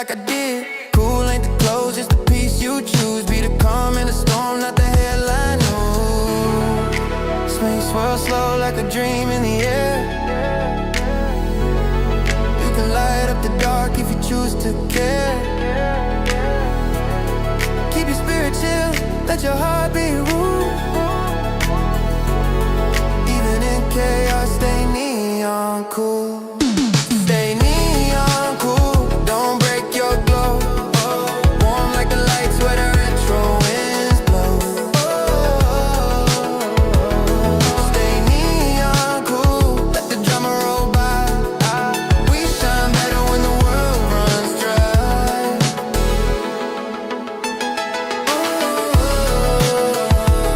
like I did. Cool ain't the clothes, just the piece you choose. Be the calm in the storm, not the headline news. Swing swirl slow like a dream in the air. You can light up the dark if you choose to care. Keep your spirit chill, let your heart be ruled. Even in chaos, stay neon cool. Stay neon cool, don't break your glow. Warm like the lights where the retro winds blow. Stay neon cool, let the drama roll by. We shine better when the world runs dry. When the world runs dry.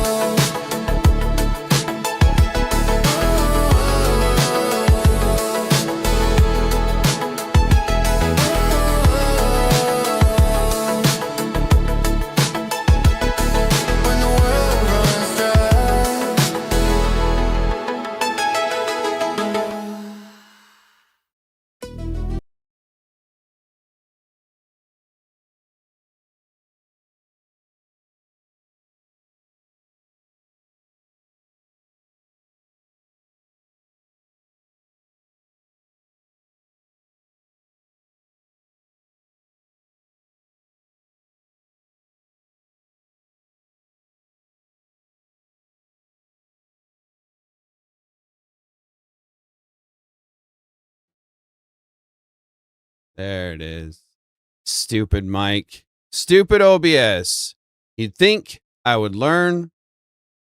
There it is. Stupid Mike. Stupid OBS. You'd think I would learn,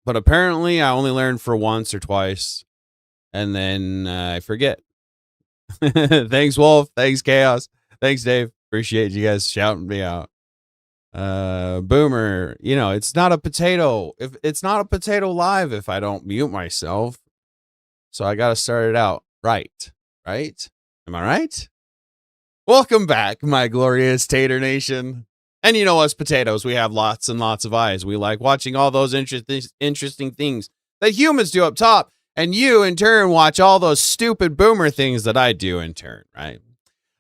but apparently I only learned for once or twice, and then I forget. Thanks, Wolf. Thanks, Chaos. Thanks, Dave. Appreciate you guys shouting me out. Boomer, you know, it's not a potato. If it's not a potato live if I don't mute myself. So I gotta start it out right. Right? Am I right? Welcome back, my glorious Tater Nation. And you know us potatoes, we have lots and lots of eyes. We like watching all those interesting things that humans do up top. And you, in turn, watch all those stupid boomer things that I do in turn, right?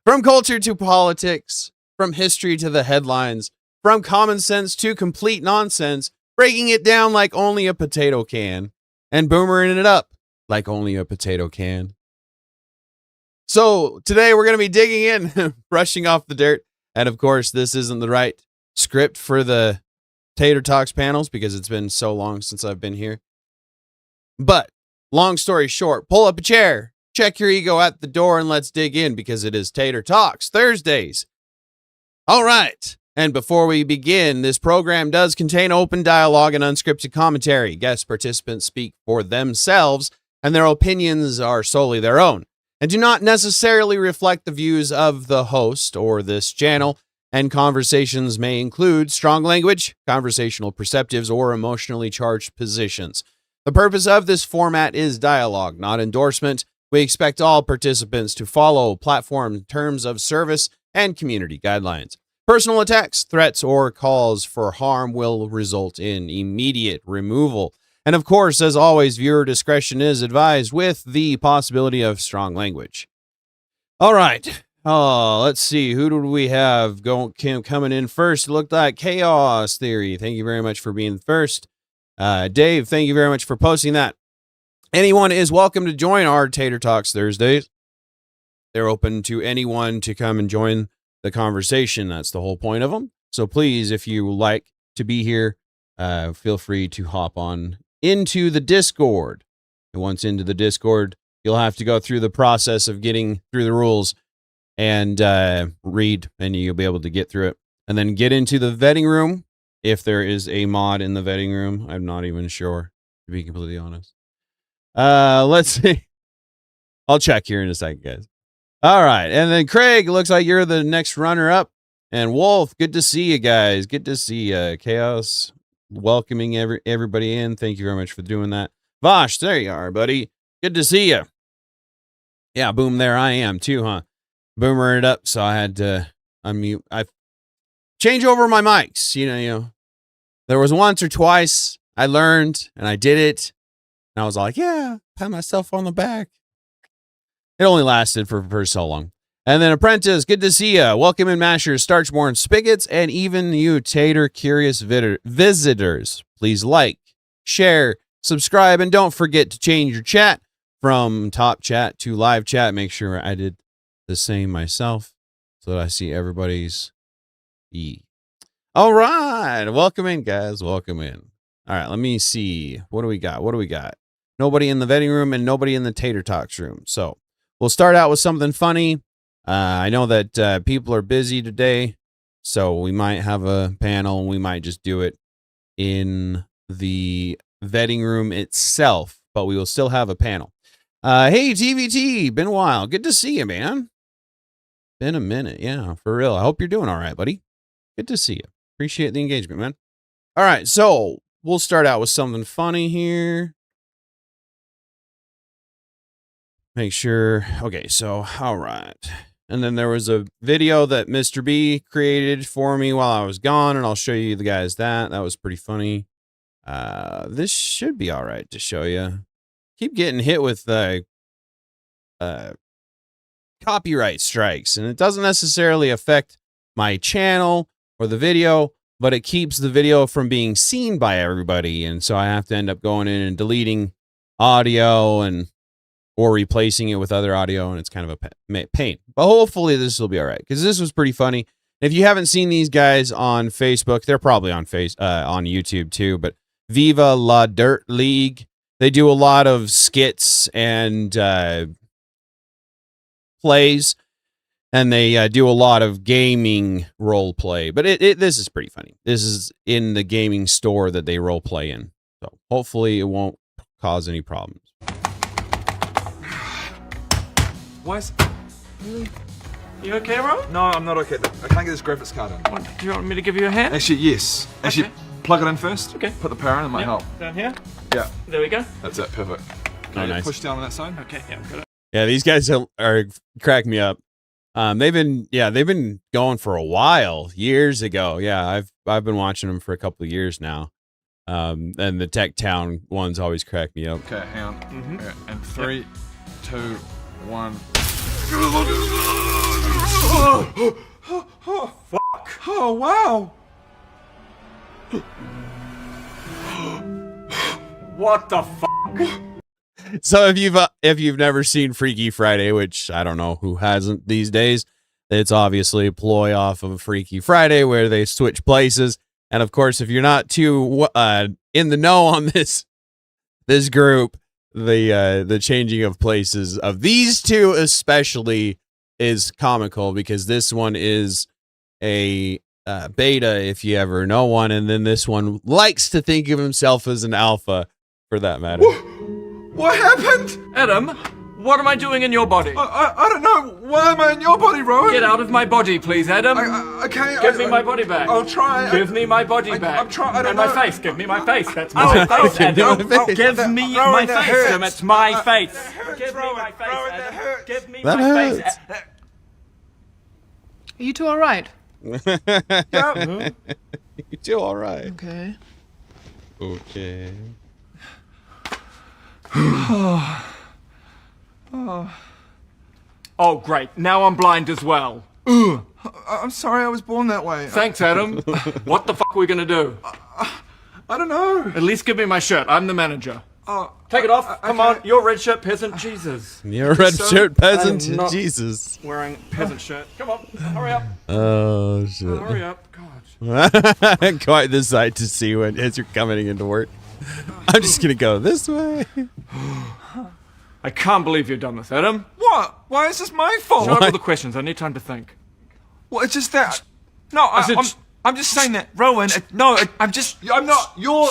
From culture to politics, from history to the headlines, from common sense to complete nonsense, breaking it down like only a potato can, and boomering it up like only a potato can. So today we're going to be digging in, brushing off the dirt. And of course, this isn't the right script for the Tater Talks panels because it's been so long since I've been here. But long story short, pull up a chair, check your ego at the door, and let's dig in because it is Tater Talks Thursdays. All right. And before we begin, this program does contain open dialogue and unscripted commentary. Guest participants speak for themselves, and their opinions are solely their own, and do not necessarily reflect the views of the host or this channel, and conversations may include strong language, conversational perceptives, or emotionally charged positions. The purpose of this format is dialogue, not endorsement. We expect all participants to follow platform terms of service and community guidelines. Personal attacks, threats, or calls for harm will result in immediate removal. And of course, as always, viewer discretion is advised with the possibility of strong language. All right. Let's see. Who do we have coming in first? It looked like Chaos Theory. Thank you very much for being first. Dave, thank you very much for posting that. Anyone is welcome to join our Tater Talks Thursdays. They're open to anyone to come and join the conversation. That's the whole point of them. So please, if you like to be here, feel free to hop on into the Discord. And once into the Discord, you'll have to go through the process of getting through the rules and read, and you'll be able to get through it. And then get into the vetting room. If there is a mod in the vetting room, I'm not even sure, to be completely honest. Let's see. I'll check here in a second, guys. All right. And then Craig, looks like you're the next runner up. And Wolf, good to see you guys. Good to see Chaos, welcoming everybody in. Thank you very much for doing that. Vosh, there you are, buddy. Good to see you. Yeah, boom, there I am too, huh? Boomer it up, so I had to unmute. I change over my mics, you know. There was once or twice I learned and I did it. And I was like, yeah, pat myself on the back. It only lasted for so long. And then Apprentice, good to see ya. Welcome in, Mashers, Starchborn, Spigots, and even you, Tater, curious visitors. Please like, share, subscribe, and don't forget to change your chat from top chat to live chat. Make sure I did the same myself so that I see everybody's All right. Welcome in, guys. Welcome in. All right. Let me see. What do we got? Nobody in the vetting room and nobody in the Tater Talks room. So we'll start out with something funny. I know that people are busy today, so we might have a panel and we might just do it in the vetting room itself, but we will still have a panel. Hey, TVT, been a while. Good to see you, man. Been a minute. Yeah, for real. I hope you're doing all right, buddy. Good to see you. Appreciate the engagement, man. All right, so we'll start out with something funny here. Make sure. Okay, so, all right. And then there was a video that Mr. B created for me while I was gone, and I'll show you the guys that. That was pretty funny. This should be all right to show you. Keep getting hit with copyright strikes, and it doesn't necessarily affect my channel or the video, but it keeps the video from being seen by everybody, and so I have to end up going in and deleting audio or replacing it with other audio, and it's kind of a pain. But hopefully this will be all right, because this was pretty funny. If you haven't seen these guys on Facebook, they're probably on YouTube too, but Viva La Dirt League, they do a lot of skits and plays, and they do a lot of gaming role play. But this is pretty funny. This is in the gaming store that they role play in, so hopefully it won't cause any problems. Why is... Really? You okay, bro? No, I'm not okay. I can't get this graphics card in. What, do you want me to give you a hand? Actually, yes. Actually, plug it in first. Okay. Put the power in, it might help. Down here? Yeah. There we go. That's it, perfect. Oh, nice. Push down on that side. Okay, yeah, got it. Yeah, these guys are crack me up. They've been going for a while, years ago. Yeah, I've been watching them for a couple of years now. And the Tech Town ones always crack me up. Okay, hang on. Mm-hmm. Okay, and 3, 2, 1. Fuck! Oh wow! What the fuck? So if you've never seen Freaky Friday, which I don't know who hasn't these days, it's obviously a ploy off of Freaky Friday where they switch places. And of course, if you're not too in the know on this group, the changing of places of these two especially is comical, because this one is a beta, if you ever know one, and then this one likes to think of himself as an alpha, for that matter. What happened? Adam, what am I doing in your body? I don't know. Why am I in your body, Rowan? Get out of my body, please, Adam. Okay. Give me my body back. I'll try. Give me my body back. I'm trying. I don't and know. my face. Give me my face. That's my face, Adam. Give me my face, Adam. It's my face. Give me my face, Adam. Give me my face. Are you two all right? Yeah. You do all right. Okay. Okay. Oh, great. Now I'm blind as well. I'm sorry, I was born that way. Thanks, Adam. What the fuck are we gonna do? I don't know. At least give me my shirt. I'm the manager. Oh, Take it off. Come okay. on. You're a red shirt peasant. Jesus. You're a red shirt peasant. I'm not- Jesus. Wearing peasant shirt. Come on. Hurry up. Oh shit. Hurry up. God. Quite the sight to see as you're coming into work. I'm just gonna go this way. I can't believe you've done this, Adam. What? Why is this my fault? Shut up with the questions. I need time to think. Well, it's just that. No, said I'm just saying that, Rowan. I'm not. You're.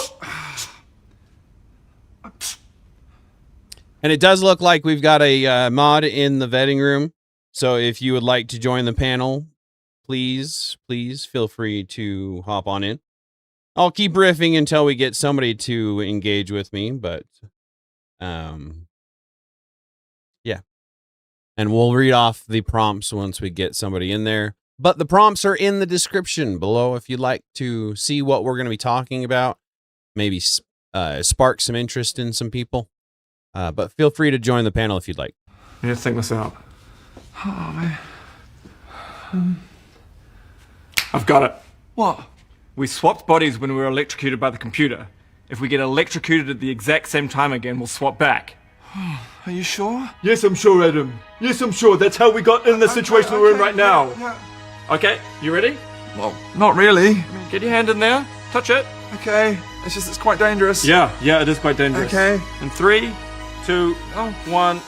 And it does look like we've got a mod in the vetting room. So if you would like to join the panel, please feel free to hop on in. I'll keep riffing until we get somebody to engage with me, but yeah. And we'll read off the prompts once we get somebody in there. But the prompts are in the description below if you'd like to see what we're going to be talking about. Maybe spark some interest in some people. But feel free to join the panel if you'd like. I need to think this out. Oh man. I've got it. What? We swapped bodies when we were electrocuted by the computer. If we get electrocuted at the exact same time again, we'll swap back. Are you sure? Yes, I'm sure, Adam. Yes, I'm sure. That's how we got in the situation we're in right now. Yeah. Okay, you ready? Well, not really. Get your hand in there. Touch it. Okay. It's quite dangerous. Yeah, it is quite dangerous. Okay. In 3, 2, 1.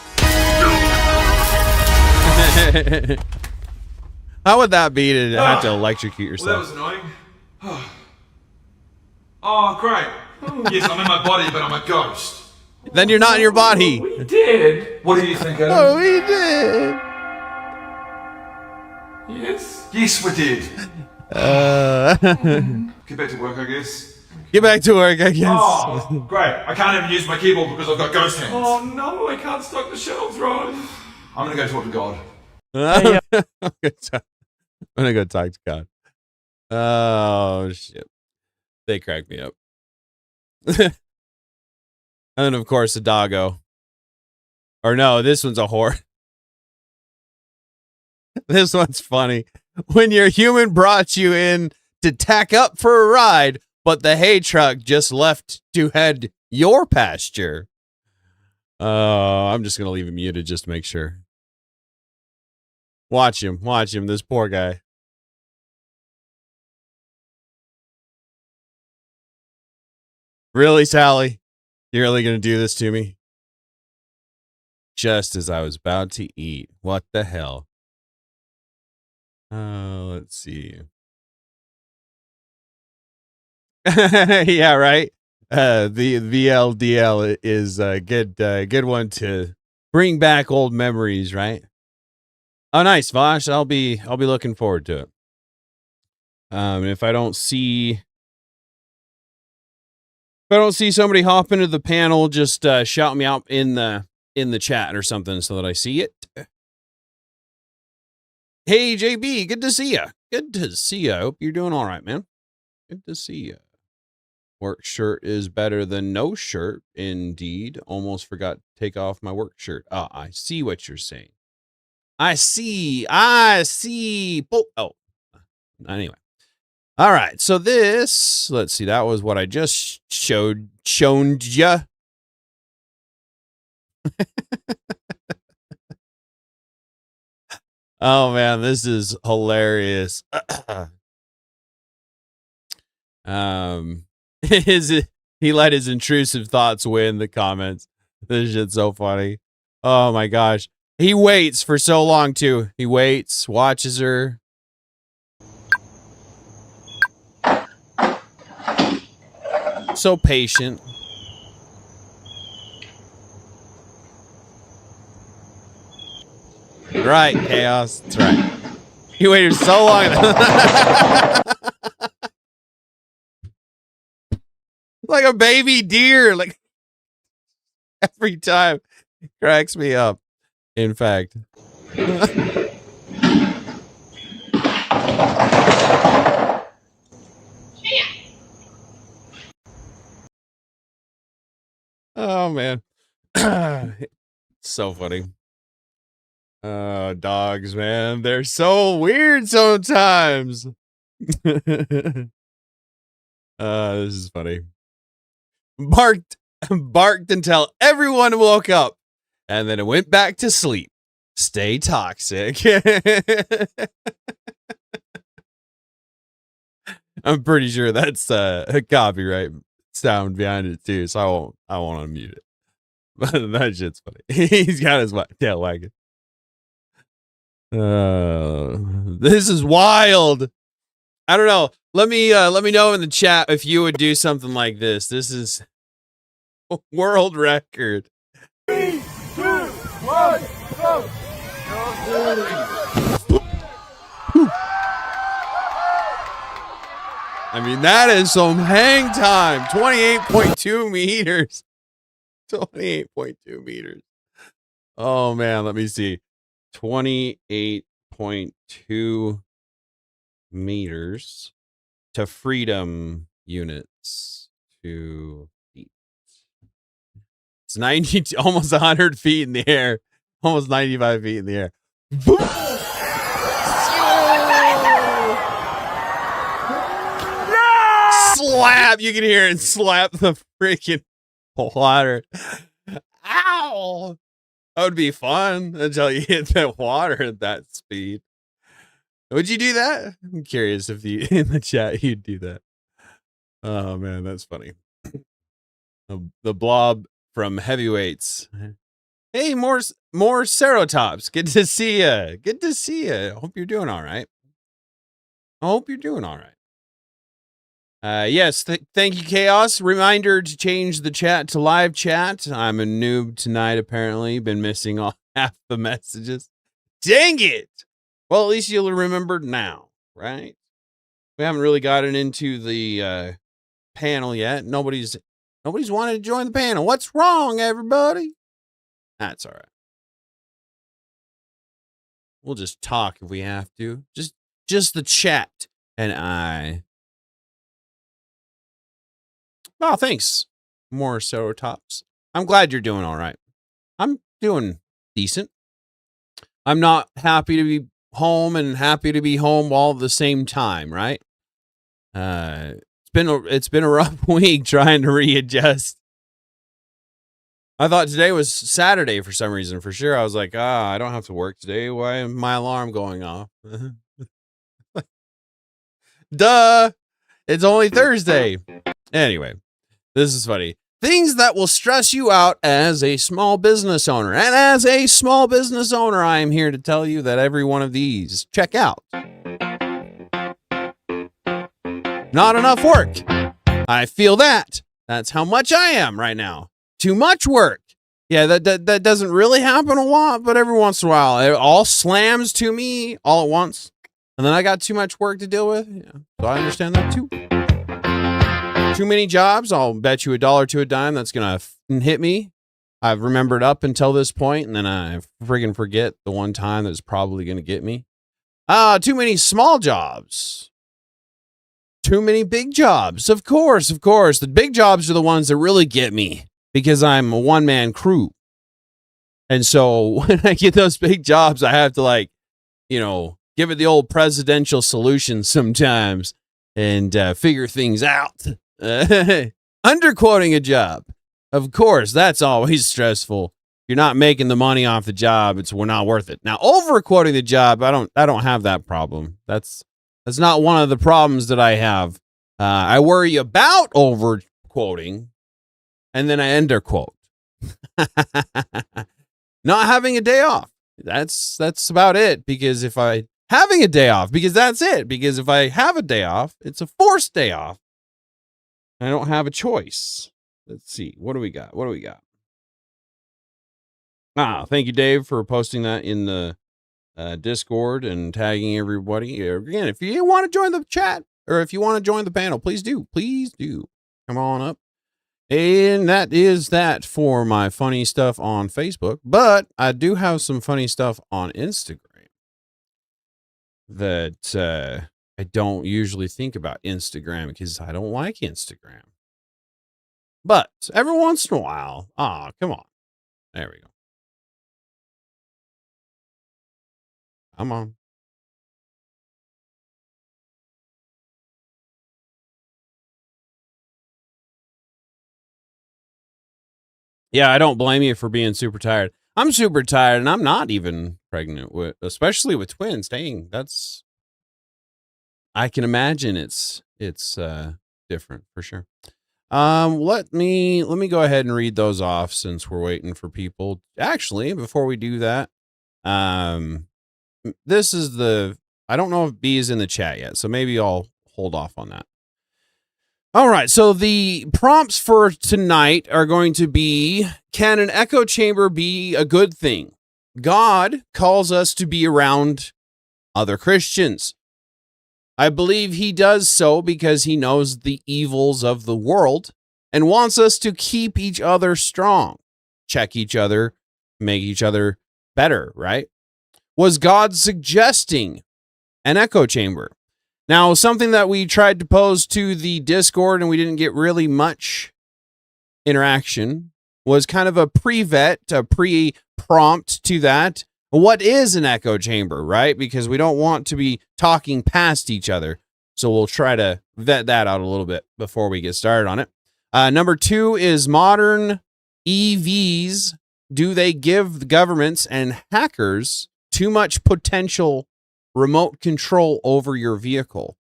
How would that be to have to electrocute yourself? Well, that was annoying. Oh, great. Yes, I'm in my body, but I'm a ghost. Then you're not in your body. We did. What do you think, Adam? Oh, we did. Yes. Yes, we did. Get back to work, I guess. Get back to work, I guess. Oh, great. I can't even use my keyboard because I've got ghost hands. Oh no, I can't stock the shelves right. I'm gonna go talk to God. I'm gonna go talk to God. Oh shit. They crack me up. And then of course the doggo. Or no, this one's a whore. This one's funny. When your human brought you in to tack up for a ride, but the hay truck just left to head your pasture. I'm just gonna leave him muted just to make sure. Watch him, this poor guy. Really, Sally? You're really gonna do this to me? Just as I was about to eat. What the hell? Let's see. Yeah, right. The VLDL is a good one to bring back old memories, right? Oh, nice, Vosh. I'll be looking forward to it. If I don't see somebody hop into the panel, just shout me out in the chat or something so that I see it. Hey, JB, good to see you. Good to see you. I hope you're doing all right, man. Good to see you. Work shirt is better than no shirt, indeed. Almost forgot to take off my work shirt. Ah, I see what you're saying. I see. Oh, anyway. All right, so this, let's see, that was what I just showed ya. Oh man, this is hilarious. He let his intrusive thoughts win the comments. This shit's so funny. Oh my gosh. He waits for so long too. He waits, watches her. So patient. Right, Chaos. That's right. He waited so long. Like a baby deer. Like every time. It cracks me up. In fact. Oh man. So funny. Dogs, man. They're so weird sometimes. This is funny. Barked until everyone woke up, and then it went back to sleep. Stay toxic. I'm pretty sure that's a copyright sound behind it too, so I won't unmute it. But that shit's funny. He's got his tail wagging. This is wild. I don't know. Let me know in the chat if you would do something like this. This is a world record. 3, 2, 1, go. I mean, that is some hang time. 28.2 meters. 28.2 meters. Oh man, let me see. 28.2 meters to freedom units to feet. It's 90, almost 100 feet in the air. Almost 95 feet in the air. slap. You can hear it slap the freaking water. Ow! That would be fun until you hit that water at that speed. Would you do that? I'm curious if you in the chat you'd do that. Oh man, that's funny. The blob from Heavyweights. Hey, more Cerotops. Good to see you. Good to see you. Hope you're doing all right. I hope you're doing all right. Yes, thank you, Chaos. Reminder to change the chat to live chat. I'm a noob tonight, apparently. Been missing all half the messages. Dang it! Well, at least you'll remember now, right? We haven't really gotten into the panel yet. Nobody's wanted to join the panel. What's wrong, everybody? That's all right. We'll just talk if we have to. Just the chat and I. Oh, thanks. More Cerotops. I'm glad you're doing all right. I'm doing decent. I'm not happy to be home and happy to be home all at the same time, right? It's been a rough week trying to readjust. I thought today was Saturday for some reason. For sure, I was like, I don't have to work today. Why is my alarm going off? Duh! It's only Thursday. Anyway, this is funny. Things that will stress you out as a small business owner. And as a small business owner, I am here to tell you that every one of these, check out. Not enough work. I feel that. That's how much I am right now. Too much work. Yeah, that doesn't really happen a lot, but every once in a while, it all slams to me all at once. And then I got too much work to deal with. Yeah, so I understand that too. Too many jobs. I'll bet you $1 to a dime that's going to hit me. I've remembered up until this point, and then I friggin' forget the one time that's probably going to get me. Too many small jobs. Too many big jobs. Of course. The big jobs are the ones that really get me because I'm a one-man crew. And so when I get those big jobs, I have to give it the old presidential solution sometimes and figure things out. Underquoting a job. Of course, that's always stressful. You're not making the money off the job. We're not worth it. Now, overquoting the job, I don't have that problem. That's not one of the problems that I have. I worry about overquoting, and then I underquote. Not having a day off. That's about it. Because if I having a day off, because that's it. Because if I have a day off, it's a forced day off. I don't have a choice. Let's see. What do we got? Thank you, Dave, for posting that in the Discord and tagging everybody. Again, if you want to join the chat or if you want to join the panel, please do. Come on up. And that is that for my funny stuff on Facebook. But I do have some funny stuff on Instagram that I don't usually think about Instagram because I don't like Instagram. But every once in a while, come on. There we go. Come on. Yeah, I don't blame you for being super tired. I'm super tired and I'm not even pregnant especially with twins. Dang, I can imagine it's different for sure. Let me go ahead and read those off since we're waiting for people. Actually, before we do that, this is I don't know if B is in the chat yet, so maybe I'll hold off on that. All right, so the prompts for tonight are going to be, can an echo chamber be a good thing? God calls us to be around other Christians. I believe he does so because he knows the evils of the world and wants us to keep each other strong, check each other, make each other better, right? Was God suggesting an echo chamber? Now, something that we tried to pose to the Discord and we didn't get really much interaction was kind of a pre-vet, a pre-prompt to that. What is an echo chamber, right? Because we don't want to be talking past each other. So we'll try to vet that out a little bit before we get started on it. Number 2 is modern EVs. Do they give the governments and hackers too much potential remote control over your vehicle?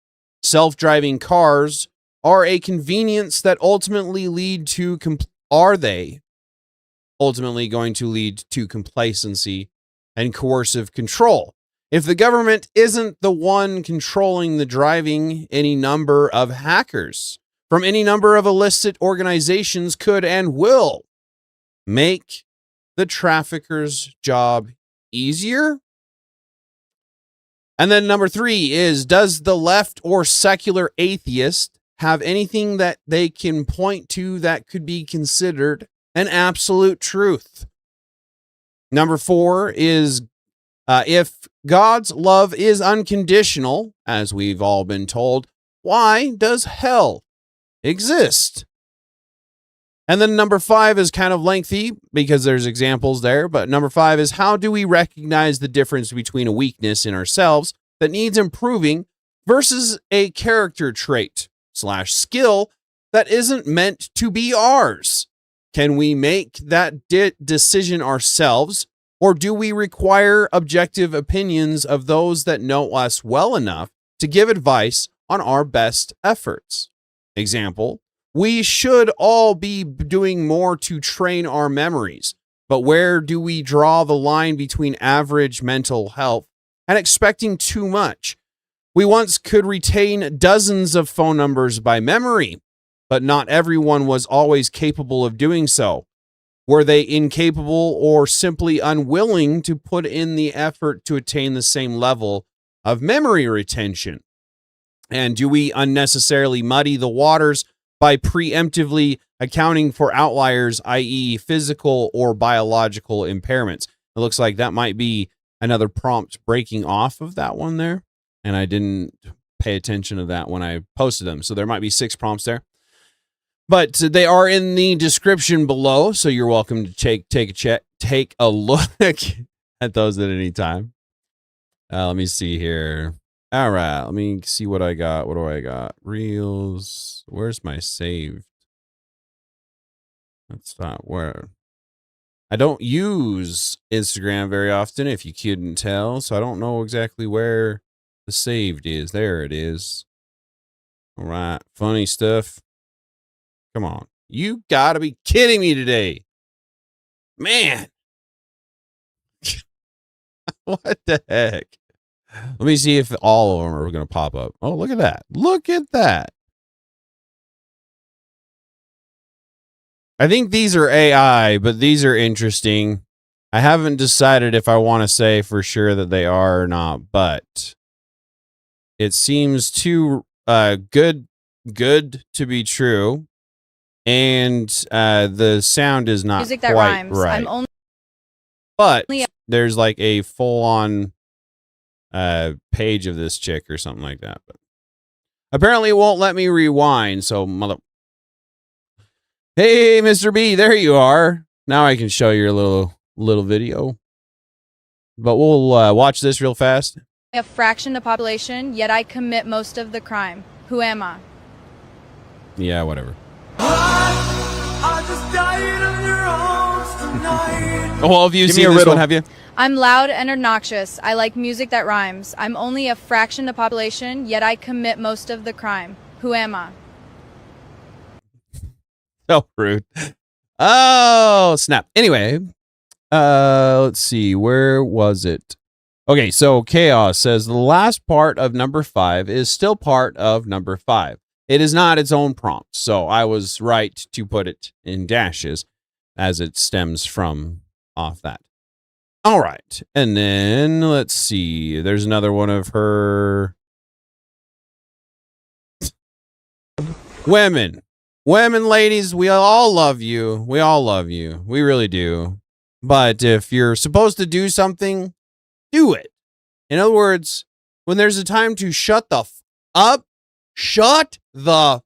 Self-driving cars are a convenience that ultimately lead to are they ultimately going to lead to complacency and coercive control? If the government isn't the one controlling the driving, any number of hackers from any number of illicit organizations could and will make the traffickers' job easier. And then number 3 is, does the left or secular atheist have anything that they can point to that could be considered an absolute truth? Number 4 is, if God's love is unconditional, as we've all been told, why does hell exist? And then number 5 is kind of lengthy because there's examples there, but number 5 is, how do we recognize the difference between a weakness in ourselves that needs improving versus a character trait / skill that isn't meant to be ours? Can we make that decision ourselves, or do we require objective opinions of those that know us well enough to give advice on our best efforts? Example, we should all be doing more to train our memories, but where do we draw the line between average mental health and expecting too much? We once could retain dozens of phone numbers by memory, but not everyone was always capable of doing so. Were they incapable or simply unwilling to put in the effort to attain the same level of memory retention? And do we unnecessarily muddy the waters by preemptively accounting for outliers, i.e. physical or biological impairments? It looks like that might be another prompt breaking off of that one there, and I didn't pay attention to that when I posted them. So there might be 6 prompts there, but they are in the description below, so you're welcome to take a look at those at any time. Let me see here. All right, let me see what I got. What do I got? Reels. Where's my saved? That's not where. I don't use Instagram very often, if you couldn't tell, so I don't know exactly where the saved is. There it is. All right, funny stuff. Come on. You gotta be kidding me today. Man. What the heck? Let me see if all of them are going to pop up. Oh, look at that. Look at that. I think these are AI, but these are interesting. I haven't decided if I want to say for sure that they are or not, but it seems too good to be true. And the sound is not music that quite rhymes. right. I'm only but there's like a full-on page of this chick or something like that, but apparently it won't let me rewind. So hey, Mr. B, there you are. Now I can show your little video, but we'll watch this real fast. a fraction of the population, yet I commit most of the crime. Who am I? Yeah, whatever. I just died on your arms tonight. Oh, have you seen this one, have you? I'm loud and obnoxious. I like music that rhymes. I'm only a fraction of the population, yet I commit most of the crime. Who am I? So rude. Oh, snap. Anyway, let's see. Where was it? Okay, so Chaos says the last part of number 5 is still part of number 5. It is not its own prompt, so I was right to put it in dashes as it stems from off that. All right, and then let's see. There's another one of her. Women, ladies, we all love you. We all love you. We really do. But if you're supposed to do something, do it. In other words, when there's a time to shut the up, shut the...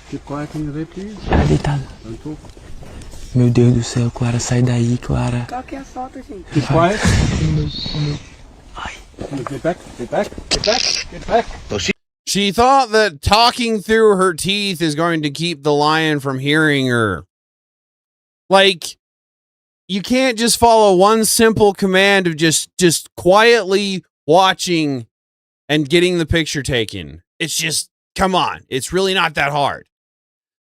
Keep quiet, can you repeat, please? Tá deitado. Meu Deus do céu, Clara, sai daí, Clara. Qual que é a falta, gente? Keep quiet. Ai. Get back, get back, get back, get back. She thought that talking through her teeth is going to keep the lion from hearing her. Like, you can't just follow one simple command of just quietly watching and getting the picture taken. It's just, come on. It's really not that hard.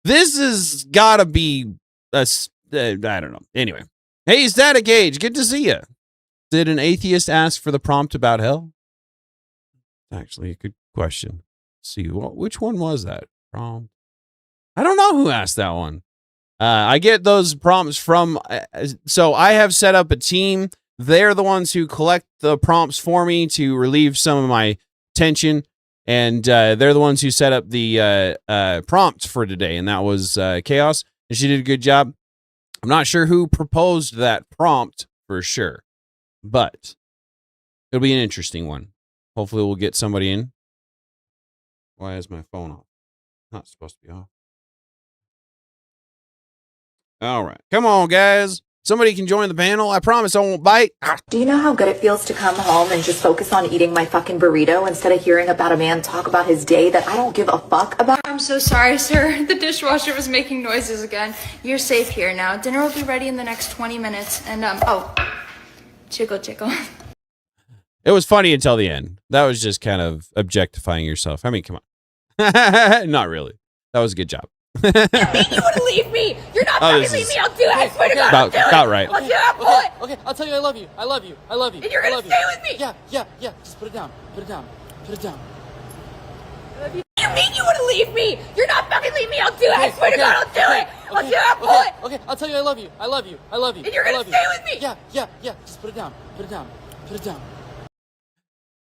This has got to be, I don't know. Anyway. Hey, Static Age, good to see you. Did an atheist ask for the prompt about hell? Actually, a good question. Let's see, which one was that prompt? I don't know who asked that one. I get those prompts from, so I have set up a team. They're the ones who collect the prompts for me to relieve some of my tension. And they're the ones who set up the prompt for today. And that was Chaos. And she did a good job. I'm not sure who proposed that prompt for sure. But it'll be an interesting one. Hopefully we'll get somebody in. Why is my phone off? Not supposed to be off. All right. Come on, guys. Somebody can join the panel. I promise I won't bite. Do you know how good it feels to come home and just focus on eating my fucking burrito instead of hearing about a man talk about his day that I don't give a fuck about? I'm so sorry, sir. The dishwasher was making noises again. You're safe here now. Dinner will be ready in the next 20 minutes. And, chickle. It was funny until the end. That was just kind of objectifying yourself. I mean, come on. Not really. That was a good job. You mean you want to leave me? You're not fucking leave me. I'll do it. I swear to God, I'll do it. About right. I'll do it. I'll pull it. Okay, I'll tell you I love you. I love you. I love you. And you're going to stay with me. Yeah. Just put it down. Put it down. Put it down. You mean you want to leave me? You're not fucking leave me. I'll do it. I swear to God, I'll do it. I'll do it. I'll pull it. Okay, I'll tell you I love you. I love you. I love you. And you're going to stay with me. Yeah. Just put it down. Put it down. Put it down.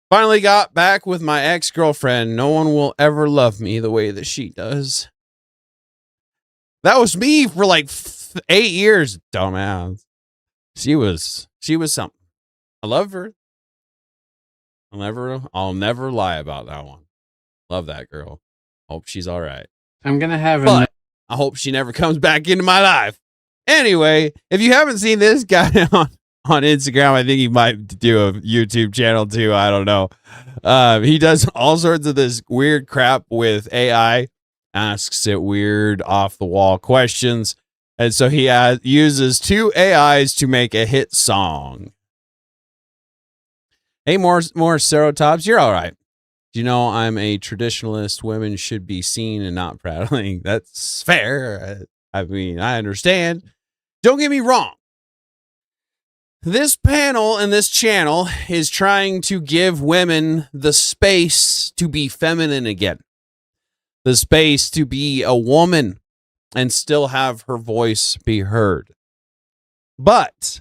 Finally got back with my ex-girlfriend. No one will ever love me the way that she does. That was me for like 8 years, dumbass. She was something. I love her. I'll never lie about that one. Love that girl. Hope she's all right. I'm gonna have But I hope she never comes back into my life. Anyway, if you haven't seen this guy on Instagram, I think he might do a YouTube channel too. I don't know. He does all sorts of this weird crap with AI, asks it weird off the wall questions. And so he uses 2 AIs to make a hit song. Hey, more Serotops, you're all right. Do you know I'm a traditionalist? Women should be seen and not prattling. That's fair. I mean, I understand. Don't get me wrong. This panel and this channel is trying to give women the space to be feminine again. The space to be a woman and still have her voice be heard. But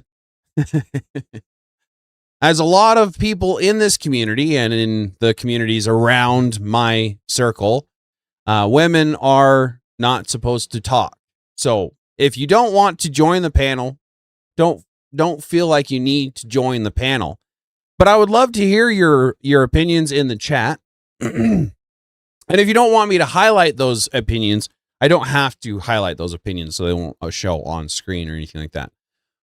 as a lot of people in this community and in the communities around my circle, women are not supposed to talk. So if you don't want to join the panel, don't feel like you need to join the panel. But I would love to hear your opinions in the chat. And if you don't want me to highlight those opinions, I don't have to highlight those opinions so they won't show on screen or anything like that.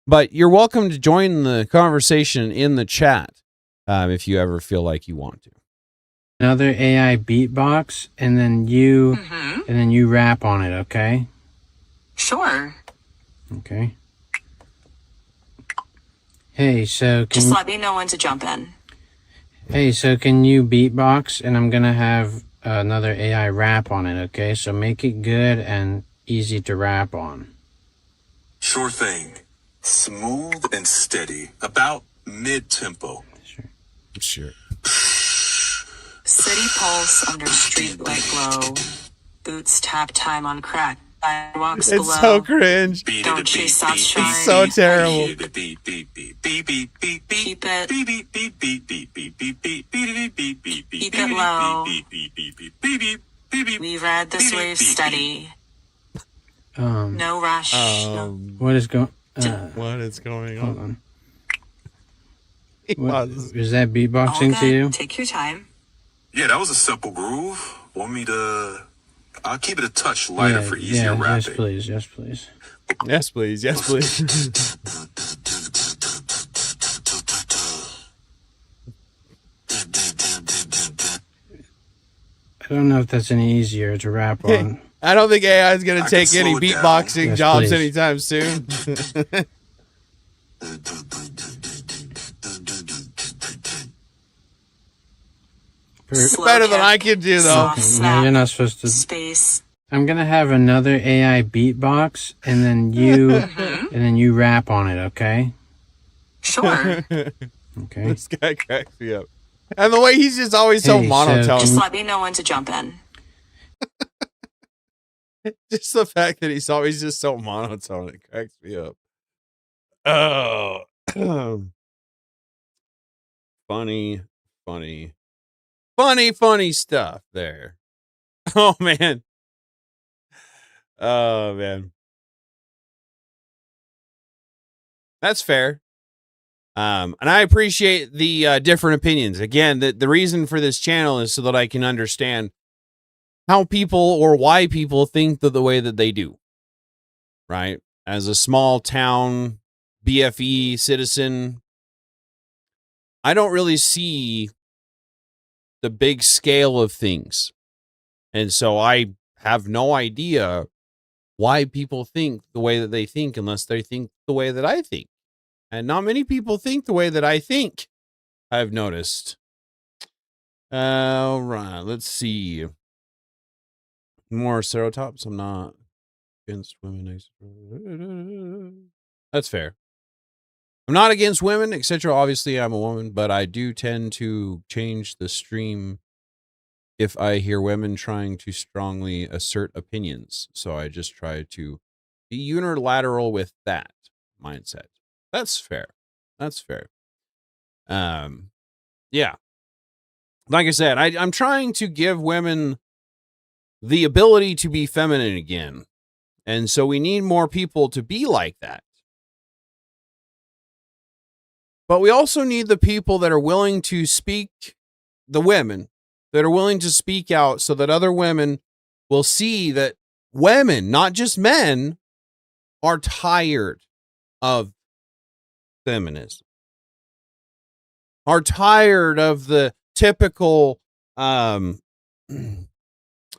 But you're welcome to join the conversation in the chat if you ever feel like you want to. another AI beatbox, and then you rap on it. Okay. Sure. Okay. Hey, so Just let me know when to jump in. Hey, so can you beatbox? And I'm gonna have another AI rap on it. Okay, so make it good and easy to rap on. Sure thing. Smooth and steady. About mid-tempo. Sure. City pulse under street light glow. Boots tap time on crack. Sidewalks below. It's so cringe. Don't chase sunshine. It's so terrible. Keep it. Keep it low. We ride this wave steady. No rush. What is going? What is going Hold on? on. Is that beatboxing to you? Take your time. Yeah, that was a simple groove. Want me to... I'll keep it a touch lighter for easier rapping. Yes, please. Yes, please. Yes, please. Yes, please. I don't know if that's any easier to rap on. I don't think AI is going to take any slow it down. beatboxing Yes, jobs please. anytime soon. Better than I can do, though. Okay, no, you're not supposed to. Space. I'm gonna have another AI beatbox, and then you rap on it. Okay. Sure. Okay. This guy cracks me up. And the way he's just always so Hey, so monotone. Just let me know when to jump in. Just the fact that he's always just so monotone, it cracks me up. Oh. funny stuff there. Oh, man. Oh, man. That's fair. And I appreciate the different opinions. Again, the reason for this channel is so that I can understand how people or why people think the way that they do. Right? As a small town BFE citizen, I don't really see the big scale of things. And so I have no idea why people think the way that they think unless they think the way that I think. And not many people think the way that I think, I've noticed. All right, let's see. More serotops. I'm not against women. That's fair. I'm not against women, etc. Obviously, I'm a woman, but I do tend to change the stream if I hear women trying to strongly assert opinions. So I just try to be unilateral with that mindset. That's fair. That's fair. Yeah. Like I said, I'm trying to give women the ability to be feminine again. And so we need more people to be like that. But we also need the people that are willing to speak, the women that are willing to speak out so that other women will see that women, not just men, are tired of feminism, are tired of the typical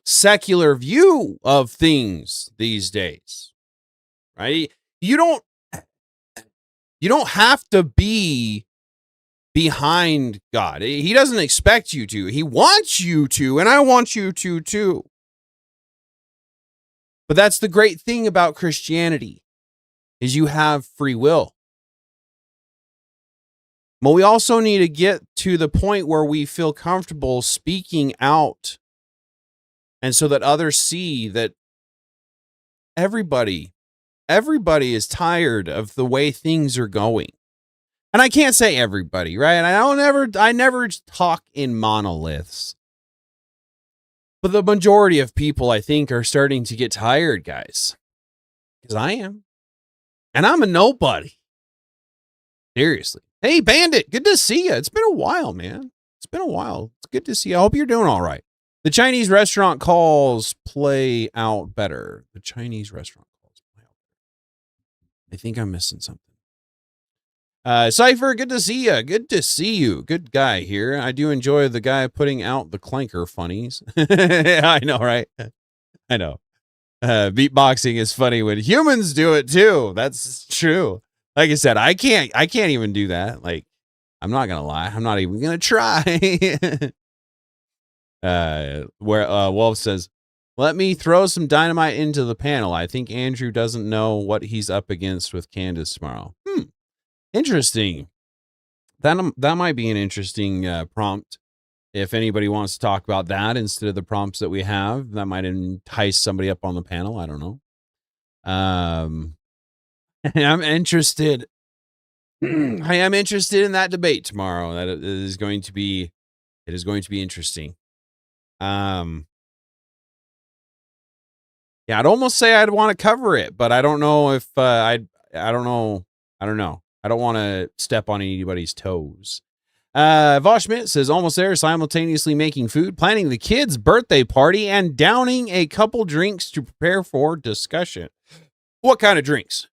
secular view of things these days, right? You don't have to be behind God. He doesn't expect you to. He wants you to, and I want you to too. But that's the great thing about Christianity, is you have free will. But we also need to get to the point where we feel comfortable speaking out, and so that others see that everybody is tired of the way things are going. And I can't say everybody, right? I never talk in monoliths. But the majority of people, I think, are starting to get tired, guys. Because I am. And I'm a nobody. Seriously. Hey, Bandit, good to see you. It's been a while, man. It's been a while. It's good to see you. I hope you're doing all right. The Chinese restaurant calls play out better. The Chinese restaurant calls play out better. I think I'm missing something. Cypher, good to see you. Good to see you. Good guy here. I do enjoy the guy putting out the clanker funnies. I know, right? I know. Beatboxing is funny when humans do it too. That's true. Like I said, I can't even do that. Like, I'm not gonna lie. I'm not even gonna try. Wolf says, let me throw some dynamite into the panel. I think Andrew doesn't know what he's up against with Candace tomorrow. Interesting. That might be an interesting prompt. If anybody wants to talk about that instead of the prompts that we have, that might entice somebody up on the panel. I don't know. I'm interested. I am interested in that debate tomorrow. That it is going to be interesting. Yeah, I'd almost say I'd want to cover it, but I don't know if I don't know. I don't know. I don't want to step on anybody's toes. Vosh Mint says, almost there, simultaneously making food, planning the kids' birthday party, and downing a couple drinks to prepare for discussion. What kind of drinks?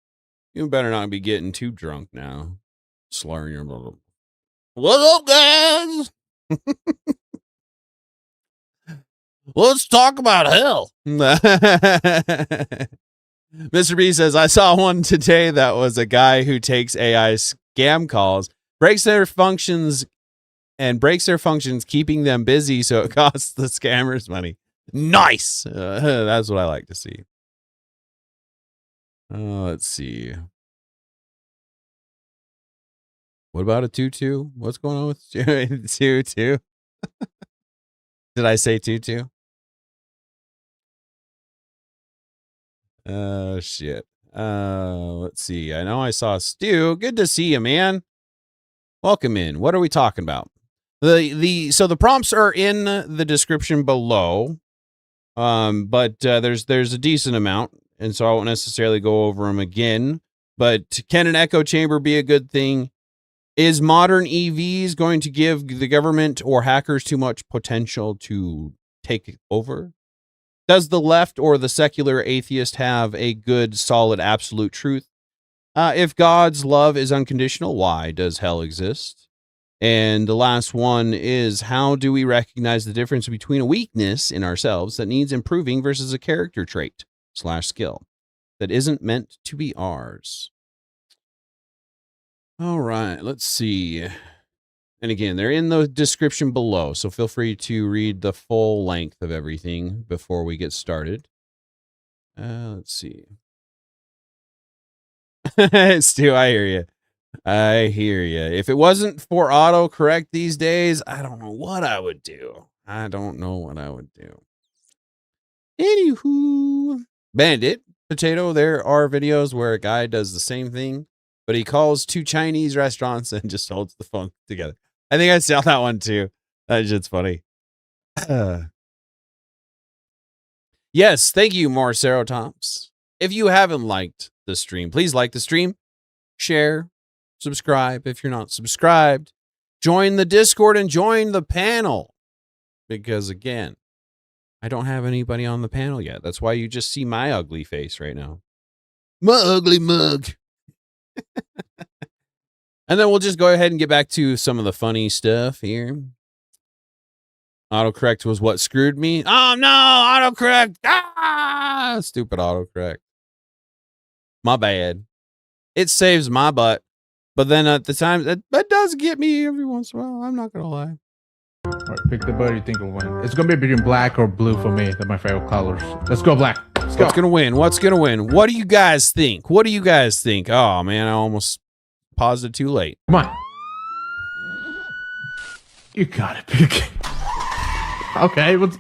You better not be getting too drunk now. Slurring your little. What's up, guys? Let's talk about hell. Mr. B says, I saw one today that was a guy who takes AI scam calls, breaks their functions, keeping them busy so it costs the scammers money. Nice. That's what I like to see. Let's see. What about a 2-2? What's going on with 2-2? Did I say 2-2? Oh, shit. Let's see. I know I saw Stu. Good to see you, man. Welcome in. What are we talking about? So the prompts are in the description below. But there's a decent amount, and so I won't necessarily go over them again. But can an echo chamber be a good thing? Is modern EVs going to give the government or hackers too much potential to take over? Does the left or the secular atheist have a good, solid, absolute truth? If God's love is unconditional, why does hell exist? And the last one is, how do we recognize the difference between a weakness in ourselves that needs improving versus a character trait / skill that isn't meant to be ours? All right, let's see. And again, they're in the description below, so feel free to read the full length of everything before we get started. Let's see. Stu, I hear you. I hear you. If it wasn't for autocorrect these days, I don't know what I would do. Anywho. Bandit, Potato, there are videos where a guy does the same thing, but he calls 2 Chinese restaurants and just holds the phone together. I think I saw that one too. That shit's funny. Yes, thank you, Marcelo Tops. If you haven't liked the stream, please like the stream, share, subscribe if you're not subscribed, join the Discord and join the panel. Because again, I don't have anybody on the panel yet. That's why you just see my ugly face right now. My ugly mug. And then we'll just go ahead and get back to some of the funny stuff here. Autocorrect was what screwed me. Oh no, autocorrect. Ah, stupid autocorrect. My bad. It saves my butt. But then at the time, that does get me every once in a while. I'm not going to lie. All right, pick the bird you think will win. It's going to be between black or blue for me. They're my favorite colors. Let's go black. Let's go. What's going to win? What's going to win? What do you guys think? Oh, man, I almost paused it too late. Come on. You got it, pick. Okay, what's...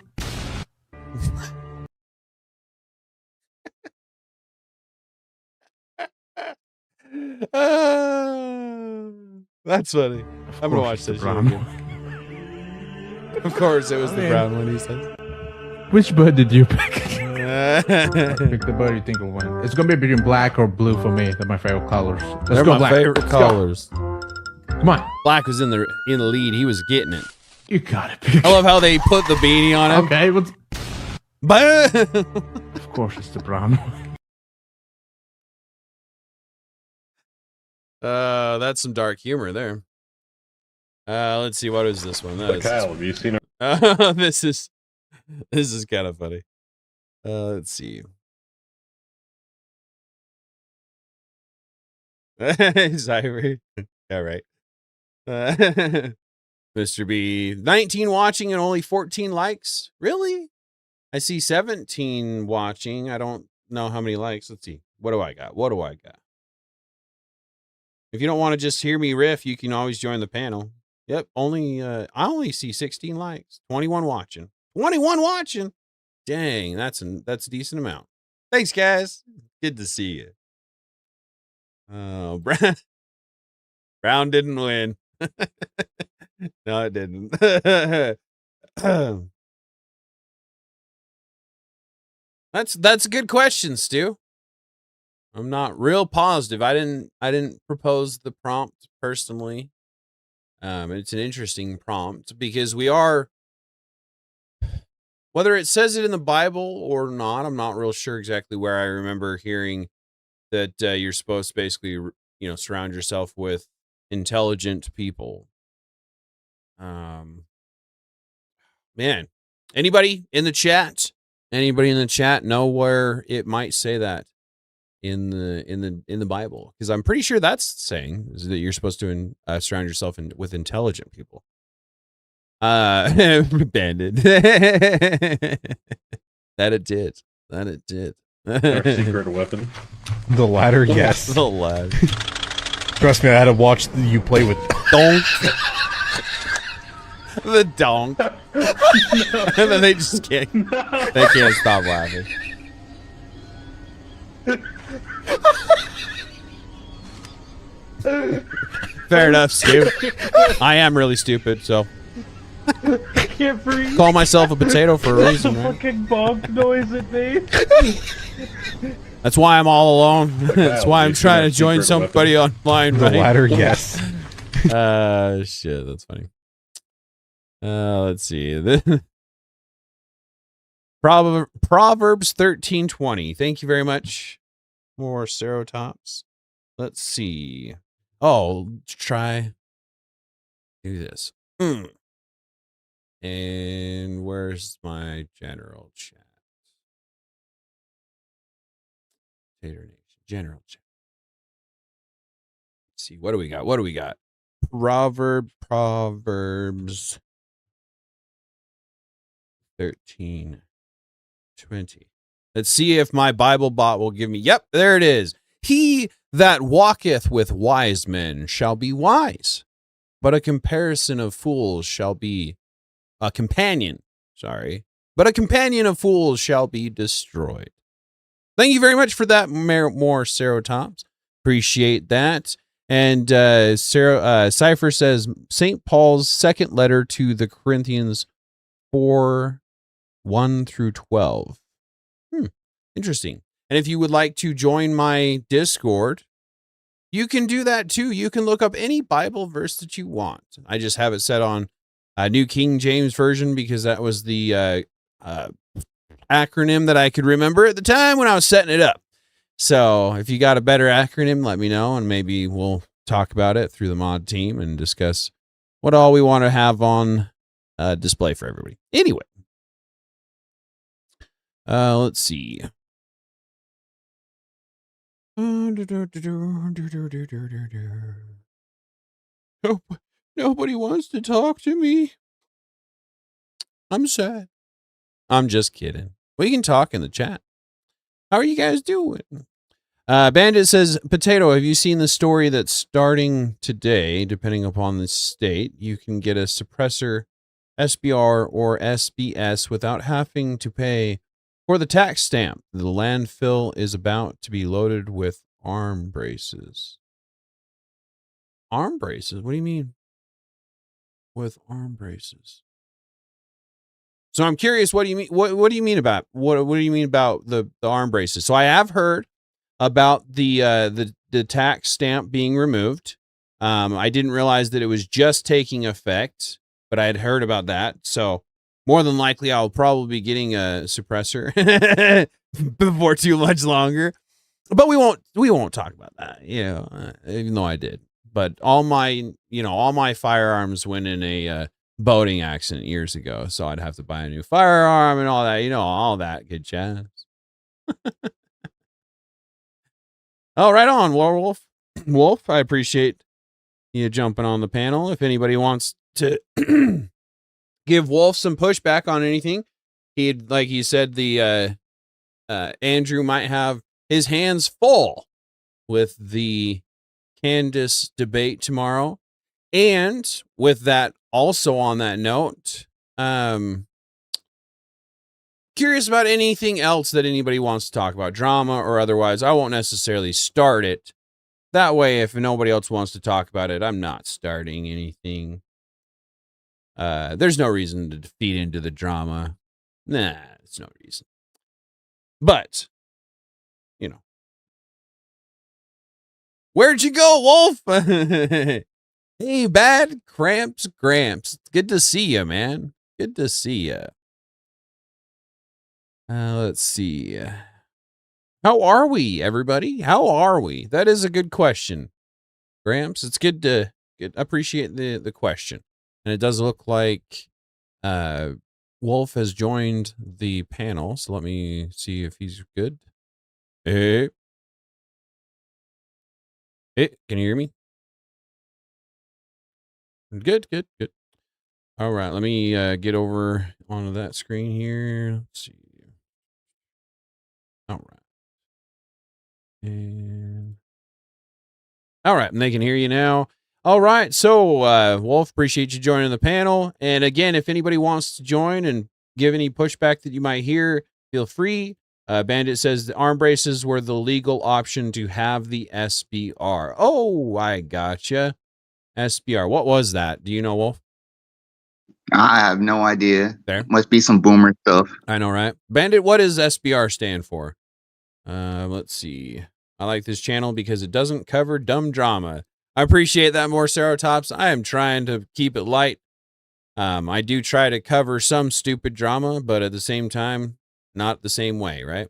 That's funny. I'm going to watch this show again. Of course, it was the brown one, he said. Which bird did you pick? Pick the bird you think will win. It's going to be between black or blue for me. They're my favorite colors. Let's go my black. favorite colors. Come on. Black was in the lead. He was getting it. You got it, pick. I love how they put the beanie on him. Okay, what's... Of course, it's the brown one. That's some dark humor there. Let's see, what is this one? Kyle, have you seen her? This is kind of funny. Let's see. Sorry. All right. Mr. B, 19 watching and only 14 likes. Really? I see 17 watching. I don't know how many likes. Let's see. What do I got? If you don't want to just hear me riff, you can always join the panel. Yep, I only see 16 likes, 21 watching. 21 watching. Dang, that's a decent amount. Thanks, guys. Good to see you. Oh, Brown didn't win. No, it didn't. That's a good question, Stu. I'm not real positive. I didn't propose the prompt personally. It's an interesting prompt because we are, whether it says it in the Bible or not, I'm not real sure exactly where. I remember hearing that you're supposed to basically, surround yourself with intelligent people. Man, Anybody in the chat? Anybody in the chat know where it might say that in the Bible? Because I'm pretty sure that's saying is that you're supposed to surround yourself with intelligent people. Banded. That it did. That it did. Our secret weapon. The latter, yes. The latter. Trust me, I had to watch you play with donk. The donk. And then they just can't. They can't stop laughing. Fair enough, Stu. I am really stupid, so. I can't breathe. Call myself a potato for a reason, man. Fucking bonk noise at me. That's why I'm all alone. That's why I'm trying to join somebody online. The right? latter, yes. Shit, that's funny. Let's see. Proverbs 13:20. Thank you very much. More serotops. Let's see. Oh, try do this. And where's my general chat? Tater Nation. General chat. Let's see. What do we got? What do we got? Proverbs 13:20. Let's see if my Bible bot will give me. Yep, there it is. He that walketh with wise men shall be wise, but a comparison of fools shall be a companion. Sorry, but a companion of fools shall be destroyed. Thank you very much for that, more Serotops. Appreciate that. And Cypher says St. Paul's second letter to the Corinthians 4:1-12. Interesting. And if you would like to join my Discord, you can do that too. You can look up any Bible verse that you want. I just have it set on a New King James Version because that was the acronym that I could remember at the time when I was setting it up. So if you got a better acronym, let me know, and maybe we'll talk about it through the mod team and discuss what all we want to have on display for everybody. Anyway, let's see. Nobody wants to talk to me. I'm sad. I'm just kidding. We can talk in the chat. How are you guys doing? Bandit says, Potato, have you seen the story that's starting today? Depending upon the state, you can get a suppressor, SBR, or SBS without having to pay for the tax stamp. The landfill is about to be loaded with arm braces. Arm braces? What do you mean? With arm braces? So I'm curious, what do you mean? What do you mean about what do you mean about the arm braces? So I have heard about the tax stamp being removed. I didn't realize that it was just taking effect, but I had heard about that. So more than likely, I'll probably be getting a suppressor before too much longer. But we won't talk about that, even though I did. But all my firearms went in a boating accident years ago, so I'd have to buy a new firearm and all that, all that good jazz. Oh, right on, Warwolf. Wolf, I appreciate you jumping on the panel. If anybody wants to give Wolf some pushback on anything, like he said, the Andrew might have his hands full with the Candace debate tomorrow. And with that, also on that note, curious about anything else that anybody wants to talk about, drama or otherwise. I won't necessarily start it. That way, if nobody else wants to talk about it, I'm not starting anything. There's no reason to feed into the drama. Nah, it's no reason. But, where'd you go, Wolf? Hey, Bad Cramps Gramps. Good to see you, man. Good to see you. Let's see. How are we, everybody? How are we? That is a good question, Gramps. It's good to appreciate the question. And it does look like Wolf has joined the panel, so let me see if he's good. Hey. Hey, can you hear me? Good. All right, let me get over onto that screen here. Let's see. All right. And all right, and they can hear you now. All right, so Wolf, appreciate you joining the panel. And again, if anybody wants to join and give any pushback that you might hear, feel free. Bandit says the arm braces were the legal option to have the SBR. Oh, I gotcha. SBR. What was that? Do you know, Wolf? I have no idea. There. Must be some boomer stuff. I know, right? Bandit, what does SBR stand for? Let's see. I like this channel because it doesn't cover dumb drama. I appreciate that more, Cerotops. I am trying to keep it light. I do try to cover some stupid drama, but at the same time, not the same way, right?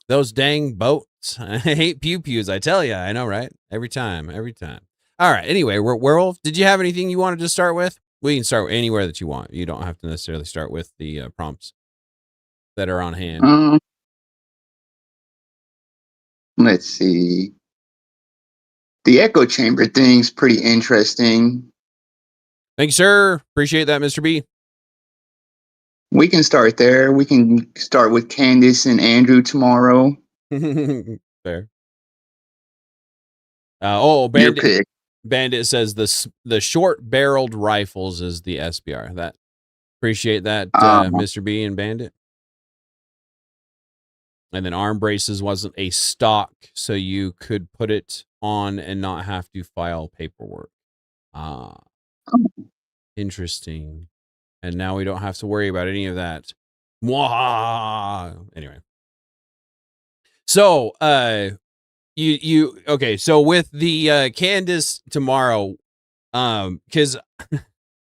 Those dang boats. I hate pew-pews, I tell you. I know, right? Every time. All right, anyway, Werewolf, did you have anything you wanted to start with? We can start anywhere that you want. You don't have to necessarily start with the prompts that are on hand. Let's see. The echo chamber thing's pretty interesting. Thank you, sir. Appreciate that, Mr. B. We can start there. We can start with Candace and Andrew tomorrow. Fair. Bandit says the short-barreled rifles is the SBR. That appreciate that, Mr. B and Bandit. And then arm braces wasn't a stock, so you could put it on and not have to file paperwork. Interesting. And now we don't have to worry about any of that. Mwah! Anyway. So, okay, so with the Candace tomorrow, because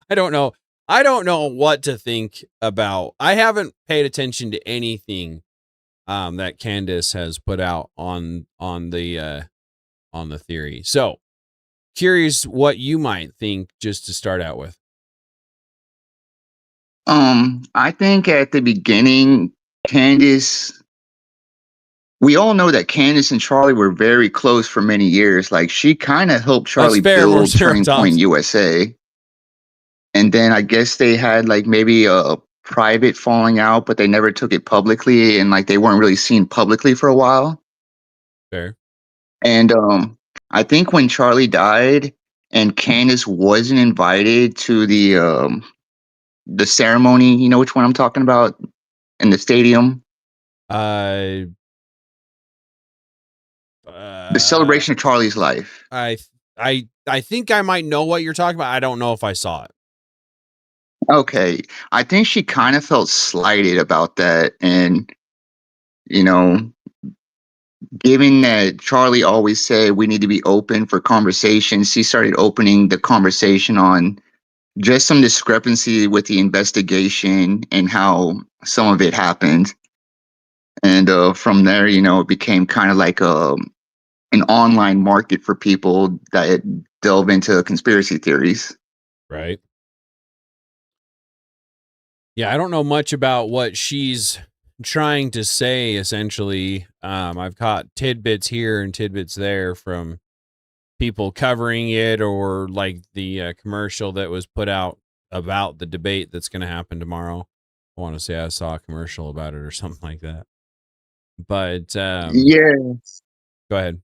I don't know what to think about. I haven't paid attention to anything that Candace has put out on the theory. So, curious what you might think just to start out with. I think at the beginning, Candace, we all know that Candace and Charlie were very close for many years. Like, she kind of helped Charlie build Turning Point USA. And then I guess they had like maybe a private falling out, but they never took it publicly, and like they weren't really seen publicly for a while. Fair. And I think when Charlie died and Candace wasn't invited to the ceremony, you know which one I'm talking about, in the stadium? The celebration of Charlie's life. I think I might know what you're talking about. I don't know if I saw it. Okay. I think she kind of felt slighted about that. And, you know, given that Charlie always said we need to be open for conversations, she started opening the conversation on just some discrepancy with the investigation and how some of it happened. And from there, you know, it became kind of like an online market for people that delve into conspiracy theories. Right. Yeah, I don't know much about what she's trying to say, essentially. I've caught tidbits here and tidbits there from people covering it, or like the commercial that was put out about the debate that's going to happen tomorrow. I want to say I saw a commercial about it or something like that. But yeah. Go ahead.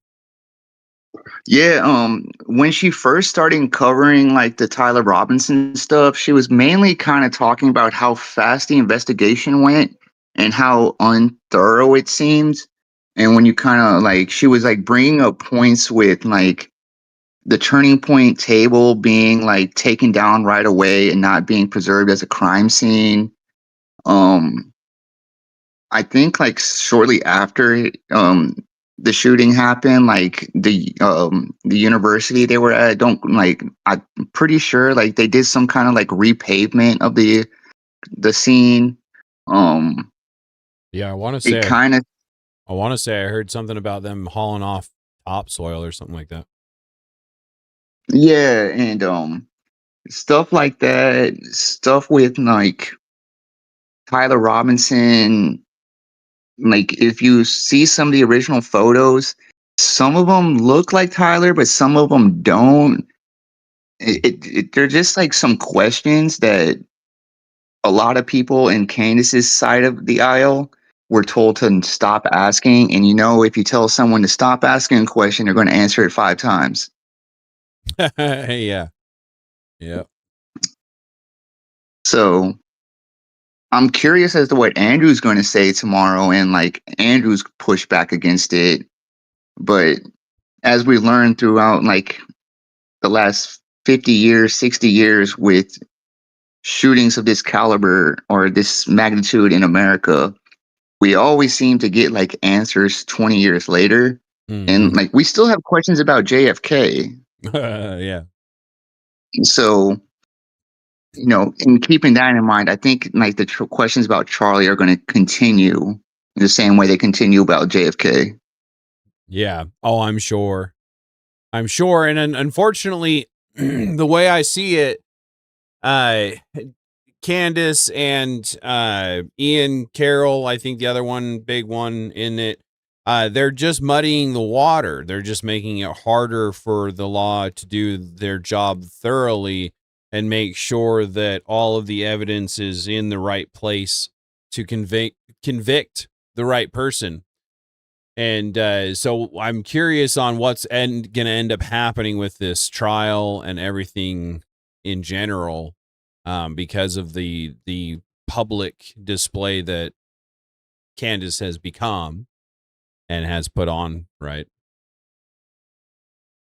Yeah, when she first started covering like the Tyler Robinson stuff, she was mainly kind of talking about how fast the investigation went and how unthorough it seemed. And when you kind of like, she was like bringing up points with like the Turning Point table being like taken down right away and not being preserved as a crime scene. I think like shortly after the shooting happened, like the university they were at, I'm pretty sure like they did some kind of like repavement of the scene. Yeah, I want to say I heard something about them hauling off topsoil or something like that. Yeah, and stuff like that, stuff with like Tyler Robinson, like if you see some of the original photos, some of them look like Tyler, but some of them don't. They're just like some questions that a lot of people in Candace's side of the aisle were told to stop asking. And if you tell someone to stop asking a question, they're going to answer it 5 times. Yeah. So I'm curious as to what Andrew's going to say tomorrow, and like Andrew's pushback against it. But as we learned throughout like the last 50 years, 60 years with shootings of this caliber or this magnitude in America, we always seem to get like answers 20 years later. And like we still have questions about JFK. Yeah. So, in keeping that in mind, I think like the questions about Charlie are going to continue the same way they continue about JFK. Yeah. Oh, I'm sure. And unfortunately, the way I see it, Candace and Ian Carroll, I think the other one, big one in it, they're just muddying the water. They're just making it harder for the law to do their job thoroughly and make sure that all of the evidence is in the right place to convict the right person. And so I'm curious on what's going to end up happening with this trial and everything in general, because of the public display that Candace has become and has put on, right?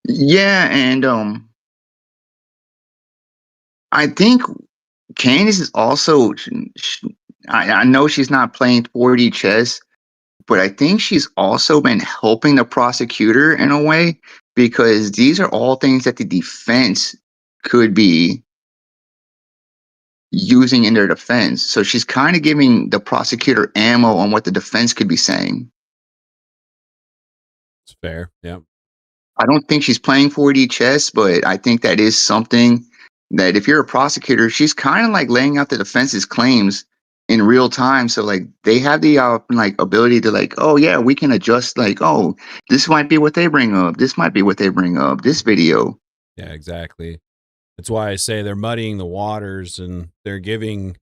Yeah, and I think Candace is also. I know she's not playing 4D chess, but I think she's also been helping the prosecutor in a way, because these are all things that the defense could be using in their defense. So she's kind of giving the prosecutor ammo on what the defense could be saying. It's fair. Yeah. I don't think she's playing 4D chess, but I think that is something that if you're a prosecutor, she's kind of like laying out the defense's claims in real time. So like they have the like ability to like, oh yeah, we can adjust like, oh, this might be what they bring up. This might be what they bring up. This video. Yeah, exactly. That's why I say they're muddying the waters, and they're giving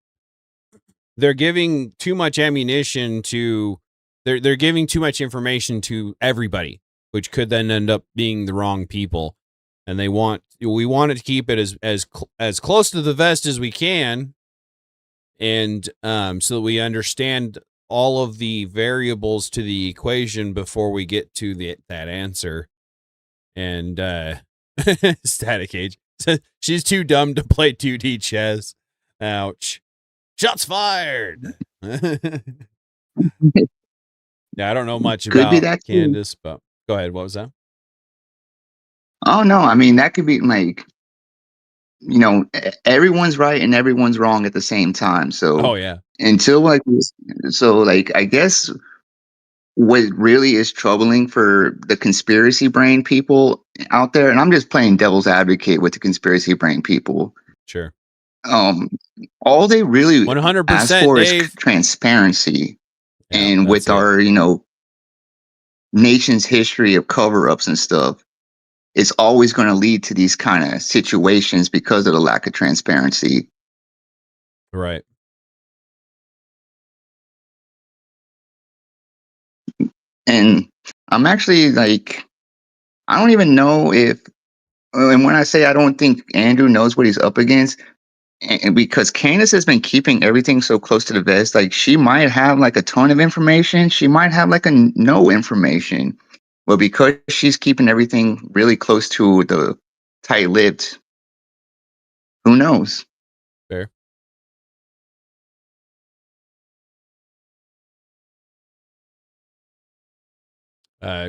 too much ammunition to they're giving too much information to everybody, which could then end up being the wrong people. And we want to keep it as close to the vest as we can, and so that we understand all of the variables to the equation before we get to that answer. And Static Age, she's too dumb to play 2D chess. Ouch. Shots fired. Yeah, I don't know much Could be about that Candace, but go ahead. What was that? Oh no, I mean that could be like, everyone's right and everyone's wrong at the same time. So Oh yeah. until like, so like I guess what really is troubling for the conspiracy brain people out there, and I'm just playing devil's advocate with the conspiracy brain people. Sure. All they really 100%, ask for Dave. is transparency. Yeah, And with that's it. our, nation's history of cover-ups and stuff, it's always going to lead to these kind of situations because of the lack of transparency. Right. And I'm actually like, I don't even know if, and when I say I don't think Andrew knows what he's up against, and because Candace has been keeping everything so close to the vest, like she might have like a ton of information, she might have like a no information, but because she's keeping everything really close to the tight-lipped, who knows? Fair.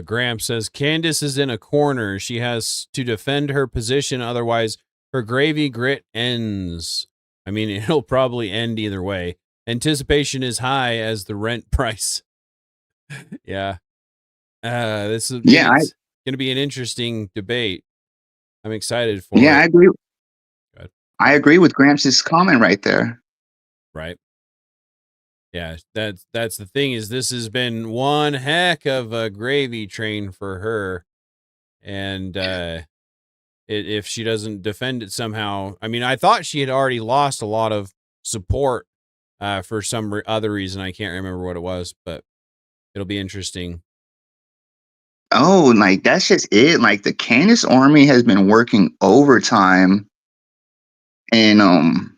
Graham says Candace is in a corner. She has to defend her position, otherwise her gravy grit ends. I mean, it'll probably end either way. Anticipation is high as the rent price. Yeah. This is going to be an interesting debate. I'm excited for it. Yeah, I agree. I agree with Gramps' comment right there. Right. Yeah, that's the thing is this has been one heck of a gravy train for her. And if she doesn't defend it somehow, I mean, I thought she had already lost a lot of support for some other reason. I can't remember what it was, but it'll be interesting. Oh, like that's just it. Like the Candace Army has been working overtime, and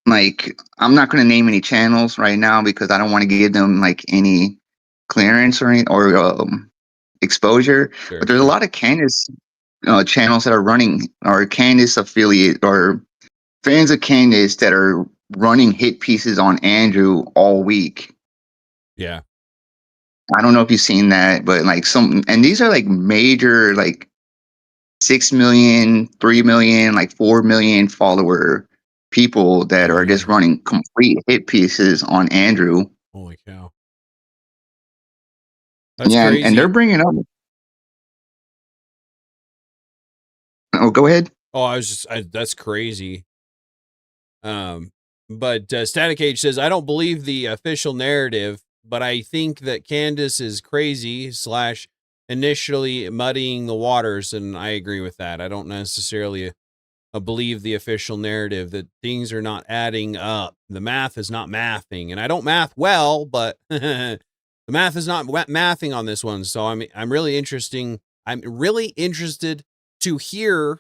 like I'm not going to name any channels right now because I don't want to give them like any clearance or any or exposure. Sure, but there's a lot of Candace channels that are running or Candace affiliate or fans of Candace that are running hit pieces on Andrew all week. Yeah. I don't know if you've seen that, but like and these are like major, like 6 million, 3 million, like 4 million follower people that are just running complete hit pieces on Andrew. Holy cow. That's yeah, crazy. and they're bringing up. Oh, go ahead. Oh, that's crazy. But Static Age says, I don't believe the official narrative, but I think that Candace is crazy / initially muddying the waters. And I agree with that. I don't necessarily believe the official narrative that things are not adding up. The math is not mathing, and I don't math well, but the math is not mathing on this one. So I'm really interested to hear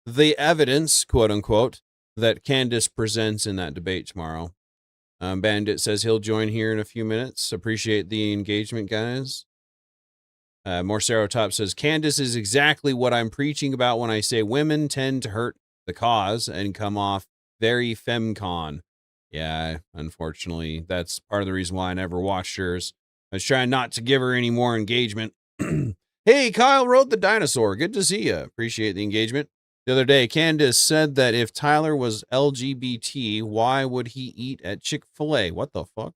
the evidence, quote unquote, that Candace presents in that debate tomorrow. Bandit says he'll join here in a few minutes. Appreciate the engagement, guys. Morcerotop says Candace is exactly what I'm preaching about when I say women tend to hurt the cause and come off very femcon. Yeah, unfortunately, that's part of the reason why I never watched hers. I was trying not to give her any more engagement. Hey, Kyle Rode the Dinosaur. Good to see you. Appreciate the engagement. The other day, Candace said that if Tyler was LGBT, why would he eat at Chick-fil-A? What the fuck?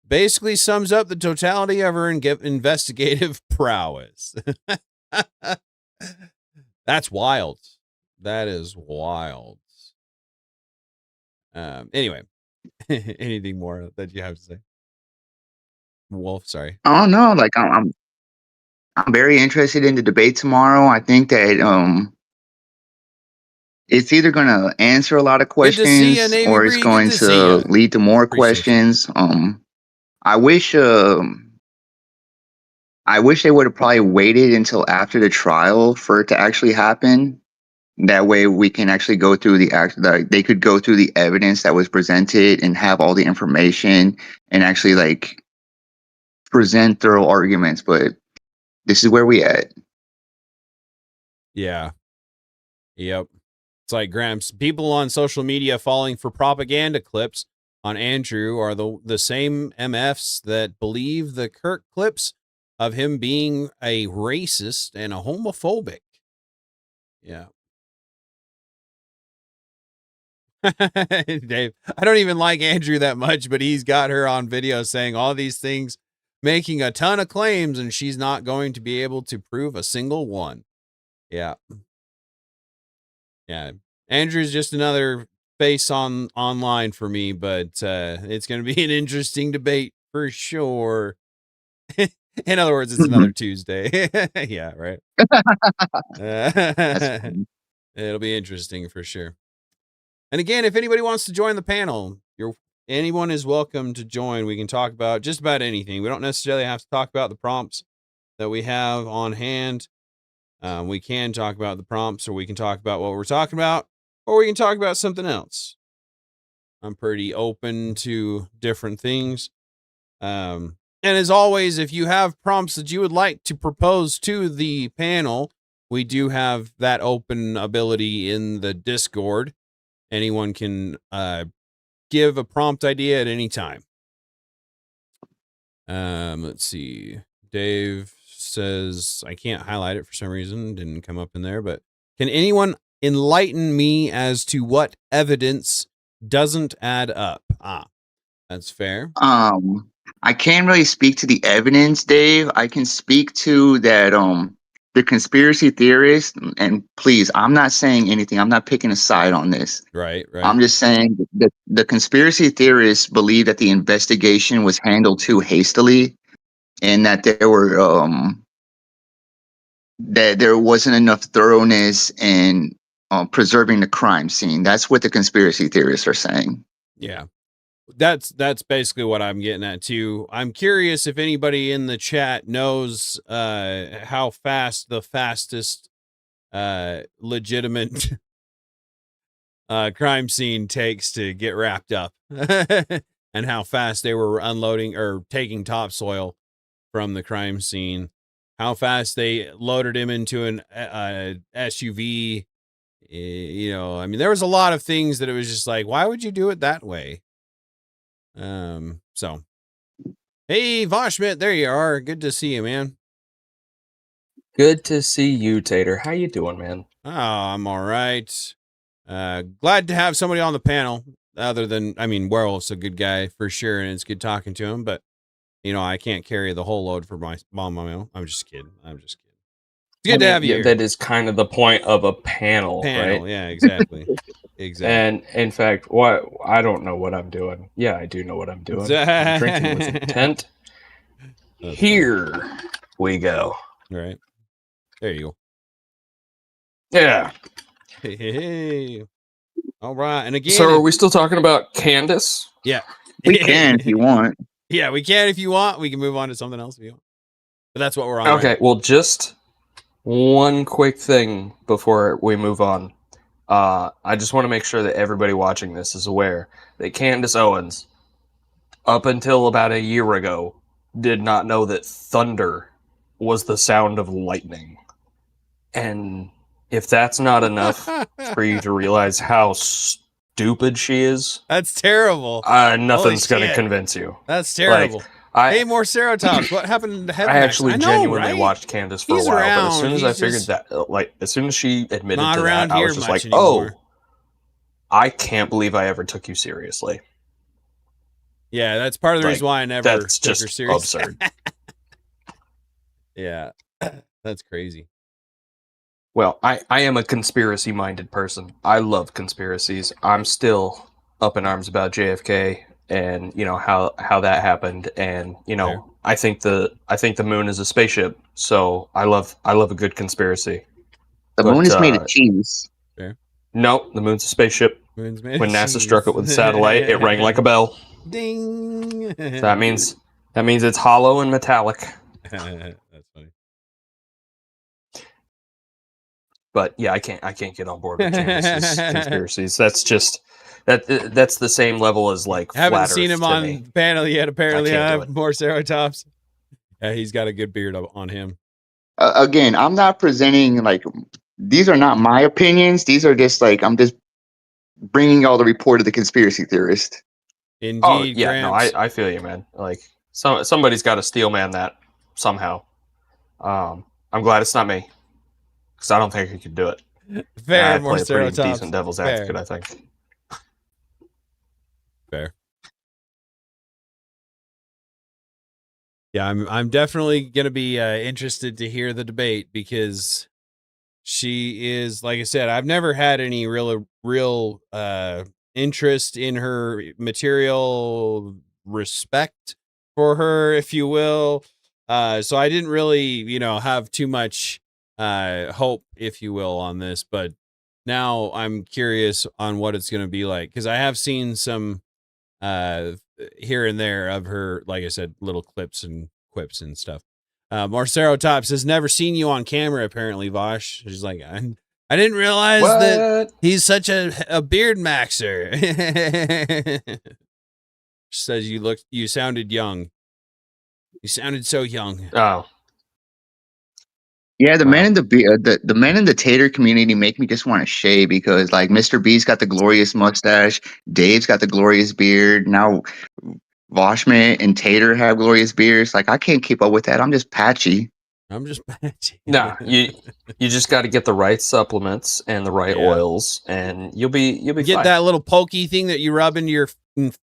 Basically sums up the totality of her investigative prowess. That's wild. That is wild. Anyway, anything more that you have to say? Wolf, sorry. Oh no, like I'm very interested in the debate tomorrow. I think that it's either going to answer a lot of questions or it's going to lead to more questions. I wish they would have probably waited until after the trial for it to actually happen. That way we can actually go through they could go through the evidence that was presented and have all the information and actually like present thorough arguments. But this is where we at. Yeah. Yep. It's like Gramps. People on social media falling for propaganda clips on Andrew are the same MFs that believe the Kirk clips of him being a racist and a homophobic. Yeah. Dave, I don't even like Andrew that much, but he's got her on video saying all these things, making a ton of claims, and she's not going to be able to prove a single one. Yeah. Yeah. Andrew's just another face online for me, but it's going to be an interesting debate for sure. In other words, it's another Tuesday. Yeah, right. It'll be interesting for sure. And again, if anybody wants to join the panel, anyone is welcome to join. We can talk about just about anything. We don't necessarily have to talk about the prompts that we have on hand. We can talk about the prompts, or we can talk about what we're talking about, or we can talk about something else. I'm pretty open to different things. And as always, if you have prompts that you would like to propose to the panel, we do have that open ability in the Discord. Anyone can give a prompt idea at any time. Let's see. Dave says, I can't highlight it for some reason. Didn't come up in there, but can anyone enlighten me as to what evidence doesn't add up? That's fair. I can't really speak to the evidence, Dave. I can speak to that the conspiracy theorists, and please, I'm not saying anything. I'm not picking a side on this. Right. I'm just saying that the conspiracy theorists believe that the investigation was handled too hastily, and that there wasn't enough thoroughness in preserving the crime scene. That's what the conspiracy theorists are saying. Yeah. That's basically what I'm getting at too. I'm curious if anybody in the chat knows how fast the fastest legitimate crime scene takes to get wrapped up, and how fast they were unloading or taking topsoil from the crime scene, how fast they loaded him into an SUV. You know, I mean, there was a lot of things that it was just like, why would you do it that way? So, hey, Voshmit, there you are. Good to see you, man. Good to see you, Tater. How you doing, man? Oh, I'm all right. Glad to have somebody on the panel other than, I mean, Werewolf's a good guy for sure, and it's good talking to him, but, you know, I can't carry the whole load for my own. I'm just kidding. It's good to have you here. That is kind of the point of a panel, right? Yeah, exactly. Exactly. And in fact, I don't know what I'm doing. Yeah, I do know what I'm doing. I'm drinking with intent. Here we go. All right. There you go. Yeah. Hey. All right. And again. So are we still talking about Candace? Yeah. We can if you want. Yeah, we can if you want. We can move on to something else if you want. But that's what we're on. Okay, right? well, just one quick thing before we move on. I just want to make sure that everybody watching this is aware that Candace Owens, up until about a year ago, did not know that thunder was the sound of lightning. And if that's not enough for you to realize how stupid she is, that's terrible. Nothing's going to convince you. That's terrible. Like, hey, more Ceratops. What happened to Heaven? I actually genuinely right? watched Candace for a while, but as soon as I figured that, like, as soon as she admitted to that, I was just like, anymore. Oh, I can't believe I ever took you seriously. Yeah, that's part of the reason why I never took her seriously. Absurd. Yeah, that's crazy. Well, I am a conspiracy-minded person. I love conspiracies. I'm still up in arms about JFK and, you know, how that happened, and, you know, Fair. I think the moon is a spaceship. So I love a good conspiracy. The moon is made of cheese. Fair. No, the moon's a spaceship. Moon's made when of NASA cheese. struck it with a satellite, it rang like a bell. Ding. So that means it's hollow and metallic. That's funny. But yeah, I can't get on board with Candace's conspiracies. That's just that's the same level as like. I haven't flat seen Earth him on the panel yet. Apparently, I have more Ceratops. Yeah, he's got a good beard on him. Again, I'm not presenting like these are not my opinions. These are just like I'm just bringing all the report of the conspiracy theorist. Indeed. Oh yeah, Gramps. no, I feel you, man. Like somebody's got to steel man that somehow. I'm glad it's not me. Because I don't think I could do it. Fair, I more play a pretty Ceratops. decent devil's advocate, I think. Fair. Yeah, I'm definitely gonna be interested to hear the debate because she is, like I said, I've never had any real interest in her material, respect for her, if you will. So I didn't really, have too much hope, if you will, on this, but now I'm curious on what it's going to be like, because I have seen some here and there of her, like I said, little clips and quips and stuff. Marcero Top says, never seen you on camera, apparently, Vosh. She's like, I didn't realize that he's such a beard maxer. She says you sounded young. You sounded so young. Oh. Yeah, the men in the men in the Tater community make me just want to shave because like Mr. B's got the glorious mustache, Dave's got the glorious beard. Now Voshman and Tater have glorious beards. Like I can't keep up with that. I'm just patchy. Nah, you just got to get the right supplements and the right oils, and you'll be get fine. that little pokey thing that you rub into your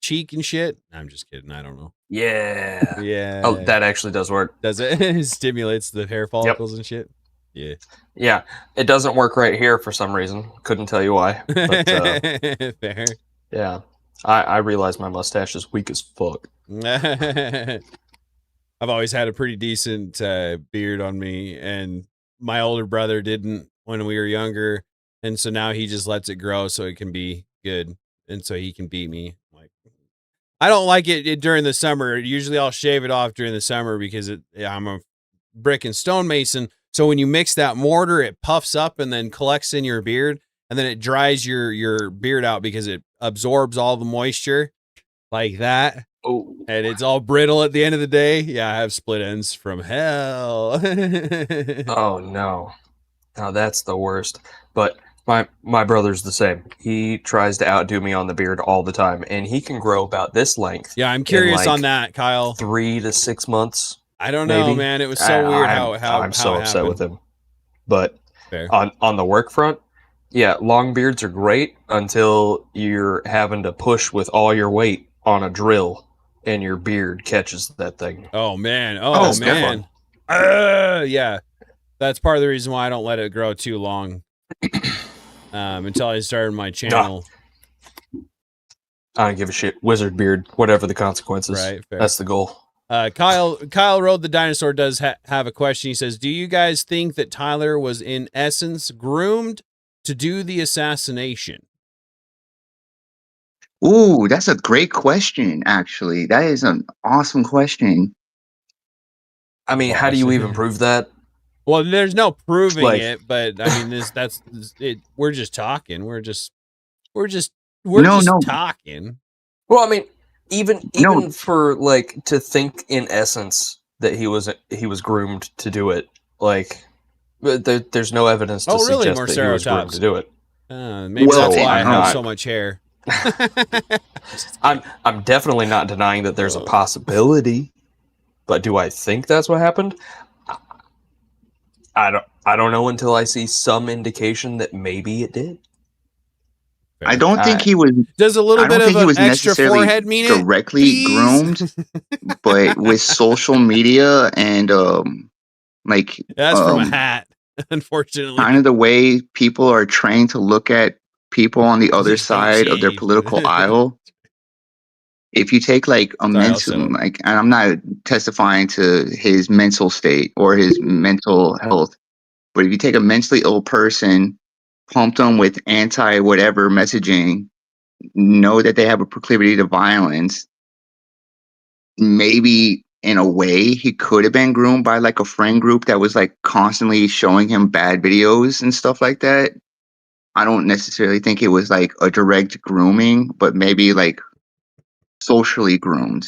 cheek and shit. I'm just kidding. I don't know. Yeah. Yeah. Oh, that actually does work. Does it? It stimulates the hair follicles and shit. Yeah. Yeah, it doesn't work right here for some reason. Couldn't tell you why. But, Fair. yeah, I realize my mustache is weak as fuck. I've always had a pretty decent beard on me, and my older brother didn't when we were younger, and so now he just lets it grow so it can be good, and so he can beat me. Like, I don't like it during the summer. Usually, I'll shave it off during the summer because I'm a brick and stonemason. So when you mix that mortar, it puffs up and then collects in your beard, and then it dries your beard out because it absorbs all the moisture like that. Oh. And it's all brittle at the end of the day. Yeah, I have split ends from hell. Oh no. No, that's the worst. But my brother's the same. He tries to outdo me on the beard all the time, and he can grow about this length. Yeah, I'm curious on that, Kyle. 3 to 6 months. I don't know, man. It was so weird how I'm so it upset happened. with him. But Fair. on the work front, yeah, long beards are great until you're having to push with all your weight on a drill and your beard catches that thing. Oh man. Oh man. Yeah. That's part of the reason why I don't let it grow too long. Until I started my channel. I don't give a shit. Wizard beard, whatever the consequences. Right. Fair. That's the goal. Kyle Road the Dinosaur does have a question. He says, do you guys think that Tyler was in essence groomed to do the assassination? Ooh, that's a great question, actually. That is an awesome question. I mean, how do you even prove that? Well, there's no proving it, but I mean, that's it. We're just talking. We're just talking. Well, I mean, even for like to think in essence that he was groomed to do it, like there's no evidence to suggest that he was groomed to do it. Maybe that's why I have so much hair. I'm definitely not denying that there's a possibility, but do I think that's what happened? I don't know until I see some indication that maybe it did. I don't think he was. Does a little bit of an extra forehead mean it? Directly groomed, but with social media and that's from a hat. Unfortunately, kind of the way people are trained to look at people on the other side of their political aisle. If you take like a mental, and I'm not testifying to his mental state or his mental health, but if you take a mentally ill person, pump them with anti-whatever messaging, know that they have a proclivity to violence, maybe in a way he could have been groomed by like a friend group that was like constantly showing him bad videos and stuff like that. I don't necessarily think it was like a direct grooming, but maybe like socially groomed.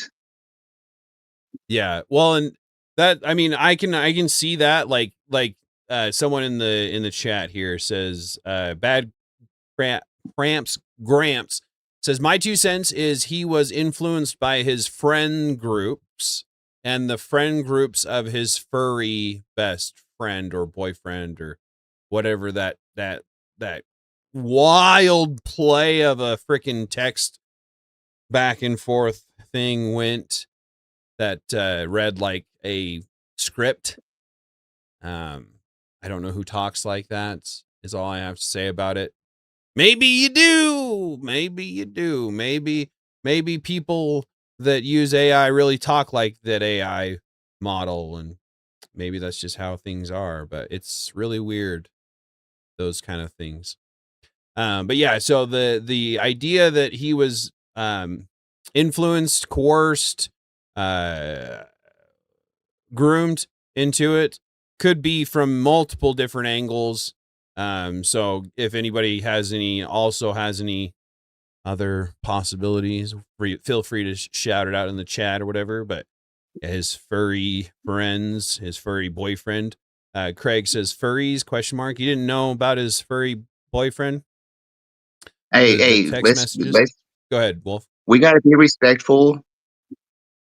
Yeah. Well, and that, I mean, I can see that like someone in the chat here says bad Gramps says my 2 cents is he was influenced by his friend groups and the friend groups of his furry best friend or boyfriend or whatever that wild play of a freaking text back and forth thing went that read like a script. I don't know who talks like that is all I have to say about it. Maybe you do. Maybe you do. Maybe people that use AI really talk like that AI model, and maybe that's just how things are, but it's really weird, those kind of things. But yeah, so the idea that he was influenced, coerced, groomed into it could be from multiple different angles. So if anybody has any other possibilities, feel free to shout it out in the chat or whatever. But his furry friends, his furry boyfriend, Craig says furries ? You didn't know about his furry boyfriend? Hey, let's go ahead, Wolf. We got to be respectful.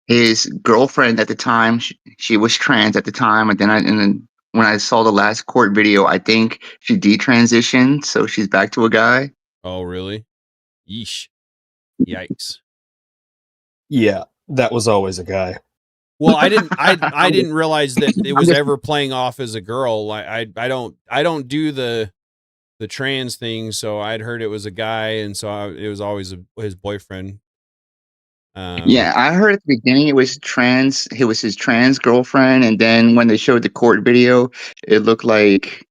His girlfriend at the time, she was trans at the time, and then when I saw the last court video, I think she detransitioned, so she's back to a guy. Oh, really? Yeesh. Yikes. Yeah, that was always a guy. Well, I didn't realize that it was ever playing off as a girl. I don't do the trans thing, so I'd heard it was a guy, and so it was always his boyfriend. Yeah, I heard at the beginning it was trans. It was his trans girlfriend, and then when they showed the court video, it looked like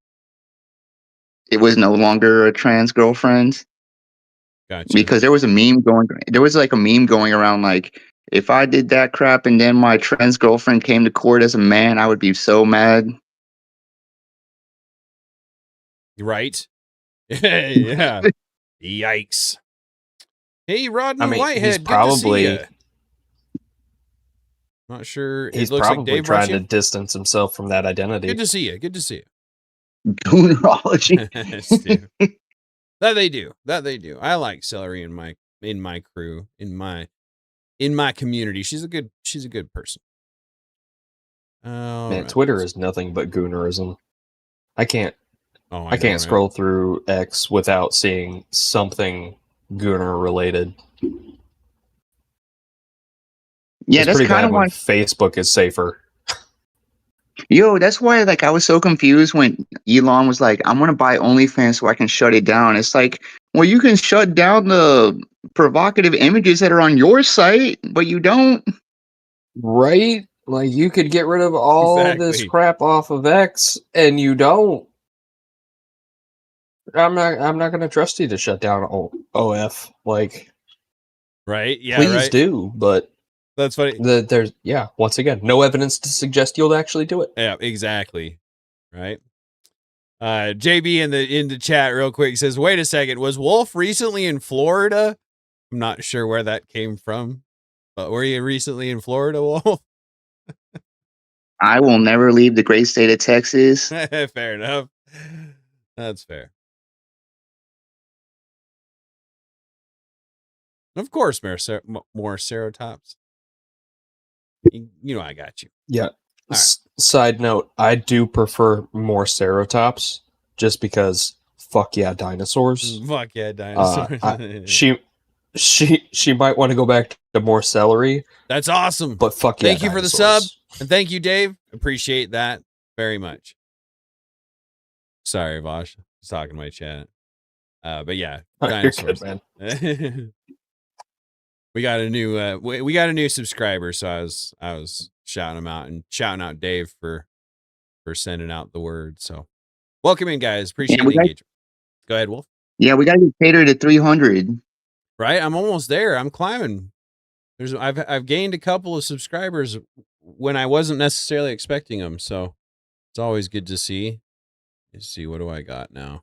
it was no longer a trans girlfriend. Gotcha. Because there was a meme going. There was like a meme going around like, if I did that crap and then my trans girlfriend came to court as a man, I would be so mad. Right? Yeah. Yikes. Hey, Rodney Whitehead. He's probably good to see ya. Not sure. He's it looks probably like Dave trying to distance himself from that identity. Good to see you. Good to see you. Goonerology. That they do. That they do. I like Celery in my crew, in my community. She's a good person. Man, right. Twitter is nothing but goonerism. I can't know, scroll through X without seeing something gooner related. Yeah, it's that's pretty kind bad of when why. Facebook is safer. Yo, that's why like I was so confused when Elon was like, "I'm gonna buy OnlyFans so I can shut it down." It's like, well, you can shut down the provocative images that are on your site, but you don't. Right? Like you could get rid of all this crap off of X, and you don't. I'm not gonna trust you to shut down OF. Like, right? Yeah, please right. do, but. That's funny. There's once again, no evidence to suggest you'll actually do it. Yeah, exactly. Right. JB in the chat real quick says, "Wait a second, was Wolf recently in Florida?" I'm not sure where that came from, but were you recently in Florida, Wolf? I will never leave the great state of Texas. Fair enough. That's fair. Of course, more serotops. You know I got you. Yeah. Side note, I do prefer more cerotops just because fuck yeah dinosaurs. Fuck yeah dinosaurs. She might want to go back to more celery. That's awesome. But fuck yeah. Thank you for the sub. And thank you, Dave. Appreciate that very much. Sorry, Vosh. I was talking to my chat. But yeah, dinosaurs. You're good, man. We got a new subscriber, so I was shouting him out and shouting out Dave for sending out the word. So welcome in, guys. Appreciate the engagement. Go ahead, Wolf. Yeah, we gotta get Tater to 300. Right, I'm almost there. I'm climbing. I've gained a couple of subscribers when I wasn't necessarily expecting them, so it's always good to see. Let's see, what do I got now?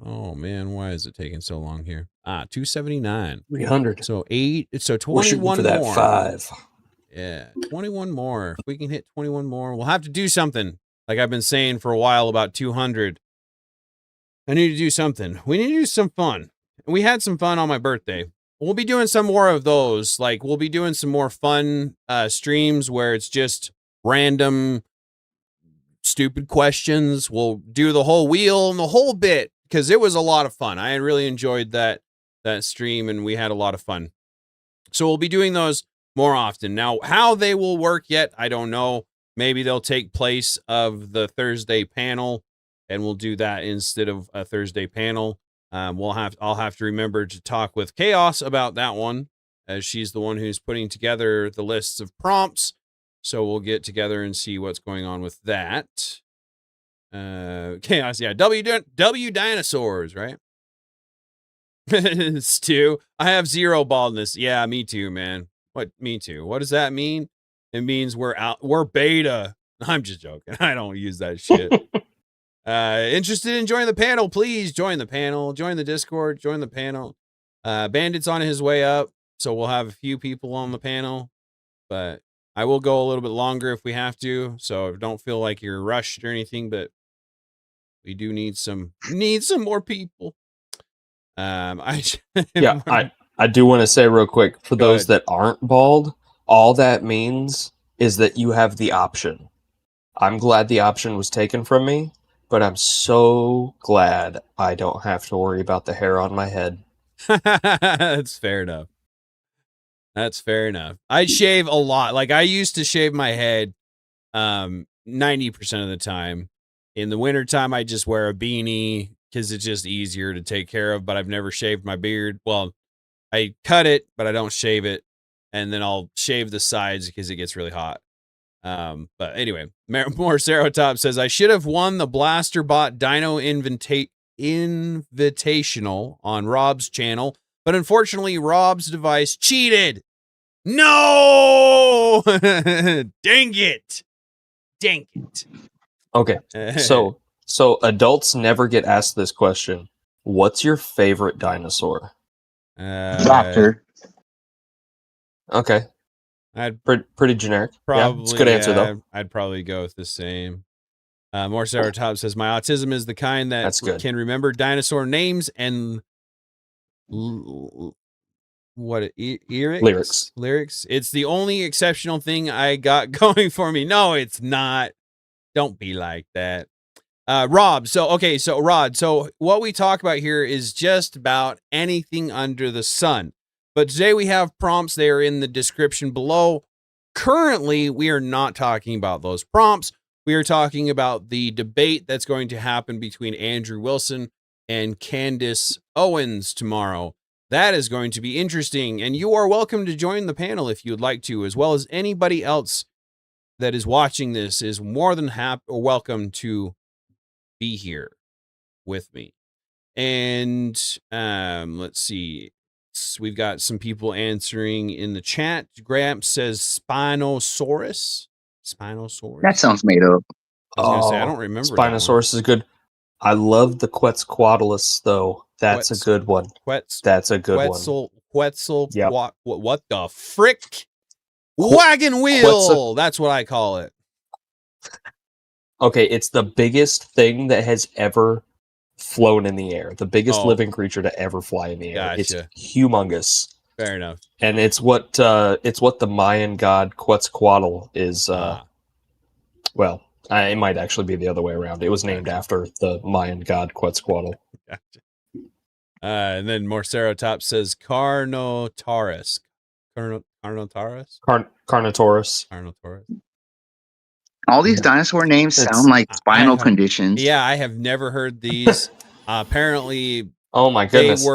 Oh man, why is it taking so long here? 279. 300. So 21 We're shooting for that more. 5. Yeah, 21 more. If we can hit 21 more, we'll have to do something. Like I've been saying for a while about 200. I need to do something. We need to do some fun. We had some fun on my birthday. We'll be doing some more of those. Like we'll be doing some more fun streams where it's just random stupid questions. We'll do the whole wheel and the whole bit because it was a lot of fun. I really enjoyed that stream and we had a lot of fun. So we'll be doing those more often. Now, how they will work yet, I don't know. Maybe they'll take place of the Thursday panel and we'll do that instead of a Thursday panel. I'll have to remember to talk with Chaos about that one, as she's the one who's putting together the lists of prompts. So we'll get together and see what's going on with that. Chaos, yeah, W dinosaurs, right? Stu, I have 0 baldness. Yeah, me too, man. What? Me too. What does that mean? It means we're beta. I'm just joking. I don't use that shit. Interested in joining the panel? Please join the panel. Join the Discord. Join the panel. Bandit's on his way up, so we'll have a few people on the panel, but I will go a little bit longer if we have to. So don't feel like you're rushed or anything, but we do need some more people. I do want to say real quick for those that aren't bald, all that means is that you have the option. I'm glad the option was taken from me, but I'm so glad I don't have to worry about the hair on my head. That's fair enough. That's fair enough. I shave a lot. Like I used to shave my head 90% of the time. In the wintertime, I just wear a beanie because it's just easier to take care of, but I've never shaved my beard. Well, I cut it, but I don't shave it. And then I'll shave the sides because it gets really hot. But anyway, more Serotop says, I should have won the Blaster Bot Dino Invitational on Rob's channel, but unfortunately, Rob's device cheated. No! Dang it. Dang it. Okay. So adults never get asked this question. What's your favorite dinosaur? Raptor. Okay. Pretty generic. Probably, it's a good answer though. I'd probably go with the same. More Serotop says, my autism is the kind that can remember dinosaur names and lyrics. It's the only exceptional thing I got going for me. No, it's not. Don't be like that. Rob, Rod, so what we talk about here is just about anything under the sun. But today we have prompts. They are in the description below. Currently, we are not talking about those prompts. We are talking about the debate that's going to happen between Andrew Wilson and Candace Owens tomorrow. That is going to be interesting, and you are welcome to join the panel if you would like to, as well as anybody else that is watching this is more than welcome to be here with me. And let's see. We've got some people answering in the chat. Gramps says Spinosaurus. That sounds made up. I was going to say, I don't remember. Spinosaurus is good. I love the Quetzalcoatlus, though. That's a good one. That's a good one. Quetzal. Yep. What the frick? Wagon wheel. That's what I call it. Okay, it's the biggest thing that has ever flown in the air. The biggest living creature to ever fly in the air. It's humongous. Fair enough. And it's what the Mayan god Quetzalcoatl is. Well, it might actually be the other way around. It was named after the Mayan god Quetzalcoatl. Gotcha. And then more Serotop says Carnotaurus. Carnotaurus. All these dinosaur names sound like spinal conditions. Yeah, I have never heard these. Apparently, oh my goodness,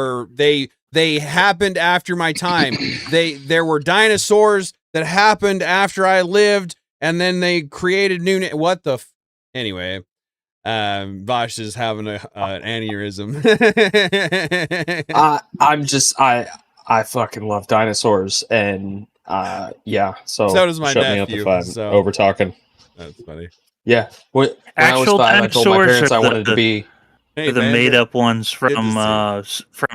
they happened after my time. There were dinosaurs that happened after I lived, and then they created new. What the? Anyway, Bosch is having an aneurysm. I fucking love dinosaurs, and yeah. So does my shut nephew. Me up if I'm over talking. That's funny. Yeah. When I was 5, I told my parents I wanted to be the made-up ones from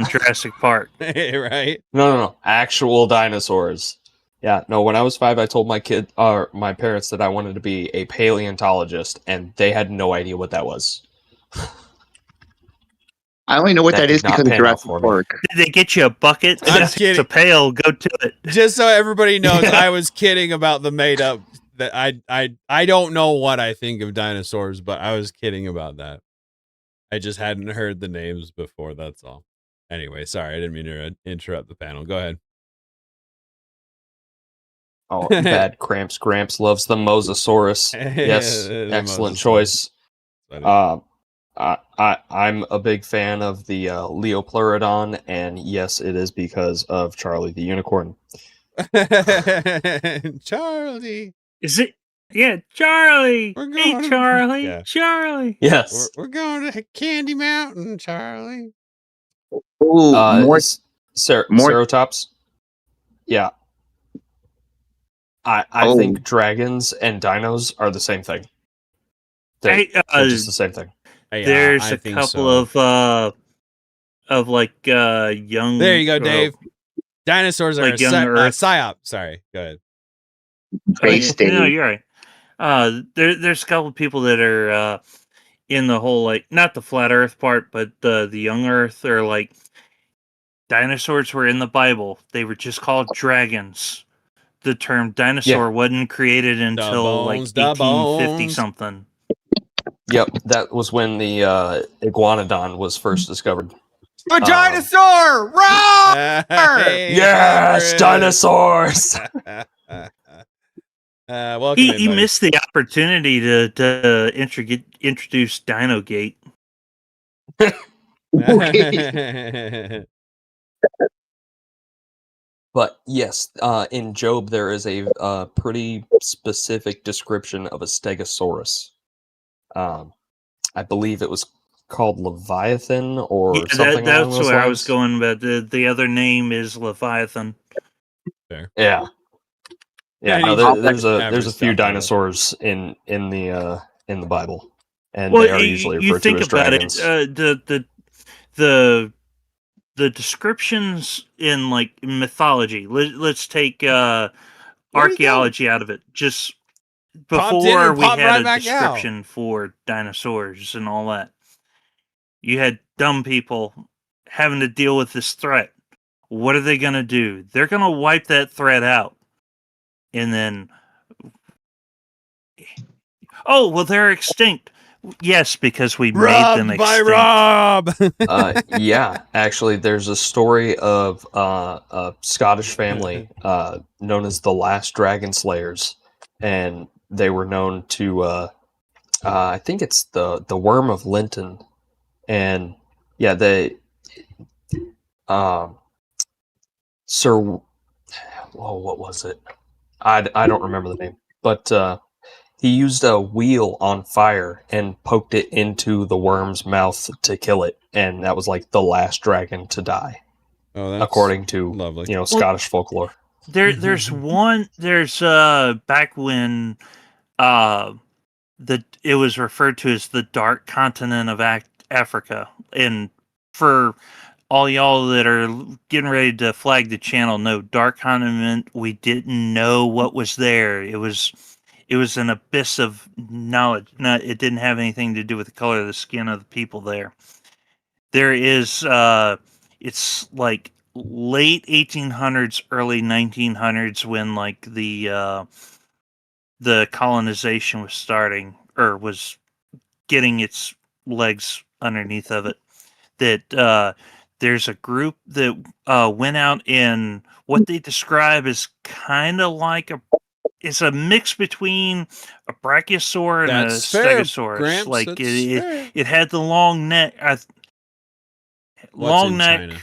Jurassic Park. Right? No. Actual dinosaurs. Yeah. No. When I was 5, I told my parents that I wanted to be a paleontologist, and they had no idea what that was. I only know what that is because of Jurassic Park. Did they get you a bucket? It's a pail. Go to it. Just so everybody knows, I was kidding about the made-up. That I don't know what I think of dinosaurs, but I was kidding about that. I just hadn't heard the names before, that's all. Anyway, sorry, I didn't mean to interrupt the panel. Go ahead. Oh, bad Cramps. Gramps loves the Mosasaurus. Yes, excellent choice. I'm a big fan of the Leopleurodon, and yes, it is because of Charlie the Unicorn. Charlie. Is it? Yeah, Charlie. Hey, Charlie. Yeah. Charlie. Yes. We're going to Candy Mountain, Charlie. Ooh, more Cerotops. Yeah. I think dragons and dinos are the same thing. They're just the same thing. There's a couple of like young. There you go, Dave. Dinosaurs are like young psyop. Sorry, go ahead. No, you're right. There's a couple of people that are in the whole, like, not the flat Earth part, but the young Earth, are like dinosaurs were in the Bible. They were just called dragons. The term dinosaur wasn't created until like 1850 something. Yep, that was when the iguanodon was first discovered. A dinosaur! Roar! Yes, dinosaurs. Welcome He missed the opportunity to introduce Dinogate. But yes, in Job there is a pretty specific description of a stegosaurus. I believe it was called Leviathan or something along That's those where lines. I was going, but the other name is Leviathan. Fair. Yeah. Yeah, Yeah, no, he there's never a few stopped at it. dinosaurs in the Bible, and Well, they are usually you referred to think as about dragons. it, the descriptions in like mythology. Let's take archaeology out of it. Just Popped in before and we popped had right a back out. description for dinosaurs and all that, you had dumb people having to deal with this threat. What are they going to do? They're going to wipe that threat out. And then, oh, well, they're extinct. Yes, because we made them extinct. Rob. Yeah, actually, there's a story of a Scottish family known as the Last Dragon Slayers, and they were known to, I think it's the Worm of Linton, and yeah, they, Sir, what was it? I don't remember the name, but he used a wheel on fire and poked it into the worm's mouth to kill it, and that was like the last dragon to die, according to lovely. Scottish folklore. There's back when it was referred to as the dark continent of Africa, and for all y'all that are getting ready to flag the channel, no, dark continent, we didn't know what was there. It was an abyss of knowledge. No, it didn't have anything to do with the color of the skin of the people there. There is it's like late 1800s, early 1900s when like the colonization was starting, or was getting its legs underneath of it, that there's a group that went out in what they describe as kind of like it's a mix between a brachiosaur and That's a fair, stegosaurus. Gramps, Like that's fair. it had the long neck, What's in China?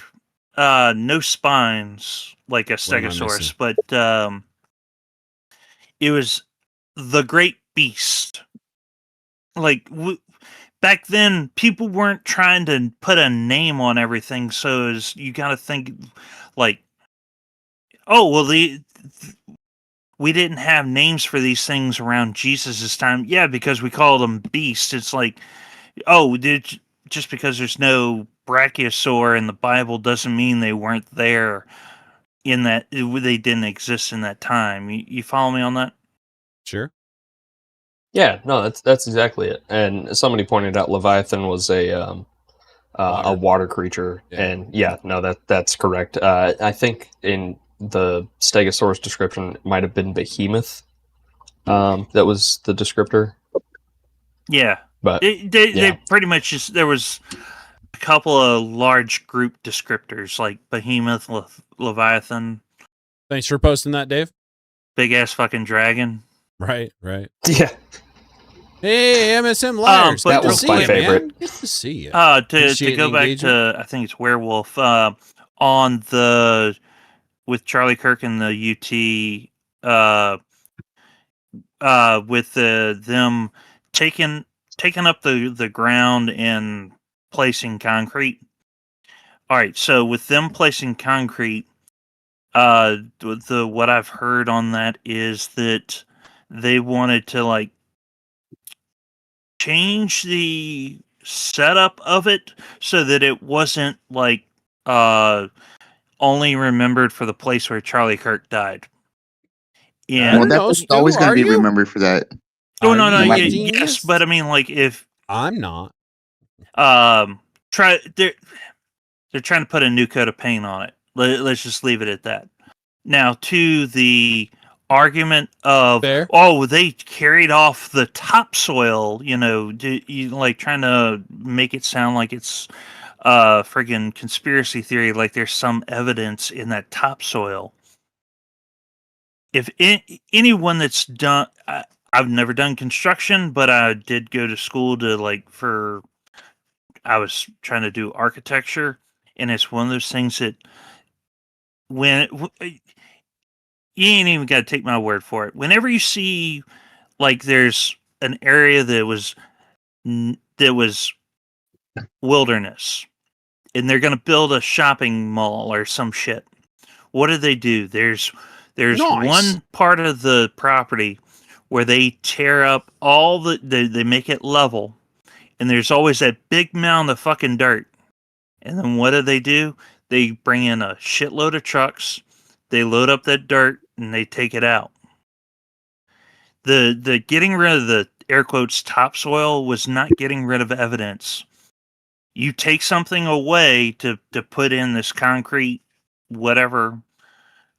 no spines like a What am I stegosaurus, missing? but it was the great beast. Like back then, people weren't trying to put a name on everything, so you got to think like, oh well, we didn't have names for these things around Jesus' time. Yeah, because we called them beasts. It's like, oh, just because there's no brachiosaur in the Bible doesn't mean they weren't there in that they didn't exist in that time. You follow me on that? Sure. Yeah, no, that's exactly it. And somebody pointed out Leviathan was a water creature, and yeah, no, that's correct. I think in the Stegosaurus description it might have been Behemoth. That was the descriptor. Yeah, but they pretty much just, there was a couple of large group descriptors like Behemoth, Leviathan. Thanks for posting that, Dave. Big ass fucking dragon. Right. Yeah. Hey, MSM Liars. That was my favorite. Man. Good to see you. To go back to, I think it's Werewolf, on the, with Charlie Kirk and the UT, with them taking up the ground and placing concrete. All right, so with them placing concrete, what I've heard on that is that they wanted to like change the setup of it so that it wasn't like only remembered for the place where Charlie Kirk died. Well, that's always going to be remembered for that. Oh no, yes, but I mean, like, if I'm not, they're trying to put a new coat of paint on it. Let's just leave it at that. Now, to the argument of, oh, they carried off the topsoil, like trying to make it sound like it's friggin' conspiracy theory, like there's some evidence in that topsoil. If anyone that's done, I've never done construction, but I did go to school I was trying to do architecture, and it's one of those things that you ain't even got to take my word for it. Whenever you see like there's an area that was wilderness, and they're going to build a shopping mall or some shit. What do? There's Nice. one part of the property where they tear up all they make it level, and there's always that big mound of fucking dirt. And then what do? They bring in a shitload of trucks, they load up that dirt, and they take it out. The getting rid of the air quotes topsoil was not getting rid of evidence. You take something away to put in this concrete, whatever,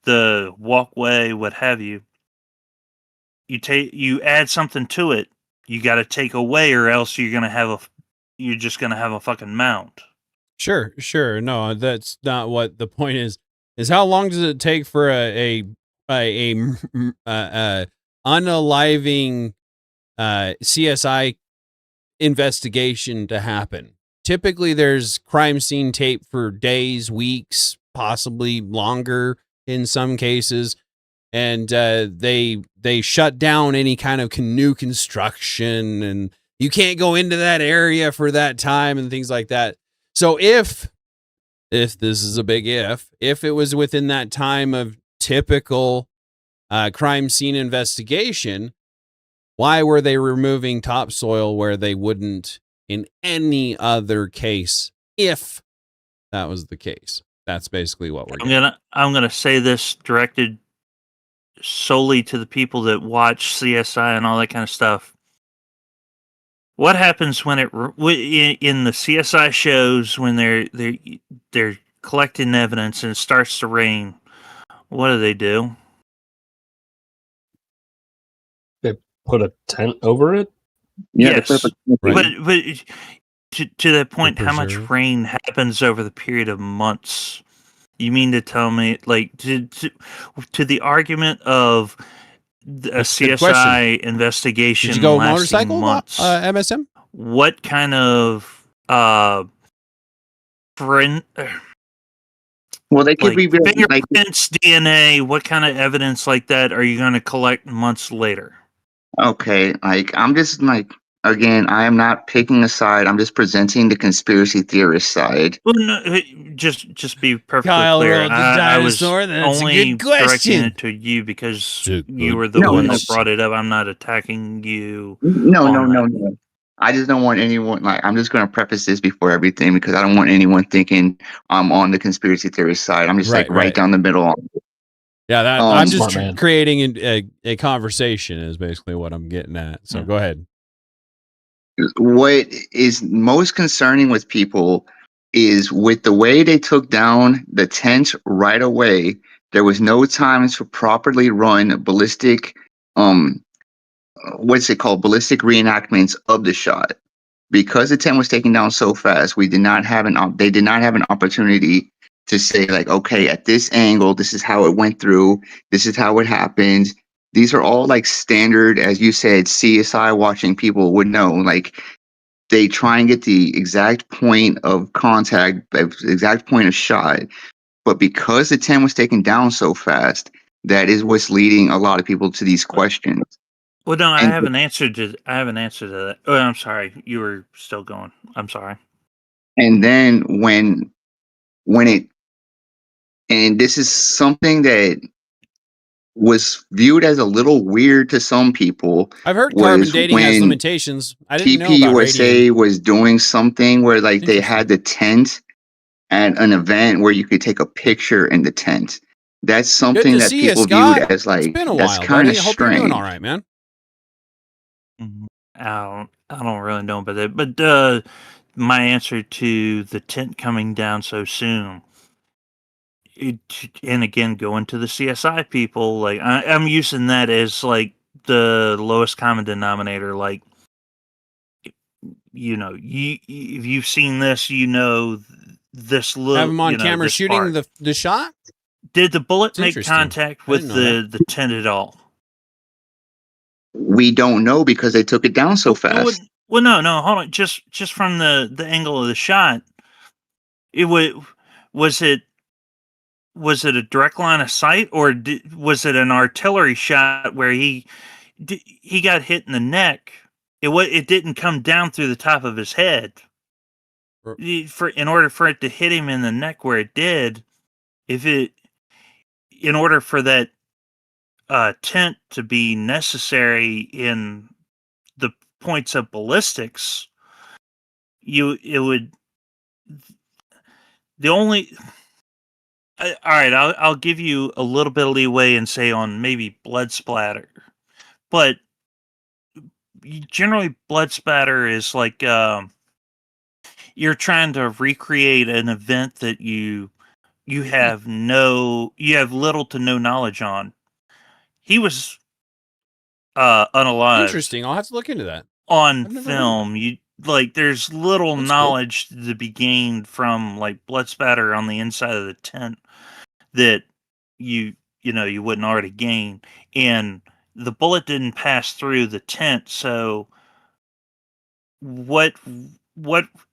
the walkway, what have you. You add something to it. You got to take away, or else you're just gonna have a fucking mound. Sure. No, that's not what the point is. Is how long does it take for a unaliving CSI investigation to happen? Typically, there's crime scene tape for days, weeks, possibly longer in some cases, and they shut down any kind of new construction, and you can't go into that area for that time and things like that. So if this is a big if it was within that time of typical crime scene investigation, why were they removing topsoil where they wouldn't in any other case if that was the case? That's basically what we're getting. I'm gonna say this directed solely to the people that watch CSI and all that kind of stuff. What happens when in the CSI shows when they're collecting evidence and it starts to rain? What do? They put a tent over it. Yes, but to that point, how much rain happens over the period of months? You mean to tell me, like, to the argument of a CSI investigation? Did you go lasting motorcycle, months? MSM? What kind of well, they could be fingerprints, DNA? What kind of evidence like that are you going to collect months later? Okay, like I'm just like, again, I am not picking a side. I'm just presenting the conspiracy theorist side. Well, no, just be perfectly Kyle clear. wrote the I was dinosaur. That's only a good question. directing it to you because you were the one that brought it up. I'm not attacking you. No. I just don't want anyone, like, I'm just going to preface this before everything because I don't want anyone thinking I'm on the conspiracy theorist side. I'm just right down the middle. Yeah, I'm just creating a conversation is basically what I'm getting at. So go ahead. What is most concerning with people is with the way they took down the tent right away, there was no time to properly run ballistic, what's it called? Ballistic reenactments of the shot. Because the tent was taken down so fast, they did not have an opportunity to say, like, okay, at this angle, this is how it went through, this is how it happened. These are all like standard, as you said, CSI watching people would know. Like, they try and get the exact point of contact, exact point of shot. But because the tent was taken down so fast, that is what's leading a lot of people to these questions. Well, no, I have an answer to that. Oh, I'm sorry, you were still going. I'm sorry. And then when this is something that was viewed as a little weird to some people. I've heard carbon dating has limitations. I didn't know about TPUSA radium. was doing something where, like, they had the tent at an event where you could take a picture in the tent. That's something that people viewed as, like, it's been a that's while, kind buddy. of I hope you're doing strange. all right, man. I don't really know about that, but my answer to the tent coming down so soon, and again, going to the CSI people, like I'm using that as like the lowest common denominator. Like, if you've seen this, this little. Have him on camera this shooting part. the shot. Did the bullet It's make interesting. contact I with didn't know the tent at all? We don't know because they took it down so fast. Well, no, hold on. Just from the angle of the shot, was it a direct line of sight, or was it an artillery shot where he got hit in the neck? It didn't come down through the top of his head. In order for it to hit him in the neck where it did, in order for that tent to be necessary in the points of ballistics, all right, I'll give you a little bit of leeway and say on maybe blood splatter, but generally blood splatter is like you're trying to recreate an event that you have little to no knowledge on. He was unalive. Interesting. I'll have to look into that. On film, there's little knowledge to be gained from like blood spatter on the inside of the tent that you wouldn't already gain, and the bullet didn't pass through the tent. So what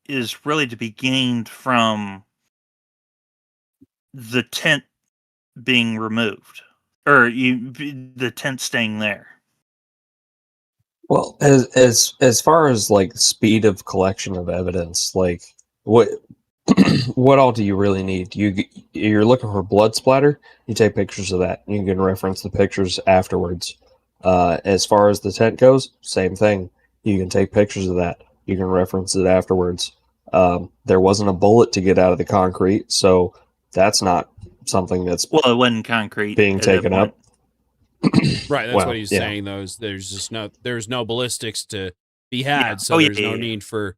is really to be gained from the tent being removed, or the tent staying there? Well, as far as like speed of collection of evidence, like what what all do you really need? You're looking for blood splatter. You take pictures of that. You can reference the pictures afterwards. As far as the tent goes, same thing. You can take pictures of that. You can reference it afterwards. There wasn't a bullet to get out of the concrete, so that's not something that's it wasn't concrete being taken up. Right, that's what he's saying. There's no ballistics to be had, so there's no need for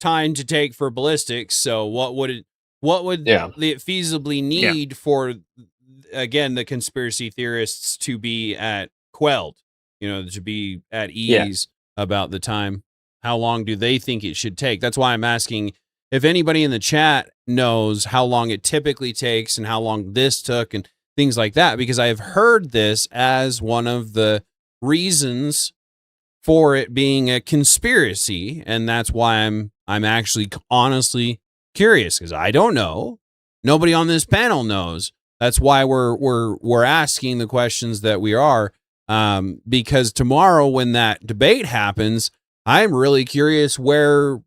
time to take for ballistics. So what would it feasibly need for, again, the conspiracy theorists to be quelled, to be at ease about the time? How long do they think it should take? That's why I'm asking if anybody in the chat knows how long it typically takes and how long this took and things like that, because I have heard this as one of the reasons for it being a conspiracy, and that's why I'm actually honestly curious, because I don't know. Nobody on this panel knows. That's why we're asking the questions that we are, because tomorrow when that debate happens, I'm really curious where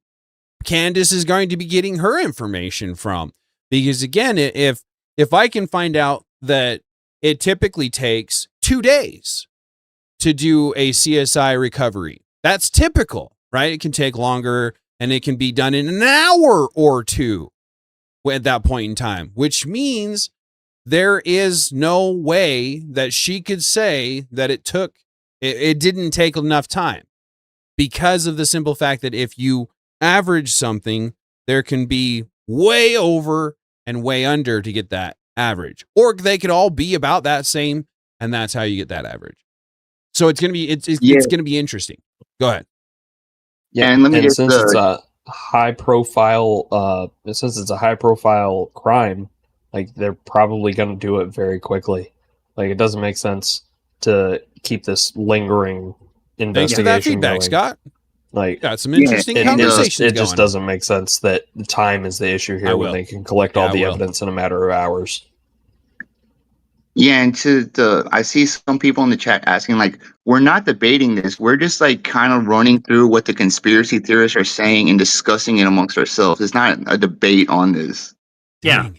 Candace is going to be getting her information from, because again, if I can find out that it typically takes 2 days to do a CSI recovery. That's typical, right? It can take longer and it can be done in an hour or two at that point in time, which means there is no way that she could say that it didn't take enough time, because of the simple fact that if you average something, there can be way over and way under to get that average, or they could all be about that same, and that's how you get that average. So it's gonna be it's gonna be interesting. Go ahead. Yeah, and since it's a high profile crime, like they're probably gonna do it very quickly. Like it doesn't make sense to keep this lingering investigation. Thanks for that feedback, going. Scott. Like, got some interesting conversations. It just doesn't make sense that time is the issue here when they can collect all the evidence in a matter of hours. Yeah, and I see some people in the chat asking, like, we're not debating this. We're just like kind of running through what the conspiracy theorists are saying and discussing it amongst ourselves. It's not a debate on this. Yeah.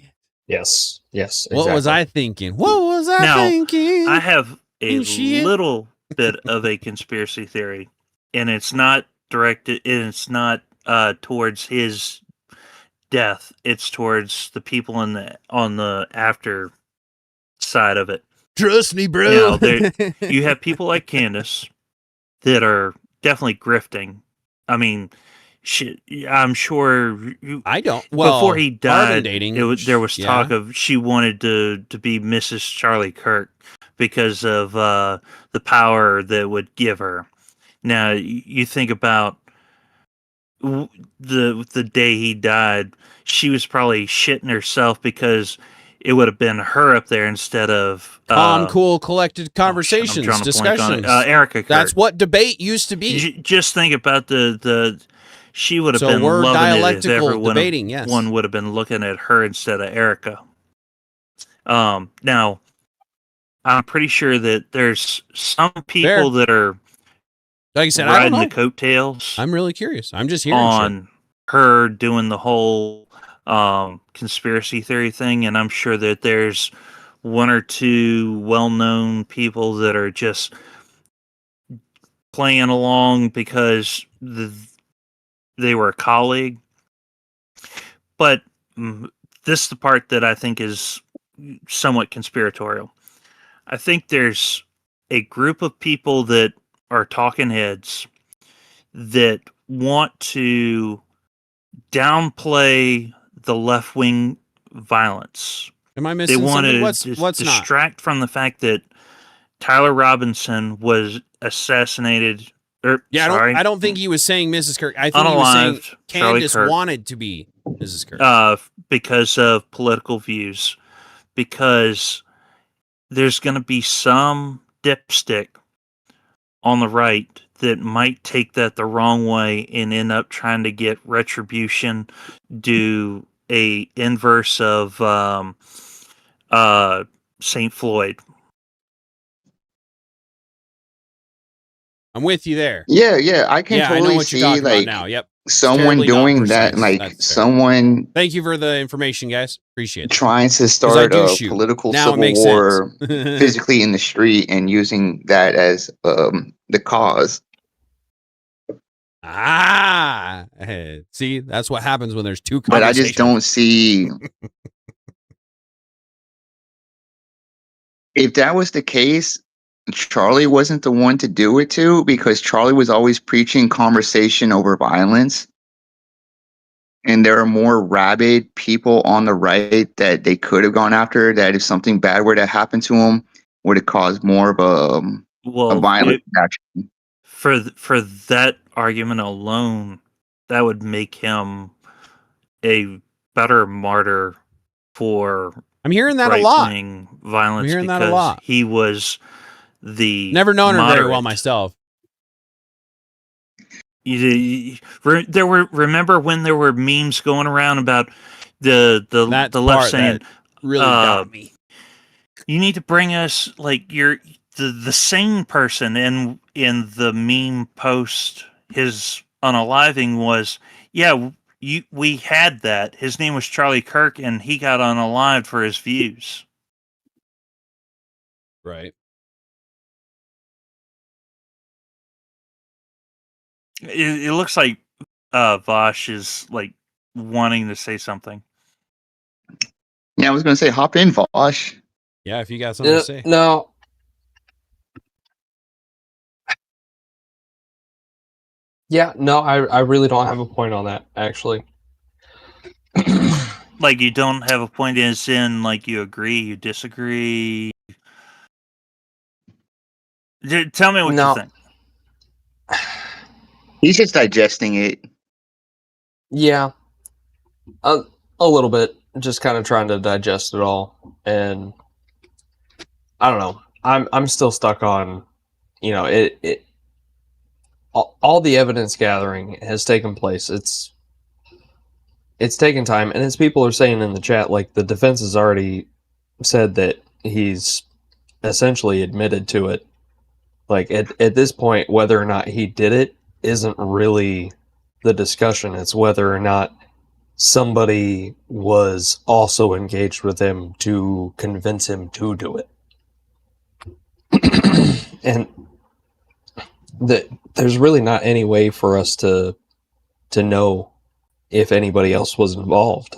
Yes. Exactly. What was I thinking? Thinking? I have a little bit of a conspiracy theory, and it's not directed. It's not towards his death. It's towards the people on the after side of it. Trust me, bro. You have people like Candace that are definitely grifting. I mean, I'm sure. I don't. Well, before he died, there was talk of she wanted to be Mrs. Charlie Kirk because of the power that would give her. Now you think about the day he died, she was probably shitting herself because it would have been her up there instead of calm, cool, collected conversations, I'm drawing a blank discussions. on it. Erica Kurt. That's what debate used to be. Just think about the she would have So been we're loving it if dialectical everyone debating, yes. one would have been looking at her instead of Erica. Now, I'm pretty sure that there's some people that are, like I said, riding I don't the coattails. I'm really curious. I'm just hearing on her doing the whole conspiracy theory thing, and I'm sure that there's one or two well-known people that are just playing along because they were a colleague. But this is the part that I think is somewhat conspiratorial. I think there's a group of people that are talking heads that want to downplay the left-wing violence. Am I missing they want something? to What's distract from the fact that Tyler Robinson was assassinated. I don't think he was saying Mrs. Kirk. I think he was saying Candace wanted to be Mrs. Kirk. Because of political views. Because there's going to be some dipstick on the right that might take that the wrong way and end up trying to get retribution, do a inverse of St. Floyd. I'm with you there. Yeah, I can I know totally what see you're talking like about now. Yep. someone Terribly not doing that, precise. like That's fair. someone Thank you for the information, guys. Appreciate it. trying to 'Cause I start do a shoot. political Now it civil makes war sense. physically in the street and using that as the cause. See, that's what happens when there's two But I conversations. just don't see if that was the case, Charlie wasn't the one to do it to, because Charlie was always preaching conversation over violence. And there are more rabid people on the right that they could have gone after, that if something bad were to happen to them, would have caused more of a violent action. For that argument alone, that would make him a better martyr for I'm hearing that a lot. right-wing violence. I'm hearing because that a lot. He was the Never known her very well moderate. myself. Remember when there were memes going around about the left saying really got me. You need to bring us like the sane person, and in the meme post his unaliving was we had that. His name was Charlie Kirk and he got unalived for his views. Right. It looks like Vosh is like wanting to say something. Yeah, I was going to say, hop in, Vosh. Yeah, if you got something to say. No. Yeah, no, I really don't have a point on that, actually. Like, you don't have a point as in, like, you agree, you disagree? Tell me what you think. He's just digesting it. Yeah. A little bit. Just kind of trying to digest it all. And I don't know. I'm still stuck on, all the evidence gathering has taken place. It's taken time, and as people are saying in the chat, like, the defense has already said that he's essentially admitted to it. Like, at this point, whether or not he did it isn't really the discussion. It's whether or not somebody was also engaged with him to convince him to do it. And there's really not any way for us to know if anybody else was involved,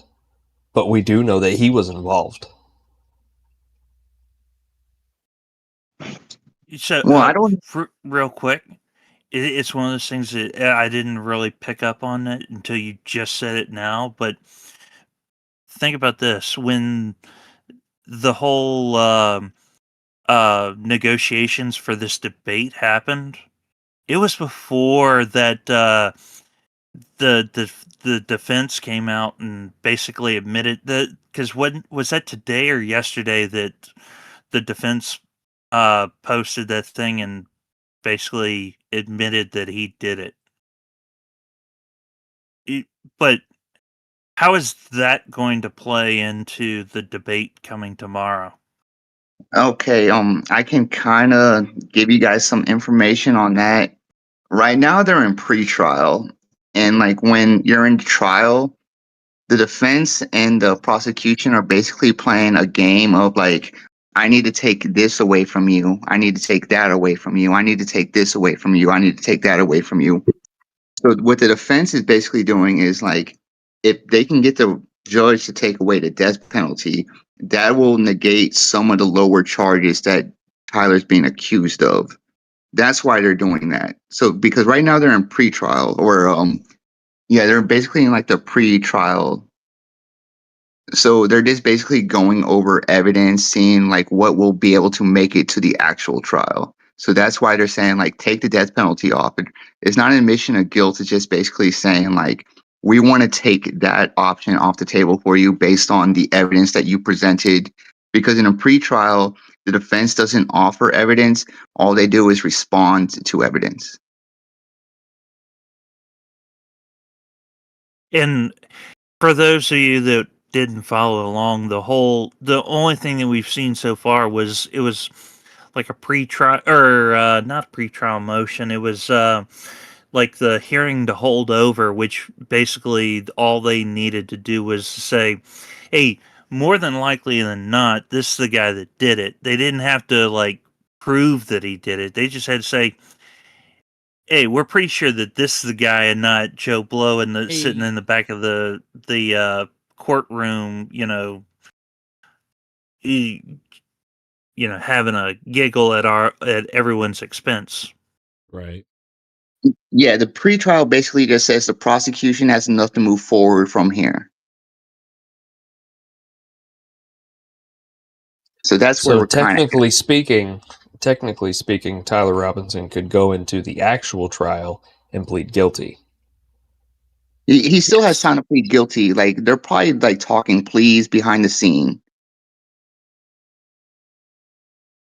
but we do know that he was involved. So, well, I don't. Real quick, it's one of those things that I didn't really pick up on it until you just said it now. But think about this: when the whole negotiations for this debate happened, it was before that the defense came out and basically admitted that, because when was that, today or yesterday, that the defense posted that thing and basically admitted that he did it. But how is that going to play into the debate coming tomorrow? Okay, I can kind of give you guys some information on that. Right now, they're in pre-trial, and like when you're in trial, the defense and the prosecution are basically playing a game of like, I need to take this away from you. I need to take that away from you. I need to take this away from you. I need to take that away from you. So what the defense is basically doing is like, if they can get the judge to take away the death penalty, that will negate some of the lower charges that Tyler's being accused of. That's why they're doing that. So because right now they're in pre-trial, or yeah, they're basically in like the pre-trial. So they're just basically going over evidence, seeing like what will be able to make it to the actual trial. So that's why they're saying like take the death penalty off. It's not an admission of guilt. It's just basically saying like we want to take that option off the table for you based on the evidence that you presented. Because in a pretrial, the defense doesn't offer evidence. All they do is respond to evidence. And for those of you that didn't follow along, the only thing that we've seen so far was it was like a pre-trial, or not a pre-trial motion. It was like the hearing to hold over, which basically all they needed to do was say, hey, more than likely than not, this is the guy that did it. They didn't have to like prove that he did it. They just had to say, hey, we're pretty sure that this is the guy and not Joe Blow sitting in the back of the courtroom, having a giggle at everyone's expense. Right. Yeah, the pretrial basically just says the prosecution has enough to move forward from here. So that's where we're technically speaking, Tyler Robinson could go into the actual trial and plead guilty. He still has time to plead guilty. Like they're probably like talking pleas behind the scene.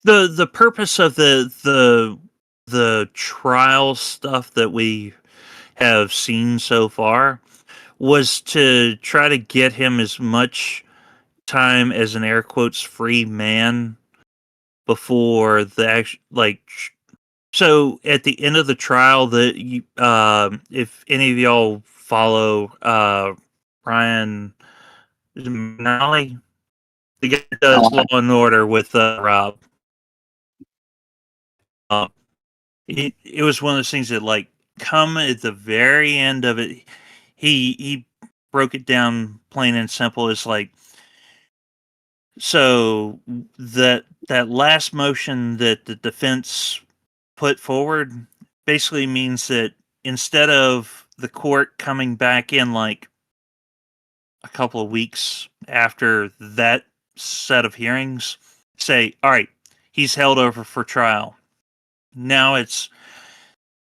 The purpose of the trial stuff that we have seen so far was to try to get him as much time as an air quotes free man before the actual so at the end of the trial, if any of y'all follow Brian McNally, the guy that does Law and Order with Rob, it was one of those things that like come at the very end of it. He broke it down plain and simple. It's like, so that last motion that the defense put forward basically means that instead of the court coming back in like a couple of weeks after that set of hearings, say, all right, he's held over for trial. Now it's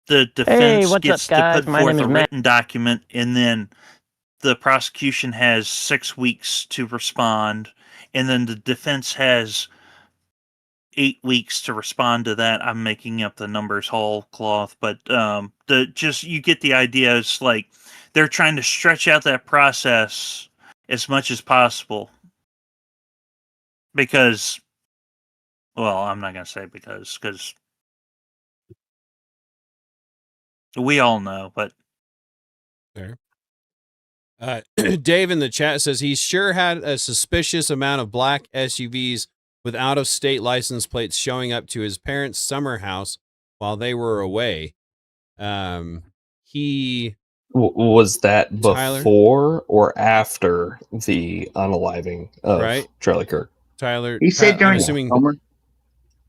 the defense gets to put forth a written document, and then the prosecution has 6 weeks to respond, and then the defense has 8 weeks to respond to that. I'm making up the numbers whole cloth, but you get the idea. It's like they're trying to stretch out that process as much as possible. Because, well, I'm not going to say because we all know, but there. Dave in the chat says he sure had a suspicious amount of black SUVs with out-of-state license plates showing up to his parents' summer house while they were away. He was that Tyler? before or after the unaliving of Charlie Kirk? Tyler, he said during summer.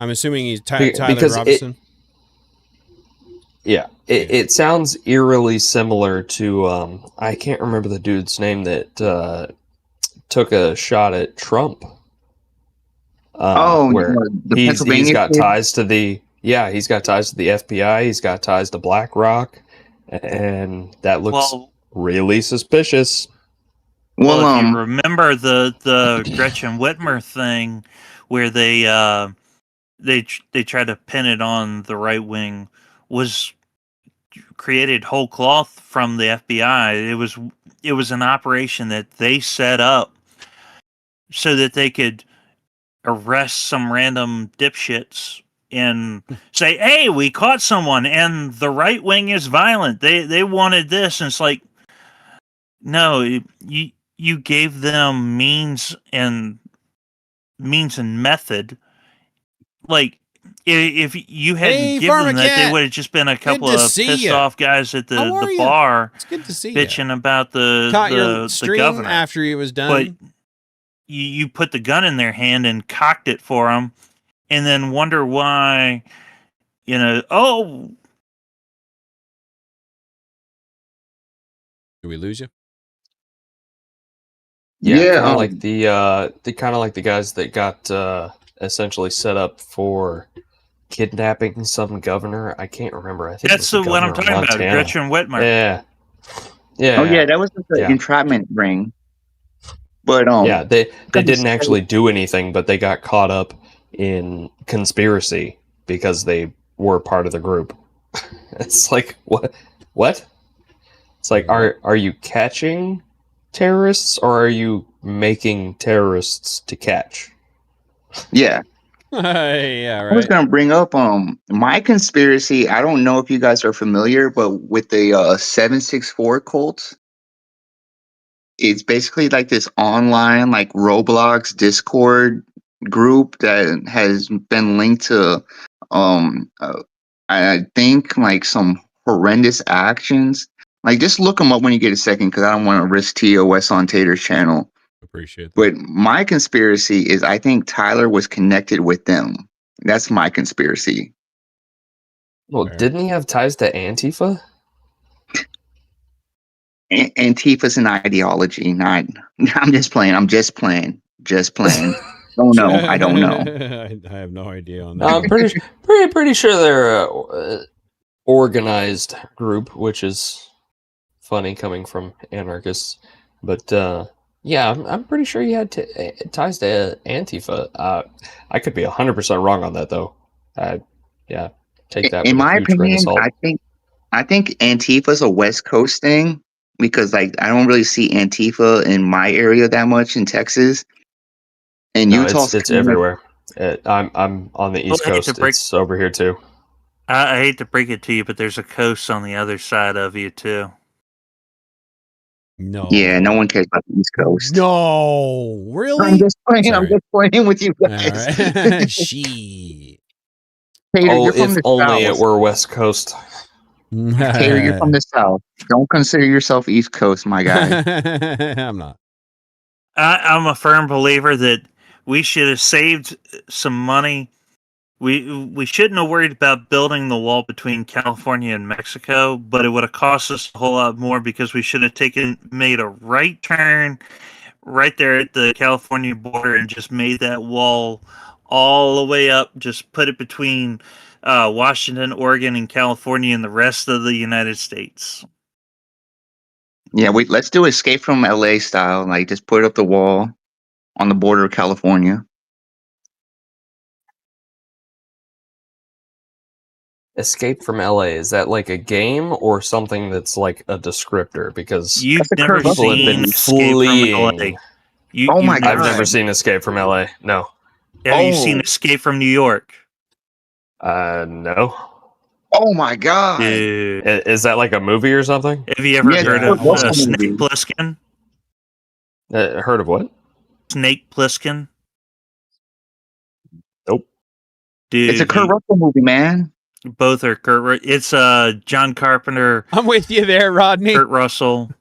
I'm assuming he's Tyler because Robinson. It sounds eerily similar to I can't remember the dude's name that took a shot at Trump. Where he's got ties to the FBI, he's got ties to BlackRock, and that looks Well, really suspicious. Well, if you remember the Gretchen Whitmer thing, where they tried to pin it on the right wing, was created whole cloth from the FBI. It was an operation that they set up so that they could arrest some random dipshits and say, "Hey, we caught someone, and the right wing is violent. They wanted this," and it's like, no, you gave them means and method. Like, if you hadn't given them that, they would have just been a couple of pissed off guys at the bar. It's good to see bitching about the governor after he was done. But you put the gun in their hand and cocked it for them, and then wonder why, oh. Did we lose you? Yeah, kind of like the guys that got essentially set up for kidnapping some governor. I can't remember. I think That's what I'm talking about. Gretchen Whitmer. Yeah. Oh yeah, that was like an entrapment ring. But yeah, they didn't actually do anything, but they got caught up in conspiracy because they were part of the group. It's like what? It's like are you catching terrorists or are you making terrorists to catch? Yeah. Yeah, right. I was gonna bring up my conspiracy. I don't know if you guys are familiar, but with the 764 cults, it's basically like this online like Roblox Discord group that has been linked to I think like some horrendous actions. Like, just look them up when you get a second, because I don't want to risk TOS on Tater's channel. Appreciate that. But my conspiracy is I think Tyler was connected with them. That's my conspiracy. Well, didn't he have ties to Antifa? Antifa's an ideology. Not. I'm just playing. Don't know. I don't know. I have no idea on that. I'm pretty sure they're a organized group, which is funny coming from anarchists. But yeah, I'm pretty sure he had ties to Antifa. I could be 100% wrong on that, though. Yeah, take that. In my opinion, I think Antifa's a West Coast thing, because like I don't really see Antifa in my area that much in Texas. And Utah, it's everywhere. I'm on the East Coast. It's over here too. I hate to break it to you, but there's a coast on the other side of you too. No. Yeah, no one cares about the East Coast. No, really? I'm just playing with you guys. Right. Shit. Tater, if only it were West Coast. Tater, you're from the South. Don't consider yourself East Coast, my guy. I'm not. I'm a firm believer that we should have saved some money. We shouldn't have worried about building the wall between California and Mexico, but it would have cost us a whole lot more, because we should have made a right turn right there at the California border and just made that wall all the way up. Just put it between Washington, Oregon, and California and the rest of the United States. Yeah, let's do Escape from LA style. Like, just put up the wall on the border of California. Escape from LA, is that like a game or something that's like a descriptor? Because you've never seen Escape from LA. I've never seen Escape from LA. No. Have you seen Escape from New York? No. Oh my god! Dude. Is that like a movie or something? Have you ever heard of Snake Plissken? Heard of what? Snake Plissken? Nope. Dude, it's a Kurt Russell movie, man. Both are It's John Carpenter. I'm with you there, Rodney. Kurt Russell.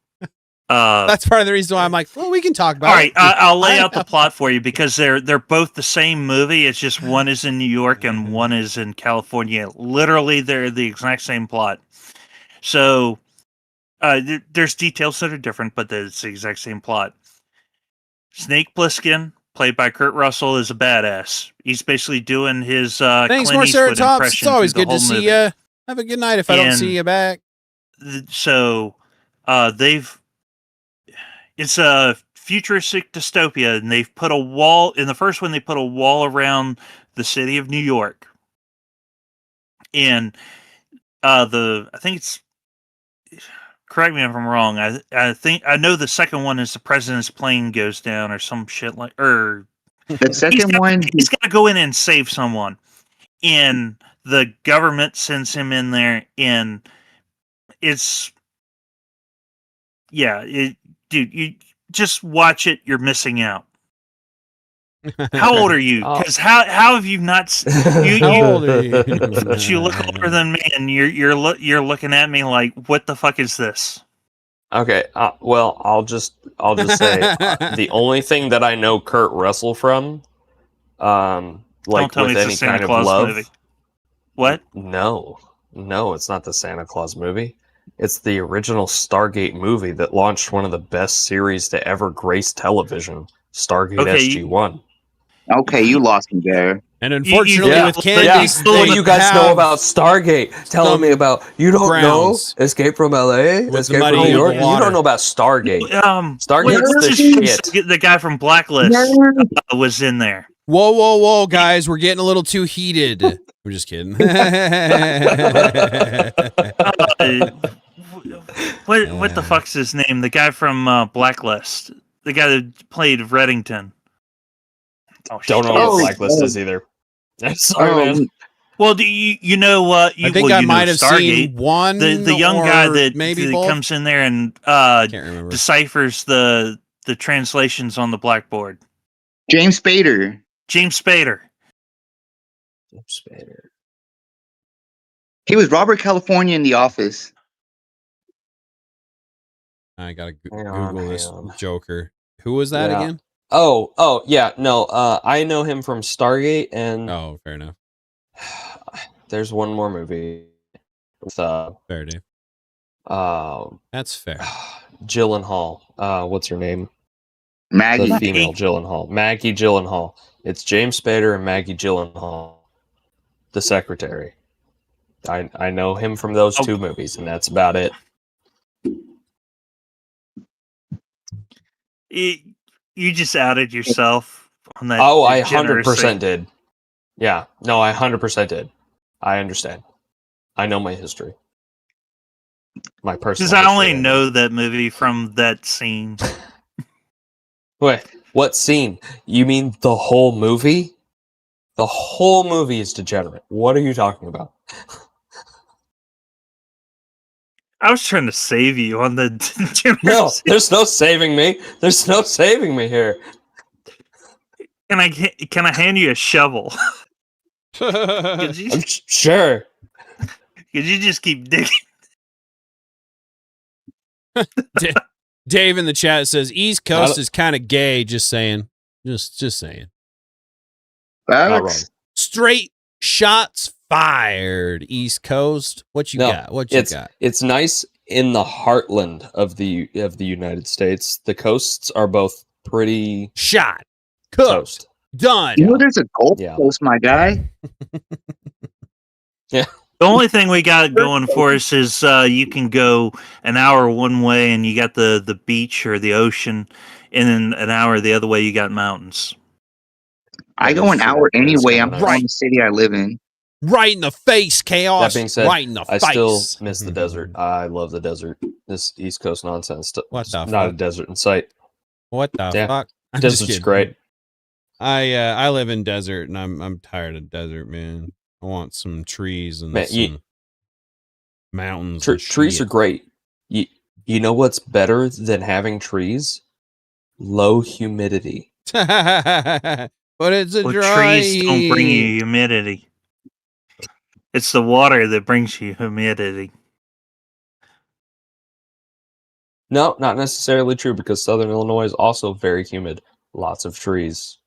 That's part of the reason why I'm like, well, we can talk about it. All right, I'll lay out the plot for you, because they're both the same movie. It's just one is in New York and one is in California. Literally, they're the exact same plot. So there's details that are different, but it's the exact same plot. Snake Plissken, played by Kurt Russell, is a badass. He's basically doing his Thanks, Clint Eastwood Morceratops. impression. It's always good to see you. Have a good night if I don't see you back. so they've it's a futuristic dystopia, and they've put a wall in the first one. They put a wall around the city of New York, and I think it's. Correct me if I'm wrong. I think I know the second one is the president's plane goes down or some shit like. Or The second one, he's got to go in and save someone, and the government sends him in there, and it's dude, you just watch it. You're missing out. How old are you? Because how have you not? How old are you? You look older than me, and you're looking at me like, what the fuck is this? Okay, well, I'll just say the only thing that I know Kurt Russell from, like with any kind of love. Movie. What? No, it's not the Santa Claus movie. It's the original Stargate movie that launched one of the best series to ever grace television, Stargate SG-1. Okay, you lost me there. And unfortunately, with Candy, what do you guys know about Stargate? Telling me about you don't know Escape from LA, Escape from New York. You don't know about Stargate. Stargate's the shit. The guy from Blacklist was in there. Whoa, guys, we're getting a little too heated. We're just kidding. What the fuck's his name? The guy from Blacklist. The guy that played Reddington. Don't know what Blacklist is either. Sorry, man. Well, do you know what? I think I might have seen one. The young guy that maybe comes in there and deciphers the translations on the blackboard. James Spader. He was Robert California in The Office. I gotta Google this Joker. Who was that again? Oh, yeah, no, I know him from Stargate, and fair enough. There's one more movie with fair, Dave. That's fair. Gyllenhaal. What's her name? Maggie. The female Gyllenhaal. Maggie Gyllenhaal. It's James Spader and Maggie Gyllenhaal, the secretary. I know him from those two movies, and that's about it. You just outed yourself on that. Oh, I 100% did. Yeah, no, I 100% did. I understand. I know my history. My personal. Because I only know that movie from that scene. Wait, what scene? You mean the whole movie? The whole movie is degenerate. What are you talking about? I was trying to save you on the. No, there's no saving me. There's no saving me here. Can I hand you a shovel? Sure. Could you just keep digging? Dave in the chat says East Coast is kind of gay. Just saying. Just saying. Straight shots fired. East Coast. What you got? What you got? It's nice in the heartland of the United States. The coasts are both pretty shot, cooked, toast. Done. You know, there's a Gulf Coast, my guy. Yeah. The only thing we got going for us is you can go an hour one way and you got the beach or the ocean, and then an hour the other way you got mountains. I go an hour anyway. I'm from the city I live in. Right in the face, chaos. That being said, right in the face. I still miss the desert. I love the desert. This East Coast nonsense. What the not fuck? a desert in sight. What the fuck? I'm Desert's great. I live in desert, and I'm tired of desert, man. I want some trees and some mountains. Trees are great. You know what's better than having trees? Low humidity. But it's a dry. Trees don't bring you humidity. It's the water that brings you humidity. No, not necessarily true, because Southern Illinois is also very humid. Lots of trees.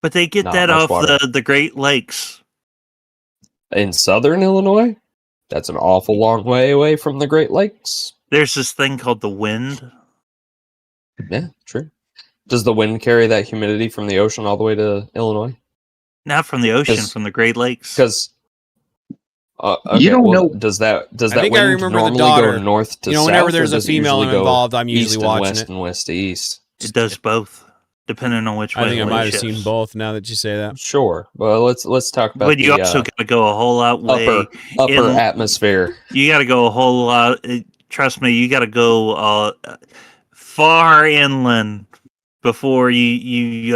But they get that off the Great Lakes. In Southern Illinois? That's an awful long way away from the Great Lakes. There's this thing called the wind. Yeah, true. Does the wind carry that humidity from the ocean all the way to Illinois? Not from the ocean, from the Great Lakes. Because, Okay, You don't well, know. does that I think I wind remember the normally daughter. go north to You know, south? whenever or there's a does it female usually go involved, I'm usually east and watching west it. and west to east? It does both, depending on which way I think I the might wind have seen shifts. both now that you say that. Sure. Well, let's talk about But you the also got to go a whole lot way upper atmosphere. You got to go a whole lot. Trust me, you got to go far inland before you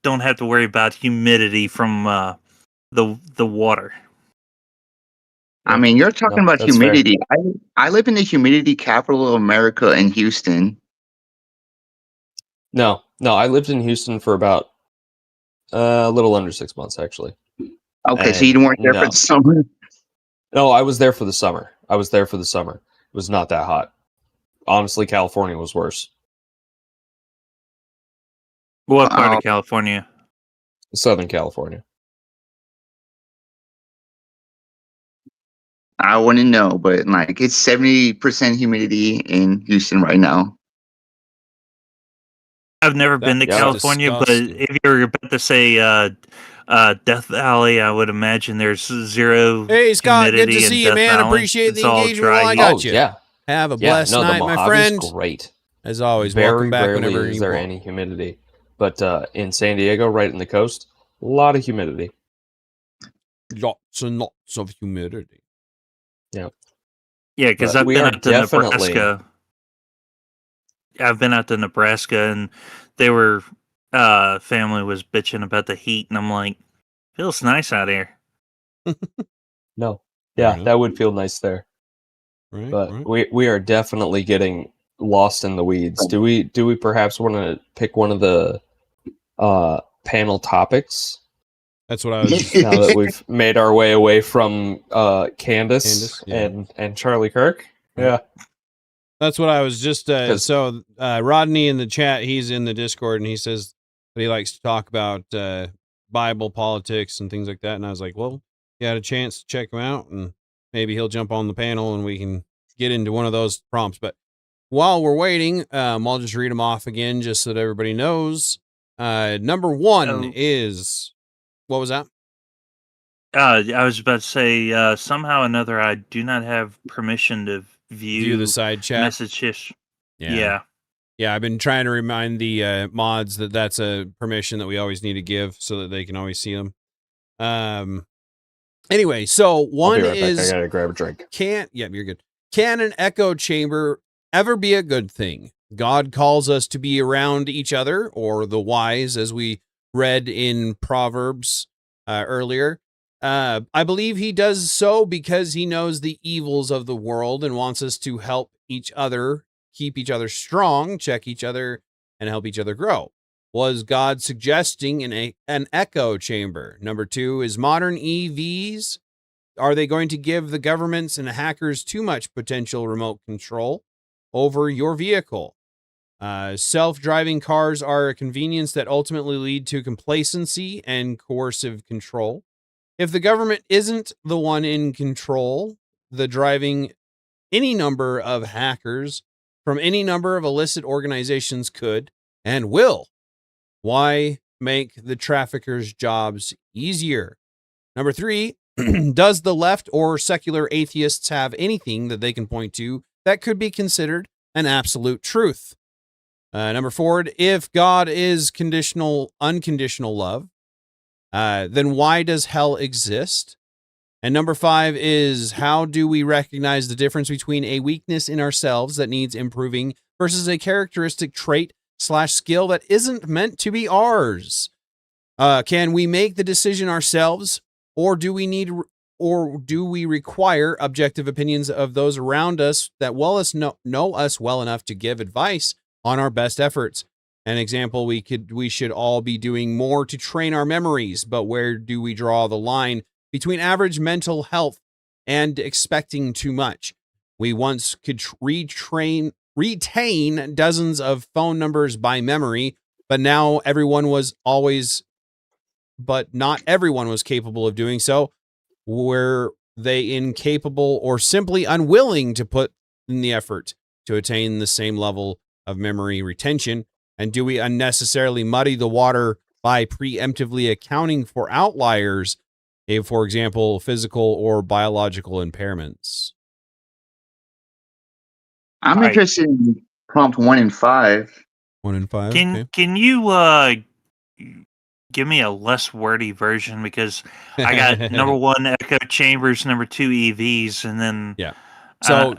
don't have to worry about humidity from the water. I mean, you're talking No, about that's fair. humidity. I live in the humidity capital of America in Houston. No, I lived in Houston for about a little under 6 months, actually. Okay, so you weren't there for the summer? No, I was there for the summer. It was not that hot. Honestly, California was worse. What part of California? Southern California. I wouldn't know, but like it's 70% humidity in Houston right now. I've never been to California, but if you're about to say Death Valley, I would imagine there's zero. Hey, Scott, good to humidity in see you, Death man. Valley. Appreciate It's the all engagement dry while I heat. got you. Yeah. Have a Yeah, blessed no, the night, my Mojave's friend. great. As always, Very welcome back rarely whenever is you there want. any humidity. But in San Diego, right in the coast, a lot of humidity. Lots and lots of humidity. Yeah. Yeah, because I've been out to Nebraska. I've been out to Nebraska, and they were family was bitching about the heat, and I'm like, feels nice out here. No. Yeah, that would feel nice there. Right, but we are definitely getting lost in the weeds. Do we perhaps want to pick one of the panel topics? That's what I was. Now that we've made our way away from Candace yeah. and Charlie Kirk. Yeah. That's what I was just. So Rodney in the chat, he's in the Discord, and he says that he likes to talk about Bible politics and things like that. And I was like, well, you had a chance to check him out, and maybe he'll jump on the panel, and we can get into one of those prompts. But while we're waiting, I'll just read them off again, just so that everybody knows. Number one is, what was that? I was about to say, somehow or another, I do not have permission to view the side chat messages. Yeah. I've been trying to remind the mods that that's a permission that we always need to give so that they can always see them. Anyway, so one I'll be right is back. I gotta grab a drink. You're good. Can an echo chamber ever be a good thing? God calls us to be around each other, or the wise, as we read in Proverbs earlier. I believe he does so because he knows the evils of the world and wants us to help each other, keep each other strong, check each other, and help each other grow. Was God suggesting an echo chamber? Number two, is modern EVs, are they going to give the governments and hackers too much potential remote control over your vehicle? Self-driving cars are a convenience that ultimately lead to complacency and coercive control. If the government isn't the one in control, the driving, any number of hackers from any number of illicit organizations could and will. Why make the traffickers' jobs easier? Number three, does the left or secular atheists have anything that they can point to that could be considered an absolute truth? Number four, if God is unconditional love, then why does hell exist? And number five is, how do we recognize the difference between a weakness in ourselves that needs improving versus a characteristic trait / skill that isn't meant to be ours? Can we make the decision ourselves, or do we require objective opinions of those around us that know us well enough to give advice on our best efforts? An example, we should all be doing more to train our memories, but where do we draw the line between average mental health and expecting too much? We once could retain dozens of phone numbers by memory, but not everyone was capable of doing so. Were they incapable or simply unwilling to put in the effort to attain the same level of memory retention? And do we unnecessarily muddy the water by preemptively accounting for outliers For example, physical or biological impairments. I'm interested in prompt 1 and 5. 1 and 5. Can you give me a less wordy version, because I got number 1 echo chambers, number 2 EVs, and then So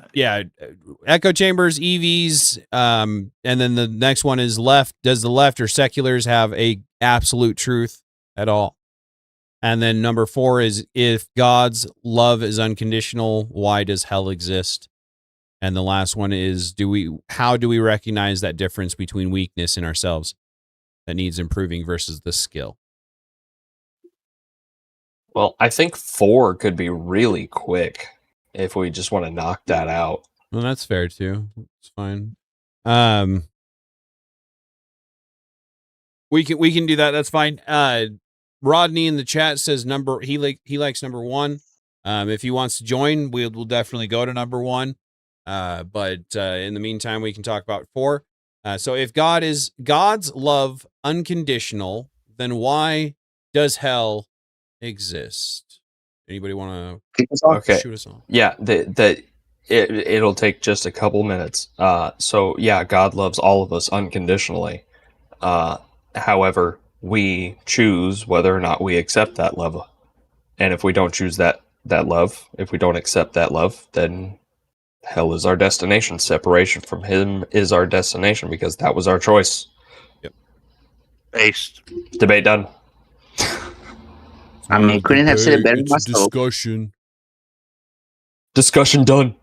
echo chambers, EVs, and then the next one is left. Does the left or seculars have a absolute truth at all? And then number 4 is, if God's love is unconditional, why does hell exist? And the last one is, how do we recognize that difference between weakness in ourselves that needs improving versus the skill? Well, I think 4 could be really quick if we just want to knock that out. Well, that's fair too. It's fine. We can do that. That's fine. Rodney in the chat says he likes number 1. If he wants to join, we'll definitely go to number 1. But in the meantime, we can talk about 4. So if God's love unconditional, then why does hell exist? Anybody want to shoot us on? Yeah, it'll take just a couple minutes. So yeah, God loves all of us unconditionally. However, we choose whether or not we accept that love. And if we don't choose that love, if we don't accept that love, then hell is our destination. Separation from him is our destination, because that was our choice. Yep. Based. Debate done. I mean, couldn't have said it better myself. Discussion done.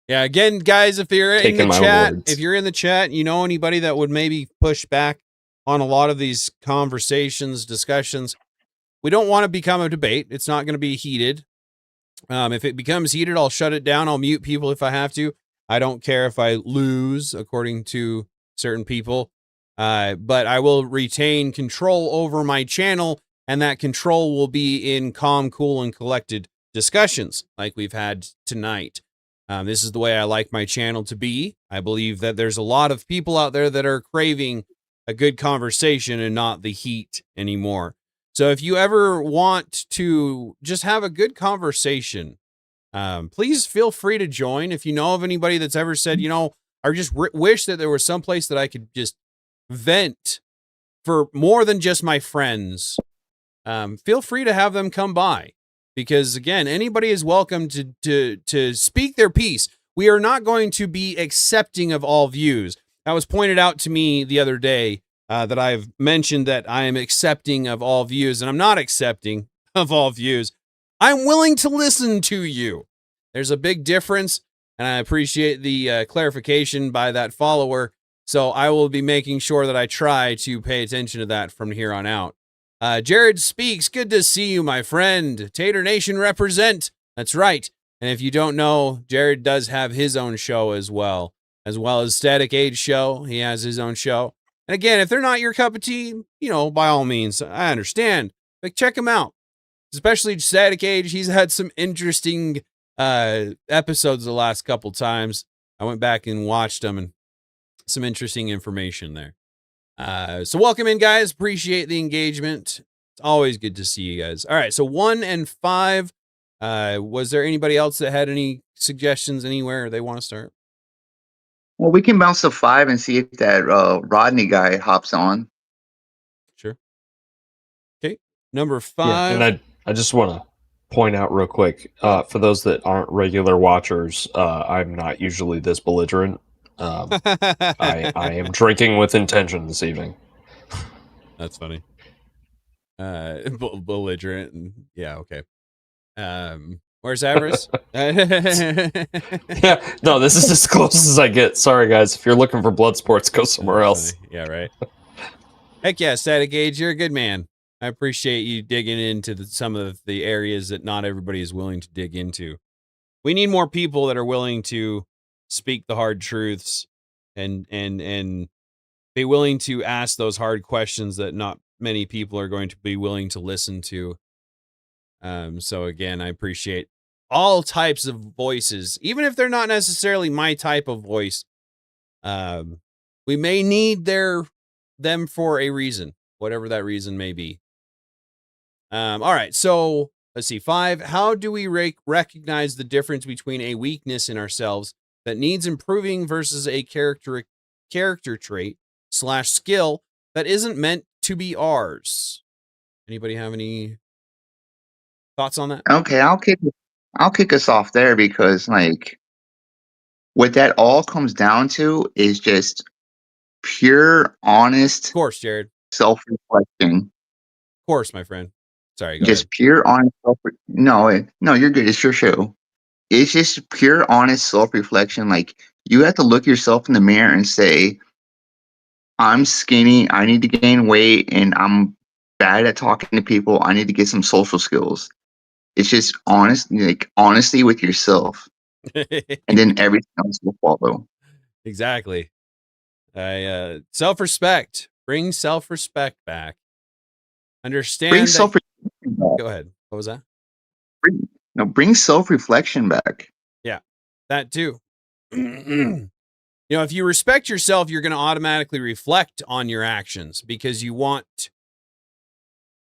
Yeah, again, guys, if you're in Taking the my chat, words. if you're in the chat, you know anybody that would maybe push back on a lot of these conversations, discussions, we don't want to become a debate. It's not going to be heated. If it becomes heated, I'll shut it down. I'll mute people if I have to. I don't care if I lose, according to certain people. But I will retain control over my channel, and that control will be in calm, cool, and collected discussions like we've had tonight. This is the way I like my channel to be. I believe that there's a lot of people out there that are craving a good conversation and not the heat anymore. So if you ever want to just have a good conversation, please feel free to join. If you know of anybody that's ever said, I just wish that there was some place that I could just vent for more than just my friends, feel free to have them come by. Because again, anybody is welcome to speak their piece. We are not going to be accepting of all views. That was pointed out to me the other day, that I've mentioned that I am accepting of all views, and I'm not accepting of all views. I'm willing to listen to you. There's a big difference, and I appreciate the clarification by that follower. So I will be making sure that I try to pay attention to that from here on out. Jared Speaks, good to see you, my friend. Tater Nation represent. That's right. And if you don't know, Jared does have his own show as well as Static Age show. He has his own show. And again, if they're not your cup of tea, by all means, I understand. But check him out. Especially Static Age. He's had some interesting episodes the last couple times. I went back and watched them, and some interesting information there. So welcome in, guys. Appreciate the engagement. It's always good to see you guys. All right, so 1 and 5. Was there anybody else that had any suggestions anywhere they want to start? Well, we can bounce to 5 and see if that Rodney guy hops on. Sure. Okay, number 5. Yeah, and I just want to point out real quick, for those that aren't regular watchers, I'm not usually this belligerent. I am drinking with intention this evening. That's funny. Belligerent. And, yeah, okay. Where's Avarice? Yeah, no, this is as close as I get. Sorry, guys. If you're looking for blood sports, go somewhere else. Yeah, right. Heck yeah, Static Age, you're a good man. I appreciate you digging into some of the areas that not everybody is willing to dig into. We need more people that are willing to speak the hard truths and be willing to ask those hard questions that not many people are going to be willing to listen to. So again, I appreciate all types of voices, even if they're not necessarily my type of voice. We may need them for a reason, whatever that reason may be. All right. So let's see. 5. How do we recognize the difference between a weakness in ourselves that needs improving versus a character trait / skill that isn't meant to be ours? Anybody have any thoughts on that? Okay, I'll kick us off there because like what that all comes down to is just pure, honest, Of course, Jared. self-reflection. Of course, my friend. Sorry, go Just ahead. pure, honest no, you're good. It's your show. It's just pure, honest self-reflection. Like you have to look yourself in the mirror and say, I'm skinny, I need to gain weight, and I'm bad at talking to people. I need to get some social skills. It's just honest, like honesty with yourself. And then everything else will follow. Exactly. Self-respect. Bring self-respect back. Understand Bring that. self-reflection back. Go ahead. What was that? Bring self-reflection back. Yeah, that too. If you respect yourself, you're going to automatically reflect on your actions because you want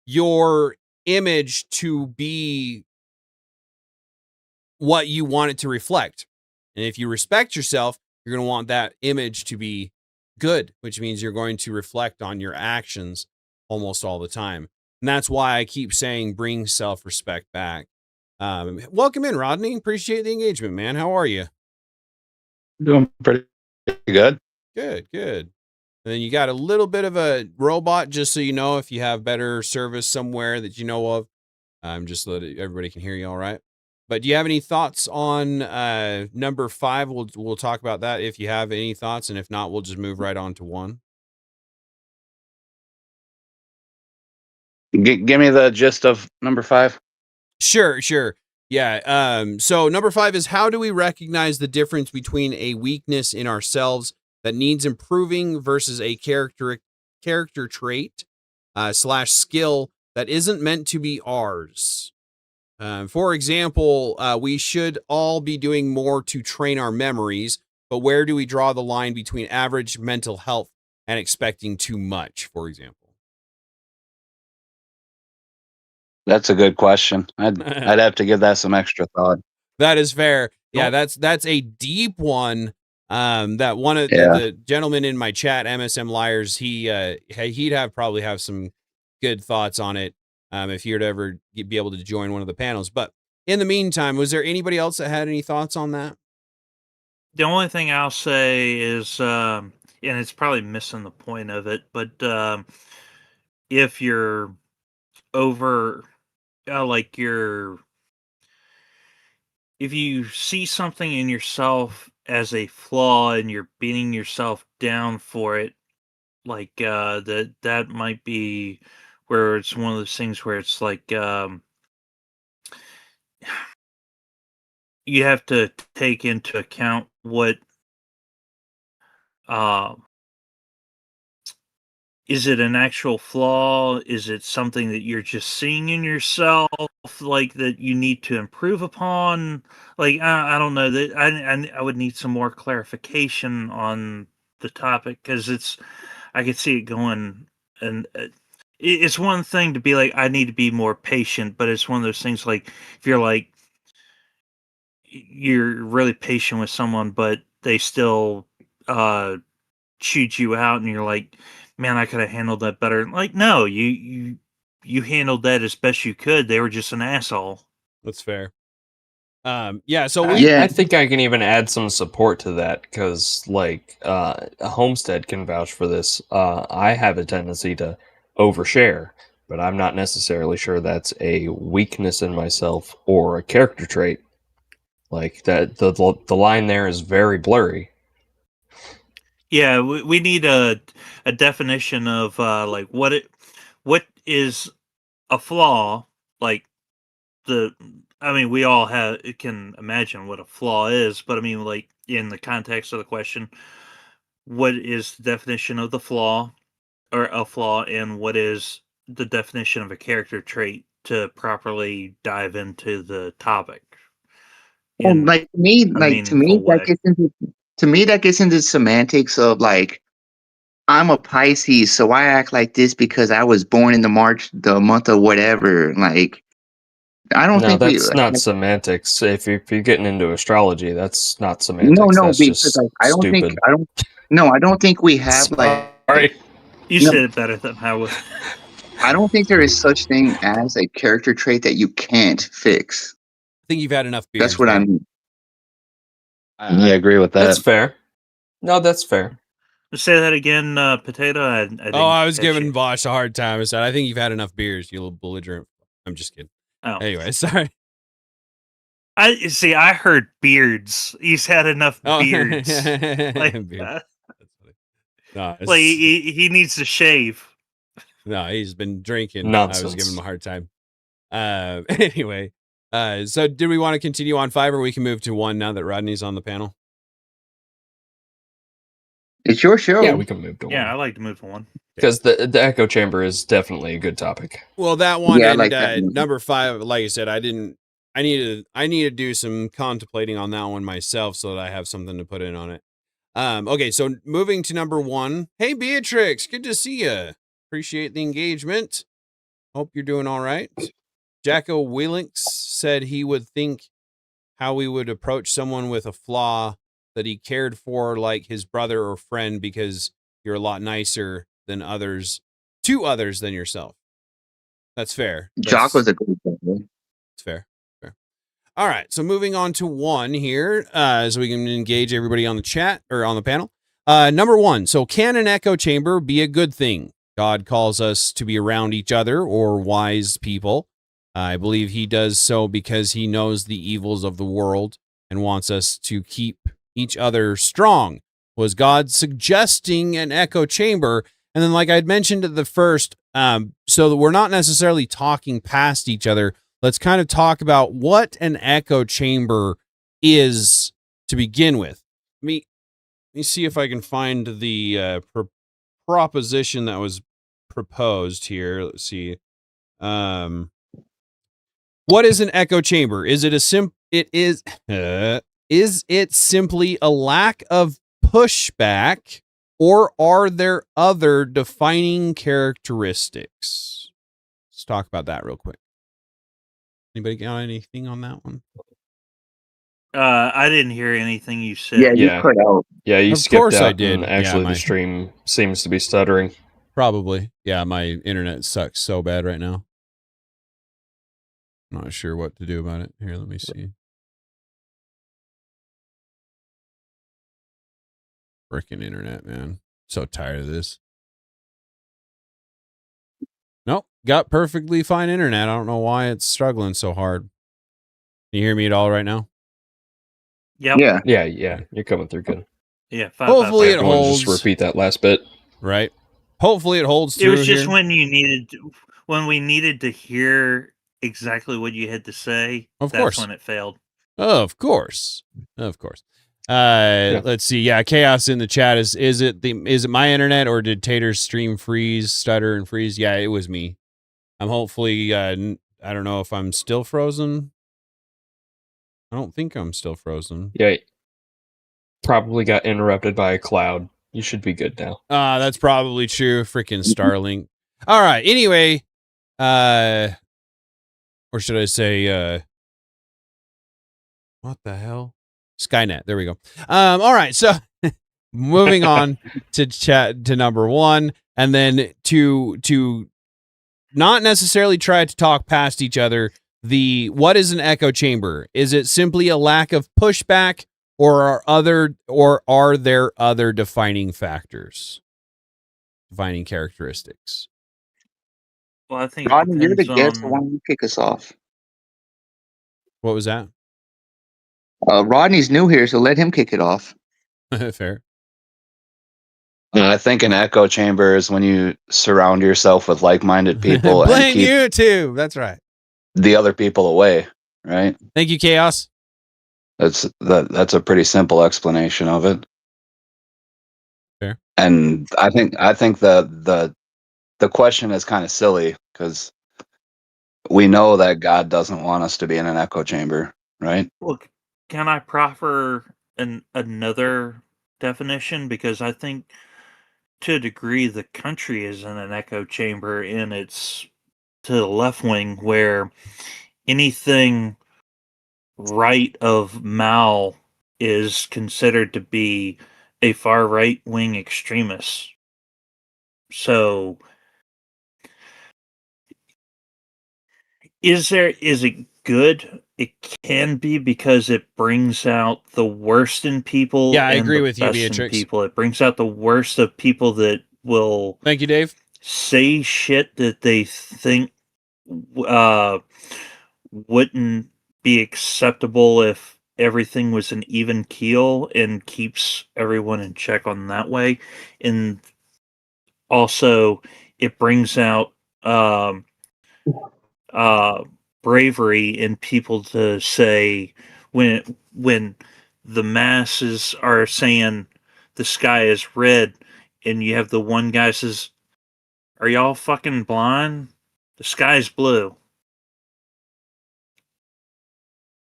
your image to be what you want it to reflect. And if you respect yourself, you're going to want that image to be good, which means you're going to reflect on your actions almost all the time. And that's why I keep saying bring self-respect back. Welcome in, Rodney. Appreciate the engagement, man. How are you? Doing pretty good. Good. And then you got a little bit of a robot, just so you know, if you have better service somewhere that you know of, just so that everybody can hear you all right. But do you have any thoughts on number 5? We'll talk about that if you have any thoughts, and if not, we'll just move right on to 1. Give me the gist of number 5. Sure. Yeah. So number 5 is, how do we recognize the difference between a weakness in ourselves that needs improving versus a character trait / skill that isn't meant to be ours? For example, we should all be doing more to train our memories, but where do we draw the line between average mental health and expecting too much, for example? That's a good question. I'd have to give that some extra thought. That is fair. Yeah, that's a deep one. That one of Yeah. the gentlemen in my chat, MSM Liars, he'd probably have some good thoughts on it. If he were to ever be able to join one of the panels. But in the meantime, was there anybody else that had any thoughts on that? The only thing I'll say is, and it's probably missing the point of it, but if you're over, if you see something in yourself as a flaw and you're beating yourself down for it, like that might be where it's one of those things where it's like you have to take into account what is it an actual flaw? Is it something that you're just seeing in yourself, like that you need to improve upon? Like I don't know, that I would need some more clarification on the topic, because I could see it going, and it's one thing to be like, I need to be more patient, but it's one of those things like, if you're like, you're really patient with someone, but they still shoot you out, and you're like, man, I could have handled that better. Like, no, you handled that as best you could. They were just an asshole. That's fair. Yeah, so I think I can even add some support to that, because like Homestead can vouch for this. I have a tendency to overshare, but I'm not necessarily sure that's a weakness in myself or a character trait. Like that, the line there is very blurry. Yeah, we need a definition of like what is a flaw. Like we all can imagine what a flaw is, but I mean, like, in the context of the question, what is the definition of the flaw, or a flaw, and what is the definition of a character trait, to properly dive into the topic? Well, like to me, that gets into semantics of like I'm a Pisces, so I act like this because I was born in the month of whatever. Like, I don't No, think that's not semantics. If you're getting into astrology, that's not No, semantics. no, That's because just like, stupid. I don't think we have like. Sorry. You No, said it better than I would. I don't think there is such thing as a character trait that you can't fix. I think you've had enough beers. That's what I mean. I agree with that. That's fair. No, that's fair. Say that again, Potato. I didn't I was catch giving it. Vosh a hard time. I said, I think you've had enough beers, you little belligerent. I'm just kidding. Oh. Anyway, sorry. I heard beards. He's had enough beards. Like, Beard. No, like he needs to shave. No, he's been drinking. Nonsense. I was giving him a hard time. Anyway, so do we want to continue on 5 or we can move to 1 now that Rodney's on the panel? It's your show. Yeah, we can move to 1. Yeah, I like to move to 1. Because the echo chamber is definitely a good topic. Well, that one Yeah, I and like that one. number 5, like I said, I need to do some contemplating on that one myself so that I have something to put in on it. Okay, so moving to number 1. Hey, Beatrix, good to see you. Appreciate the engagement. Hope you're doing all right. Jacko Wheelinks said he would think how we would approach someone with a flaw that he cared for, like his brother or friend, because you're a lot nicer than others than yourself. That's fair. Jocko's a good guy. It's fair. All right, so moving on to 1 here, so we can engage everybody on the chat or on the panel. Number 1, so can an echo chamber be a good thing? God calls us to be around each other or wise people. I believe he does so because he knows the evils of the world and wants us to keep each other strong. Was God suggesting an echo chamber? And then, like I'd mentioned at the first, so that we're not necessarily talking past each other, let's kind of talk about what an echo chamber is to begin with. Let me see if I can find the proposition that was proposed here. Let's see. What is an echo chamber? Is it is it simply a lack of pushback, or are there other defining characteristics? Let's talk about that real quick. Anybody got anything on that one? I didn't hear anything you said. Yeah, you cut out. Yeah, you Of skipped course out. I did. And actually, Yeah, the stream seems to be stuttering. Probably. Yeah, my internet sucks so bad right now. I'm not sure what to do about it. Here, let me see. Frickin' internet, man. So tired of this. Nope. Got perfectly fine internet. I don't know why it's struggling so hard. Can you hear me at all right now? Yep. Yeah. You're coming through good. Yeah. Hopefully it Everyone holds. Just repeat that last bit. Right. Hopefully it holds It through was just here. when we needed to hear exactly what you had to say. Of that's course. when it failed. Of course. Let's see. Yeah, chaos in the chat is it my internet or did Tater's stream stutter and freeze? Yeah, it was me. I'm hopefully I don't know if I'm still frozen. I don't think I'm still frozen. Yeah. Probably got interrupted by a cloud. You should be good now. That's probably true. Freaking Starlink. All right. Anyway, or should I say what the hell? Skynet. There we go. All right. So moving on to number 1, and then to not necessarily try to talk past each other. What is an echo chamber? Is it simply a lack of pushback, or are there other defining factors, defining characteristics? Well, I think Rodney, you're the depends guest. on- Why don't you kick us off? What was that? Rodney's new here, so let him kick it off. Fair. I think an echo chamber is when you surround yourself with like-minded people and Blame keep YouTube. That's right. the other people away, right? Thank you, Chaos. That's a pretty simple explanation of it. Fair. And I think the question is kind of silly because we know that God doesn't want us to be in an echo chamber, right? Look, can I proffer another definition? Because I think to a degree, the country is in an echo chamber, and it's to the left wing where anything right of Mao is considered to be a far right wing extremist. So, is it good? It can be, because it brings out the worst in people. Yeah, I and agree the with you, best in Beatrix. people. It brings out the worst of people that will. Thank you, Dave. Say shit that they think wouldn't be acceptable if everything was an even keel, and keeps everyone in check on that way. And also, it brings out bravery in people to say, when the masses are saying the sky is red, and you have the one guy says, "Are y'all fucking blind? The sky's blue."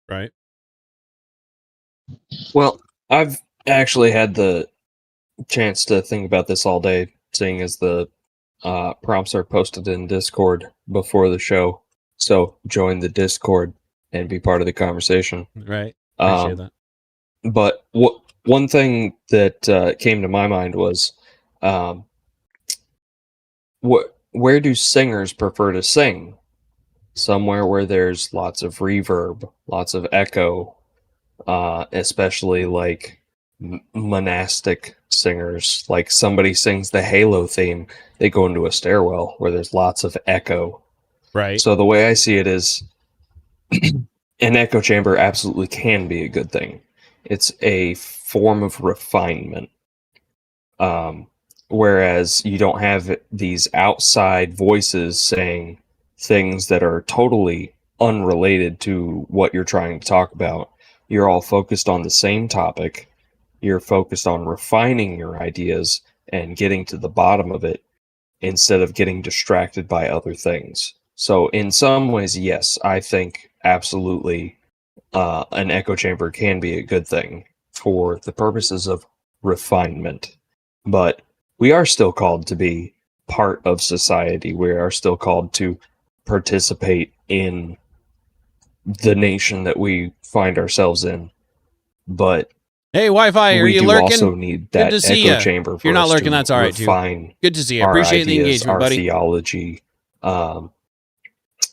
Right. Well, I've actually had the chance to think about this all day, seeing as the prompts are posted in Discord before the show. So join the Discord and be part of the conversation. Right. Appreciate that. But one thing that came to my mind was, where do singers prefer to sing? Somewhere where there's lots of reverb, lots of echo, especially like monastic singers. Like somebody sings the Halo theme, they go into a stairwell where there's lots of echo. Right. So the way I see it is, an echo chamber absolutely can be a good thing. It's a form of refinement. Whereas you don't have these outside voices saying things that are totally unrelated to what you're trying to talk about. You're all focused on the same topic. You're focused on refining your ideas and getting to the bottom of it instead of getting distracted by other things. So in some ways, yes, I think absolutely an echo chamber can be a good thing for the purposes of refinement. But we are still called to be part of society. We are still called to participate in the nation that we find ourselves in. But hey, Wi-Fi, are we you do lurking? also need Good that to see echo ya. chamber If for you're not us lurking, to that's all right too. refine Good to see you. our Appreciate the ideas, engagement, our buddy. theology,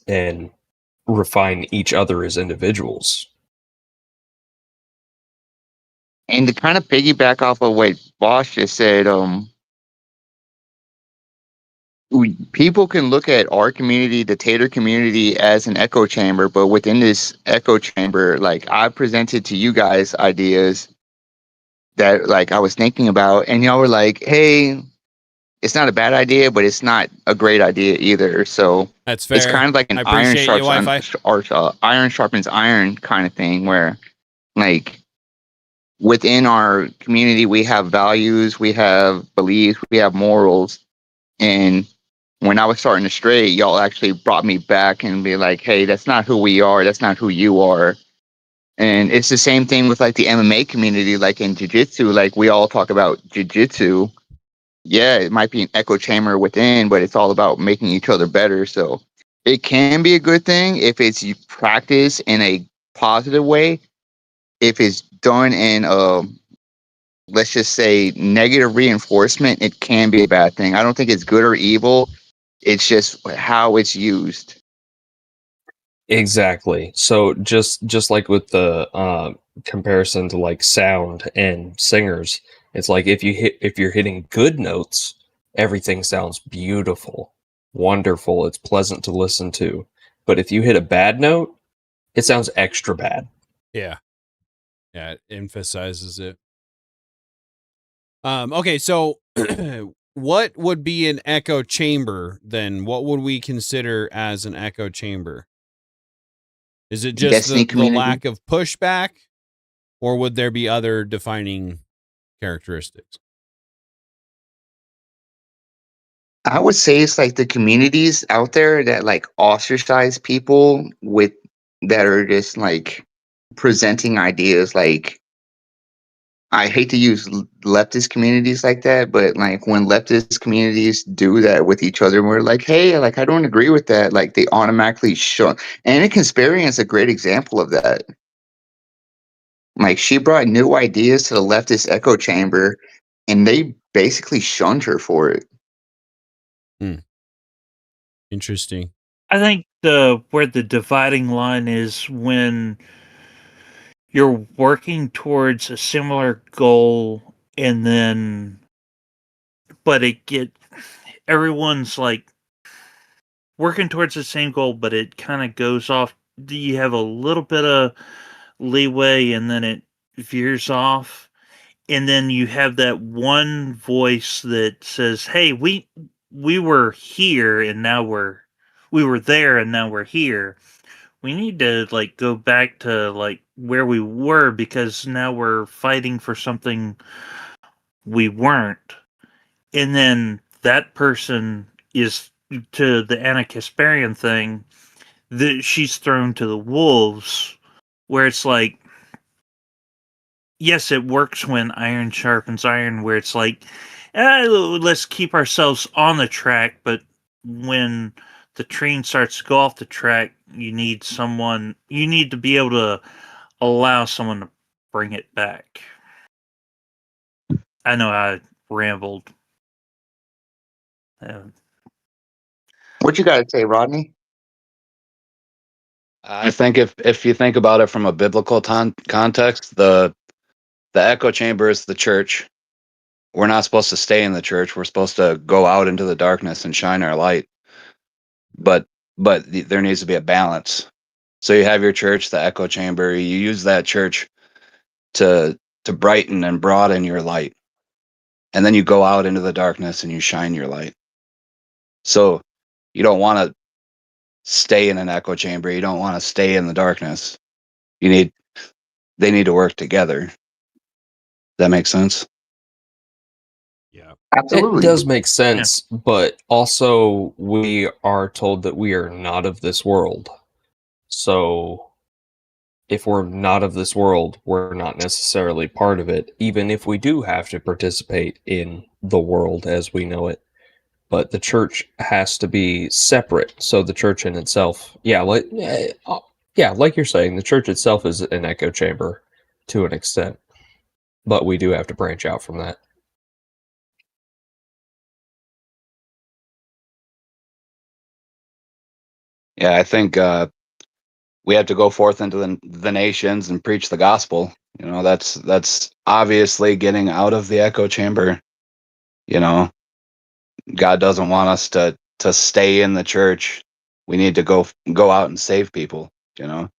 and refine each other as individuals. And to kind of piggyback off of what Bosch just said, people can look at our community, the Tater community, as an echo chamber, but within this echo chamber, like I presented to you guys ideas that like I was thinking about, and y'all were like, "Hey, it's not a bad idea, but it's not a great idea either." So that's fair. It's kind of like an I appreciate you, iron sharpens iron kind of thing, where like within our community we have values, we have beliefs, we have morals, and when I was starting to stray, y'all actually brought me back and be like, "Hey, that's not who we are. That's not who you are." And it's the same thing with like the MMA community, like in jiu-jitsu, like we all talk about jiu-jitsu. Yeah, it might be an echo chamber within, but it's all about making each other better. So it can be a good thing if it's you practice in a positive way. If it's done in let's just say negative reinforcement, it can be a bad thing. I don't think it's good or evil. It's just how it's used. Exactly. So just like with the comparison to like sound and singers, it's like if you're hitting good notes, everything sounds beautiful, wonderful, it's pleasant to listen to. But if you hit a bad note, it sounds extra bad. Yeah. Yeah, it emphasizes it. Okay, so what would be an echo chamber then? What would we consider as an echo chamber? Is it just the lack of pushback, or would there be other defining characteristics? I would say it's like the communities out there that like ostracize people with that are just like presenting ideas like I hate to use leftist communities like that, but like when leftist communities do that with each other, we're like, hey, like I don't agree with that. Like they automatically shun. And Consparian is a great example of that. Like she brought new ideas to the leftist echo chamber, and they basically shunned her for it. Interesting. I think where the dividing line is when you're working towards a similar goal and then but everyone's like working towards the same goal, but it kind of goes off. You have a little bit of leeway and then it veers off. And then you have that one voice that says, hey, we were here and now we were there and now we're here. We need to like go back to like where we were because now we're fighting for something we weren't. And then that person is to the Anna-Kasparian thing that she's thrown to the wolves, where it's like, yes, it works when iron sharpens iron, where it's like, let's keep ourselves on the track, but when the train starts to go off the track, you need to be able to allow someone to bring it back. I know I rambled. What you got to say, Rodney? I think if you think about it from a biblical context, the echo chamber is the church. We're not supposed to stay in the church. We're supposed to go out into the darkness and shine our light. But there needs to be a balance. So you have your church, the echo chamber. You use that church to brighten and broaden your light, and then you go out into the darkness and you shine your light. So you don't want to stay in an echo chamber. You don't want to stay in the darkness. They need to work together. That makes sense? Yeah. Absolutely. It does make sense, but also we are told that we are not of this world. So if we're not of this world, we're not necessarily part of it, even if we do have to participate in the world as we know it. But the church has to be separate. So the church in itself, like you're saying, the church itself is an echo chamber to an extent. But we do have to branch out from that. Yeah, I think we have to go forth into the nations and preach the gospel. You know, that's obviously getting out of the echo chamber. You know, God doesn't want us to stay in the church. We need to go out and save people. You know.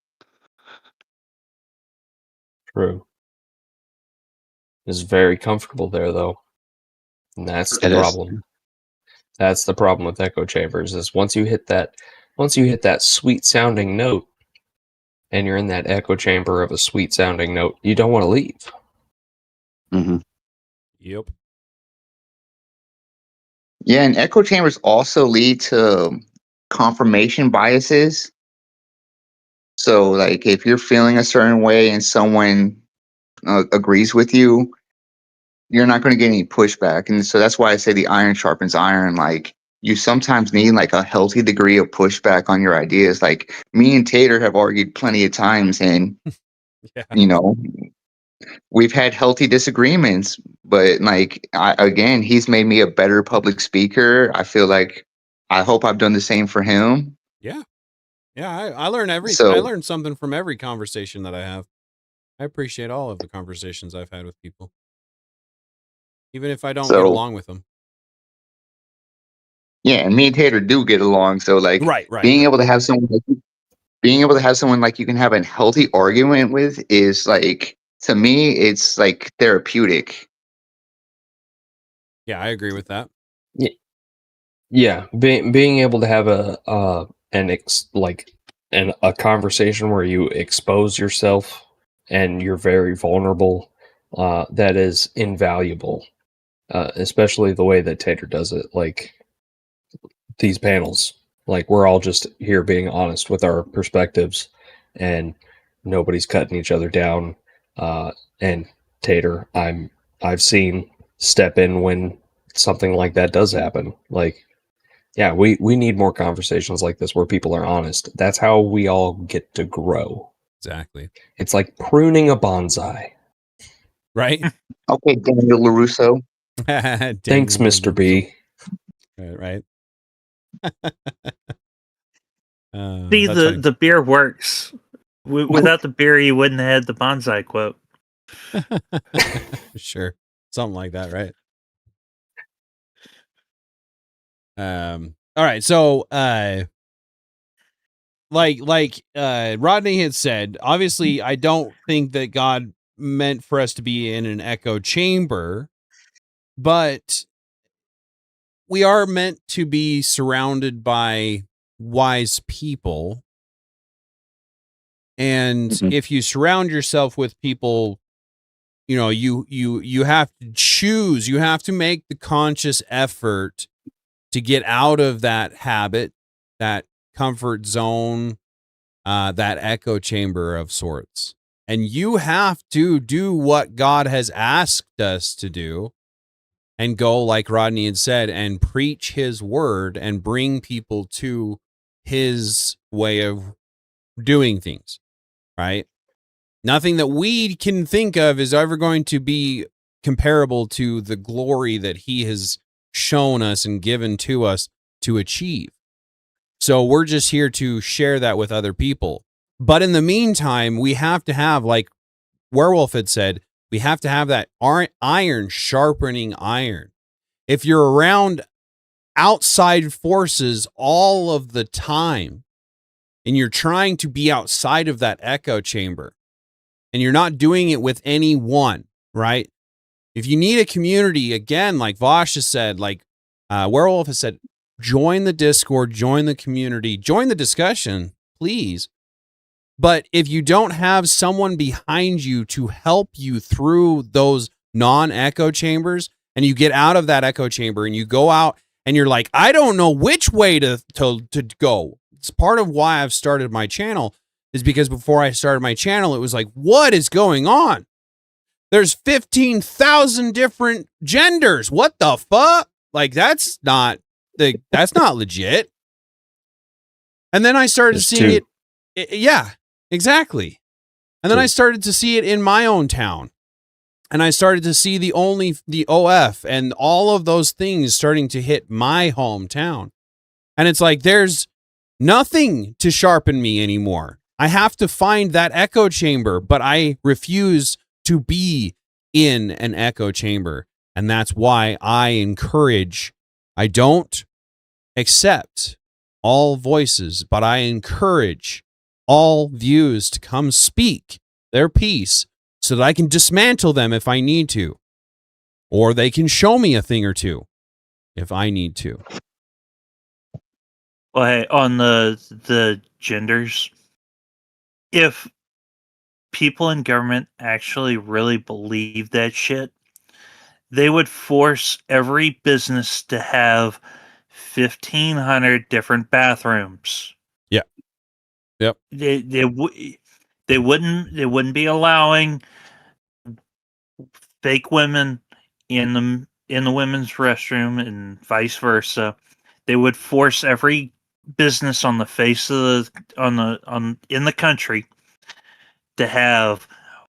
True. It's very comfortable there, though, and that's the It is. problem. That's the problem with echo chambers. Is once you hit that sweet sounding note, and you're in that echo chamber of a sweet sounding note, you don't want to leave. Mm-hmm. Yep. Yeah, and echo chambers also lead to confirmation biases. So, like, if you're feeling a certain way and someone agrees with you, you're not going to get any pushback. And so that's why I say the iron sharpens iron. Like, you sometimes need like a healthy degree of pushback on your ideas. Like, me and Tater have argued plenty of times, and you know, we've had healthy disagreements. But like, again, he's made me a better public speaker. I feel like I hope I've done the same for him. Yeah. Yeah, I learn I So- learn something from every conversation that I have. I appreciate all of the conversations I've had with people, even if I don't get along with them. Yeah, and me and Tater do get along. So like, being able to have someone like you can have a healthy argument with is like, to me, it's like therapeutic. Yeah, I agree with that. Yeah, being able to have a conversation where you expose yourself and you're very vulnerable, that is invaluable. Especially the way that Tater does it, like these panels. Like, we're all just here being honest with our perspectives, and nobody's cutting each other down. And Tater. I've seen step in when something like that does happen. Like, yeah, we need more conversations like this where people are honest. That's how we all get to grow. Exactly. It's like pruning a bonsai. Right? Okay, Daniel LaRusso. Thanks, Mr. B. Right. See, That's funny. the beer works. Without the beer, you wouldn't have had the bonsai quote. Sure. Something like that, right? All right, so like Rodney had said, obviously I don't think that God meant for us to be in an echo chamber, but we are meant to be surrounded by wise people. And if you surround yourself with people, you know, you have to choose, you have to make the conscious effort to get out of that habit, that comfort zone, that echo chamber of sorts. And you have to do what God has asked us to do and go, like Rodney had said, and preach his word and bring people to his way of doing things, right? Nothing that we can think of is ever going to be comparable to the glory that he has shown us and given to us to achieve. So we're just here to share that with other people. But in the meantime, we have to have, like Werewolf had said, we have to have that iron sharpening iron. If you're around outside forces all of the time and you're trying to be outside of that echo chamber and you're not doing it with anyone, right? If you need a community, again, like Vosh has said, like Werewolf has said, join the Discord, join the community, join the discussion, please. But if you don't have someone behind you to help you through those non-echo chambers, and you get out of that echo chamber and you go out and you're like, I don't know which way to go. It's part of why I've started my channel, is because before I started my channel, it was like, what is going on? There's 15,000 different genders. What the fuck? Like, that's not legit. And then I started seeing it. Yeah, exactly. And then I started to see it in my own town. And I started to see the OF and all of those things starting to hit my hometown. And it's like, there's nothing to sharpen me anymore. I have to find that echo chamber, but I refuse to be in an echo chamber. And that's why I don't accept all voices, but I encourage all views to come speak their piece so that I can dismantle them if I need to, or they can show me a thing or two if I need to. Well, hey, on the genders, if people in government actually really believe that shit, they would force every business to have 1,500 different bathrooms. Yeah. Yep. They wouldn't be allowing fake women in the women's restroom and vice versa. They would force every business on the face of in the country to have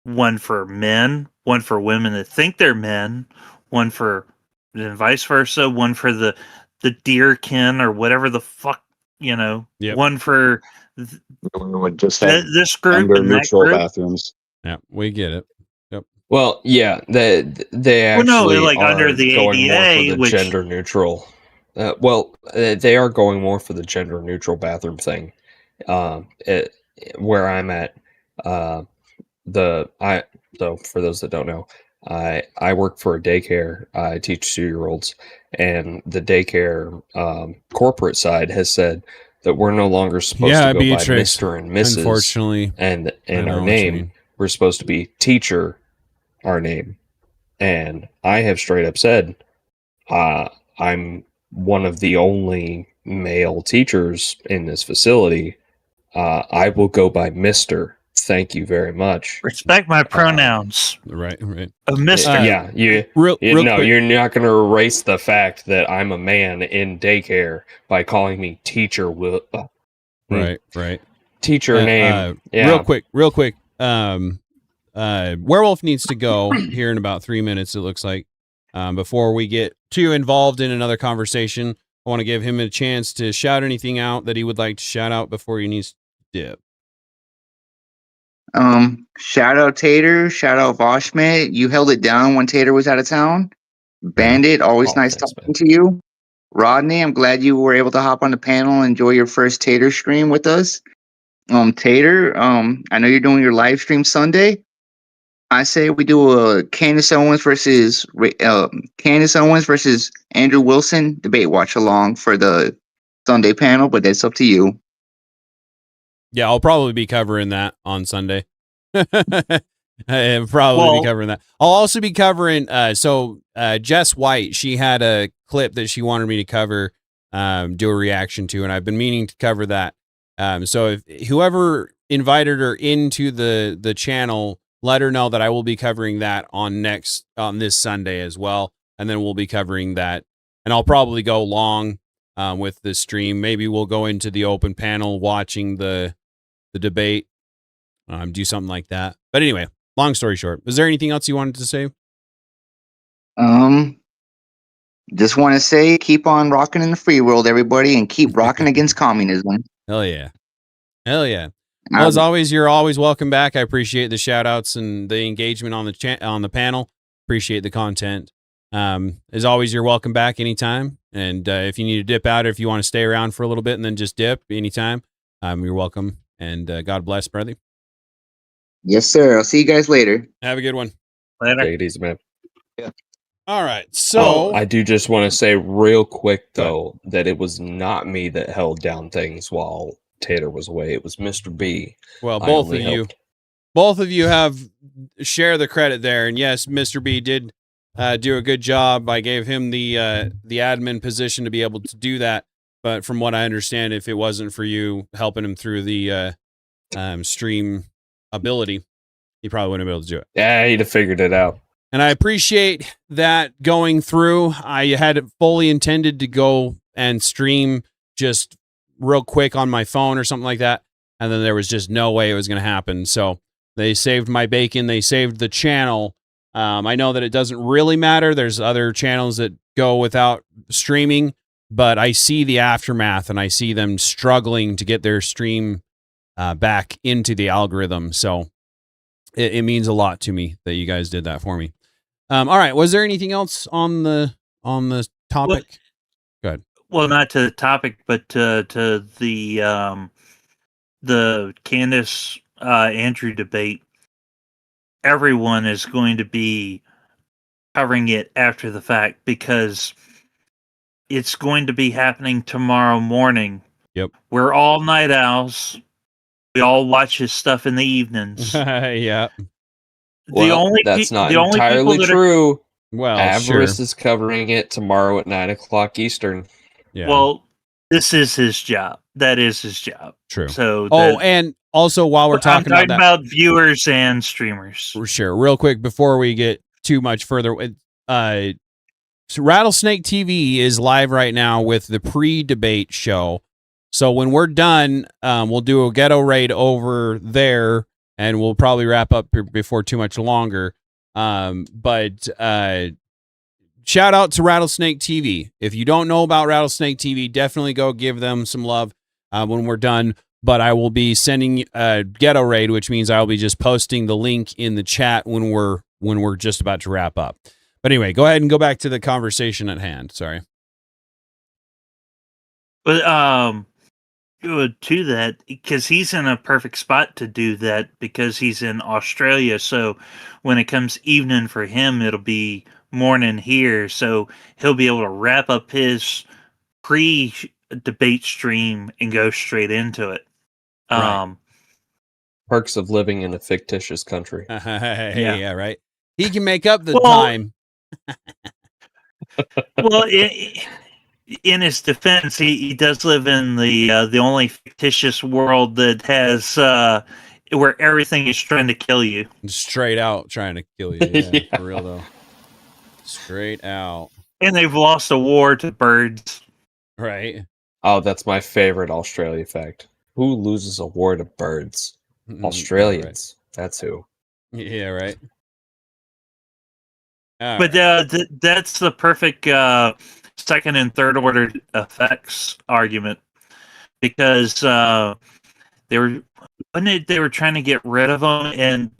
one for men, one for women that think they're men, one for, and vice versa, one for the deerkin or whatever the fuck, you know, one for just have this group and that neutral group. Bathrooms. Yeah, we get it. Yep. Well, yeah, they Well, no, actually like are under the going more ADA, for the which- gender neutral. They are going more for the gender neutral bathroom thing. Where I'm at, so for those that don't know, I work for a daycare. I teach 2-year-olds, and the daycare corporate side has said that we're no longer supposed to go by Mr. and Mrs. Unfortunately, and I know our what you name. mean. We're supposed to be teacher, our name. And I have straight up said, I'm one of the only male teachers in this facility. I will go by Mr. Thank you very much. Respect my pronouns. Right. Of Mister. Yeah, real no, quick. you're not going to erase the fact that I'm a man in daycare by calling me teacher. Right. Teacher name. Real quick. Werewolf needs to go here in about 3 minutes, it looks like. Before we get too involved in another conversation, I want to give him a chance to shout anything out that he would like to shout out before he needs to dip. Shout out Tater, shout out Voshmet. You held it down when Tater was out of town. Bandit, always nice talking to you. Rodney, I'm glad you were able to hop on the panel and enjoy your first Tater stream with us. Tater, I know you're doing your live stream Sunday. I say we do a Candace Owens versus Andrew Wilson debate watch along for the Sunday panel, but that's up to you. Yeah, I'll probably be covering that on Sunday. I'll probably be covering that. I'll also be covering, Jess White, she had a clip that she wanted me to cover, do a reaction to, and I've been meaning to cover that. So if whoever invited her into the channel, let her know that I will be covering that on this Sunday as well. And then we'll be covering that, and I'll probably go long, with the stream. Maybe we'll go into the open panel watching the debate, do something like that. But anyway, long story short, is there anything else you wanted to say? Just want to say, keep on rocking in the free world, everybody, and keep rocking against communism. Hell yeah. Well, as always, you're always welcome back. I appreciate the shout outs and the engagement on the panel. Appreciate the content. As always, you're welcome back anytime. And if you need to dip out, or if you want to stay around for a little bit and then just dip anytime, you're welcome. And God bless, brother. Yes, sir. I'll see you guys later. Have a good one. Later. Take it easy, man. Yeah. All right. So I do just want to say real quick, though, that it was not me that held down things while Tater was away. It was Mr. B. Well, both of you have share the credit there. And yes, Mr. B did do a good job. I gave him the admin position to be able to do that. But from what I understand, if it wasn't for you helping him through the stream ability, he probably wouldn't be able to do it. Yeah, he'd have figured it out. And I appreciate that going through. I had fully intended to go and stream just real quick on my phone or something like that. And then there was just no way it was going to happen. So they saved my bacon. They saved the channel. I know that it doesn't really matter. There's other channels that go without streaming, but I see the aftermath and I see them struggling to get their stream back into the algorithm. So it means a lot to me that you guys did that for me. All right. Was there anything else on the topic? Go ahead. Well, not to the topic, but to the Candace Andrew debate. Everyone is going to be covering it after the fact because it's going to be happening tomorrow morning. Yep. We're all night owls. We all watch his stuff in the evenings. Yeah. That's not entirely true. Well, Avarice is covering it tomorrow at 9:00 Eastern. Yeah. Well, this is his job. That is his job. True. So and also while we're talking about viewers and streamers. Sure. Real quick before we get too much further, so Rattlesnake TV is live right now with the pre-debate show. So when we're done, we'll do a ghetto raid over there, and we'll probably wrap up before too much longer. But shout out to Rattlesnake TV. If you don't know about Rattlesnake TV, definitely go give them some love when we're done. But I will be sending a ghetto raid, which means I'll be just posting the link in the chat when we're just about to wrap up. But anyway, go ahead and go back to the conversation at hand. Sorry. But to that, because he's in a perfect spot to do that because he's in Australia. So when it comes evening for him, it'll be morning here. So he'll be able to wrap up his pre-debate stream and go straight into it. Right. Perks of living in a fictitious country. Yeah, right. He can make up the time. Well, in his defense, he does live in the only fictitious world that has where everything is trying to kill you. Straight out trying to kill you. Yeah, for real though. Straight out. And they've lost a war to birds. Right. Oh, that's my favorite Australia fact. Who loses a war to birds? Australians. Yeah, right. That's who. Yeah, right. But that's the perfect second and third order effects argument, because they were trying to get rid of them,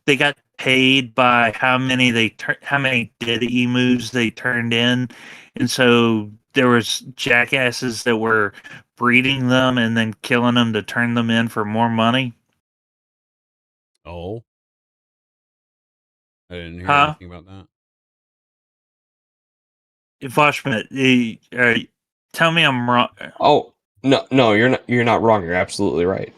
they got paid by how many dead emus they turned in, and so there was jackasses that were breeding them and then killing them to turn them in for more money. Oh, I didn't hear Huh? anything about that. Vashmit, tell me I'm wrong. Oh, no, you're not wrong. You're absolutely right.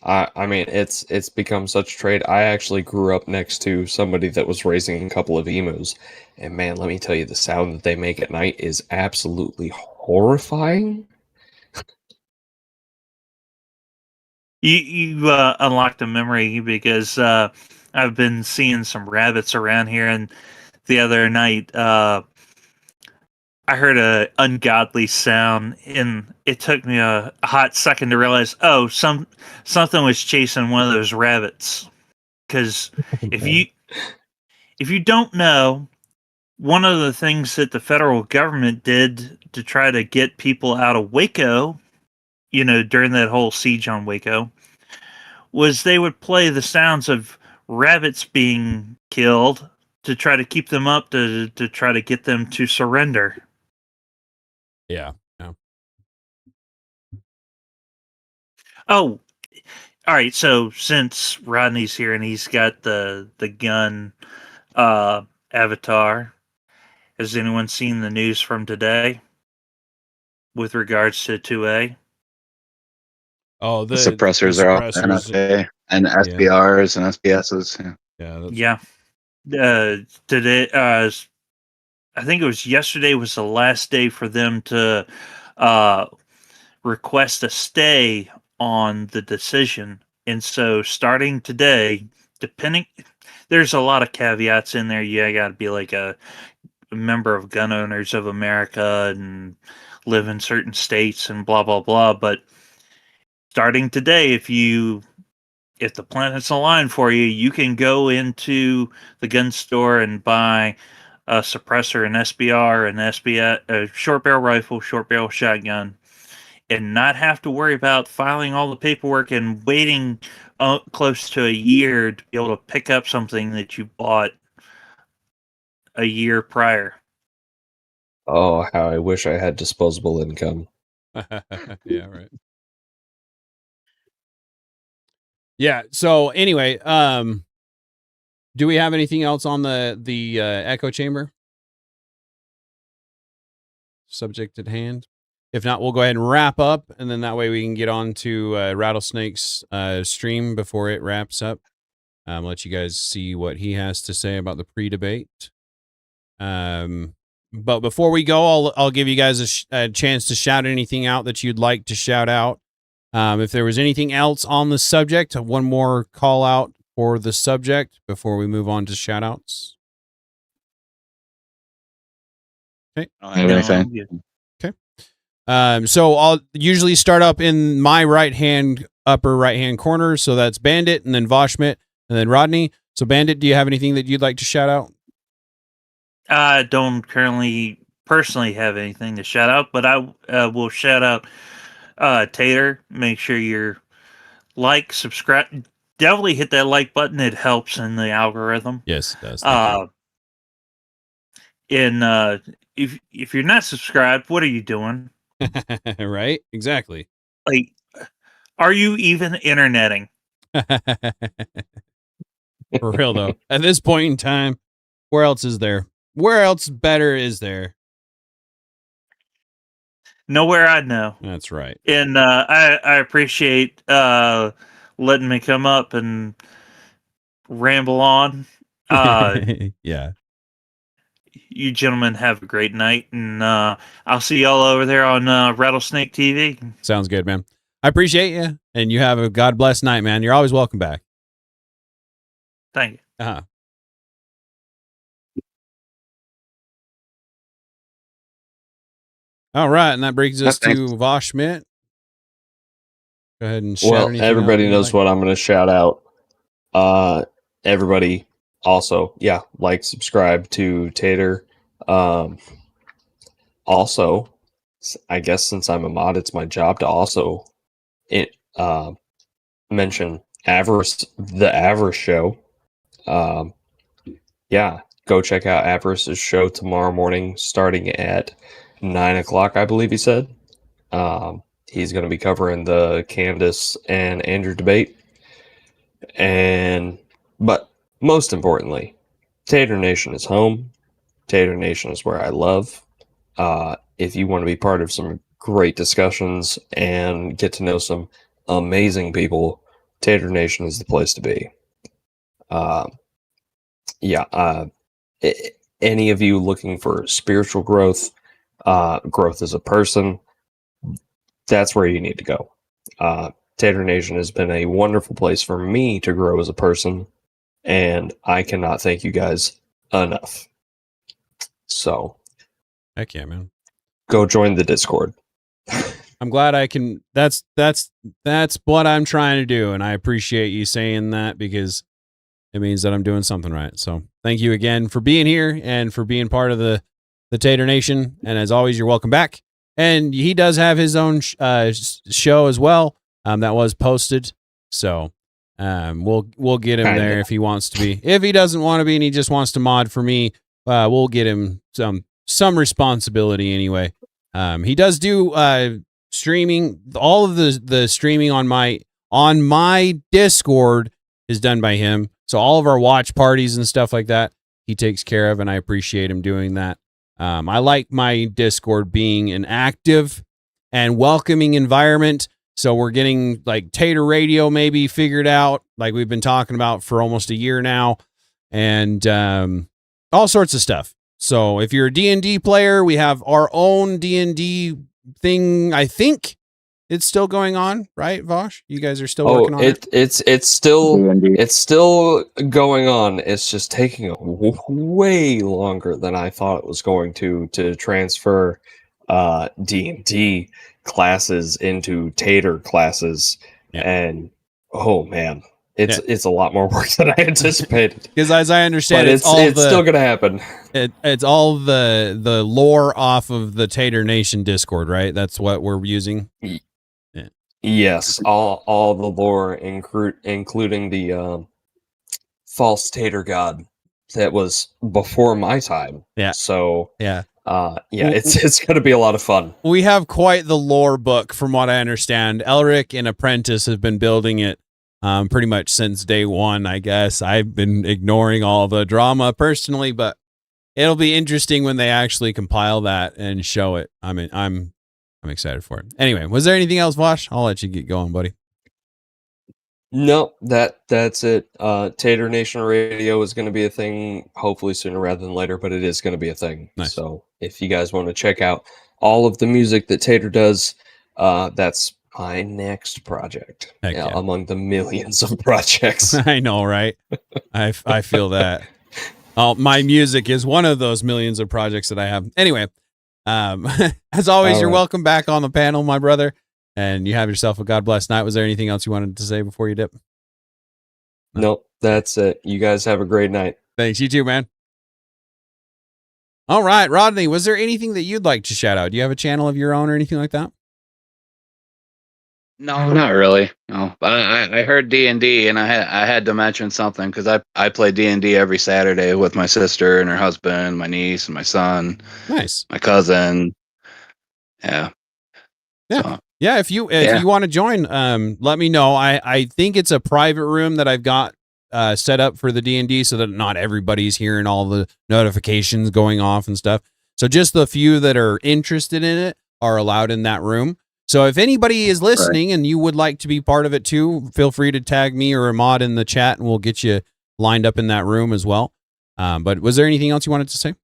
I mean, it's become such a trade. I actually grew up next to somebody that was raising a couple of emus, and man, let me tell you, the sound that they make at night is absolutely horrifying. You unlocked a memory, because I've been seeing some rabbits around here, and the other night I heard a ungodly sound, and it took me a hot second to realize, something was chasing one of those rabbits. Because if you don't know, one of the things that the federal government did to try to get people out of Waco, during that whole siege on Waco, was they would play the sounds of rabbits being killed to try to keep them up, to try to get them to surrender. Yeah. No. Oh, all right. So since Rodney's here and he's got the gun avatar, has anyone seen the news from today with regards to 2A? Oh, the suppressors are off NFA and SBRs and SBSs. Yeah. Today, I think it was yesterday was the last day for them to request a stay on the decision. And so starting today, there's a lot of caveats in there. You got to be like a member of Gun Owners of America and live in certain states and blah, blah, blah. But starting today, if the planets align for you, you can go into the gun store and buy a suppressor, an SBR, an SBS, a short barrel rifle, short barrel shotgun, and not have to worry about filing all the paperwork and waiting close to a year to be able to pick up something that you bought a year prior. Oh, how I wish I had disposable income. Yeah, right. Yeah. So anyway, do we have anything else on the echo chamber subject at hand? If not, we'll go ahead and wrap up, and then that way we can get on to Rattlesnake's stream before it wraps up. Let you guys see what he has to say about the pre-debate. But before we go, I'll give you guys a chance to shout anything out that you'd like to shout out. If there was anything else on the subject, one more call out for the subject before we move on to shout outs. Okay. I don't have anything. Okay. So I'll usually start up in my upper right hand corner. So that's Bandit, and then Vashmit, and then Rodney. So Bandit, do you have anything that you'd like to shout out? I don't currently personally have anything to shout out, but I will shout out Tater. Make sure you're subscribe. Definitely hit that like button. It helps in the algorithm. Yes, it does. If you're not subscribed, what are you doing? Right? Exactly. Like, are you even interneting? For real though. At this point in time, where else is there? Where else better is there? Nowhere I know. That's right. And I appreciate letting me come up and ramble on. Yeah. You gentlemen have a great night, and I'll see y'all over there on Rattlesnake TV. Sounds good, man. I appreciate you, and you have a God bless night, man. You're always welcome back. Thank you. Uh-huh. All right, and that brings us to Vosh Schmidt. Go ahead and shout anything out everybody you knows like. what I'm going to shout out. Everybody also, like, subscribe to Tater. Also, I guess since I'm a mod, it's my job to also mention Avarice, the Avarice show. Go check out Avarice's show tomorrow morning, starting at 9 o'clock, I believe he said. He's going to be covering the Candace and Andrew debate. But most importantly, Tater Nation is home. Tater Nation is where I love. If you want to be part of some great discussions and get to know some amazing people, Tater Nation is the place to be. Any of you looking for spiritual growth, growth as a person, that's where you need to go. Tater Nation has been a wonderful place for me to grow as a person, and I cannot thank you guys enough. So, heck yeah, man. Go join the Discord. I'm glad I can. That's what I'm trying to do, and I appreciate you saying that because it means that I'm doing something right. So thank you again for being here and for being part of the Tater Nation. And as always, you're welcome back. And he does have his own show as well. That was posted. So we'll get him there if he wants to be. If he doesn't want to be and he just wants to mod for me, we'll get him some responsibility anyway. He does do streaming. All of the streaming on my Discord is done by him. So all of our watch parties and stuff like that, he takes care of, and I appreciate him doing that. I like my Discord being an active and welcoming environment. So we're getting like Tater Radio maybe figured out, like we've been talking about for almost a year now, and all sorts of stuff. So if you're a D&D player, we have our own D&D thing. I think it's still going on, right, Vosh? You guys are still working on it? It's still going on. It's just taking way longer than I thought it was going to transfer D&D classes into Tater classes. And oh man, it's a lot more work than I anticipated. Because as I understand, it's still gonna happen. It's all the lore off of the Tater Nation Discord, right? That's what we're using. Yes, all the lore, including the false Tater god that was before my time. Yeah. So yeah, it's going to be a lot of fun. We have quite the lore book, from what I understand. Elric and Apprentice have been building it pretty much since day one. I guess I've been ignoring all the drama personally, but it'll be interesting when they actually compile that and show it. I mean, I'm excited for it. Anyway, was there anything else, Vosh? I'll let you get going, buddy. No, that's it. Tater Nation Radio is going to be a thing, hopefully sooner rather than later, but it is going to be a thing. Nice. So if you guys want to check out all of the music that Tater does, that's my next project. Among the millions of projects. I know, right? I feel that. My music is one of those millions of projects that I have. Anyway, as always, you're welcome back on the panel, my brother, and you have yourself a God bless night. Was there anything else you wanted to say before you dip? Nope, that's it. You guys have a great night. Thanks. You too, man. All right, Rodney, was there anything that you'd like to shout out? Do you have a channel of your own or anything like that? No, not really. No, but I heard D&D, and I had to mention something because I play D&D every Saturday with my sister and her husband, my niece and my son. Nice. My cousin. Yeah. So, yeah. If you want to join, let me know. I think it's a private room that I've got set up for the D&D so that not everybody's hearing all the notifications going off and stuff. So just the few that are interested in it are allowed in that room. So if anybody is listening and you would like to be part of it too, feel free to tag me or a mod in the chat and we'll get you lined up in that room as well. But was there anything else you wanted to say?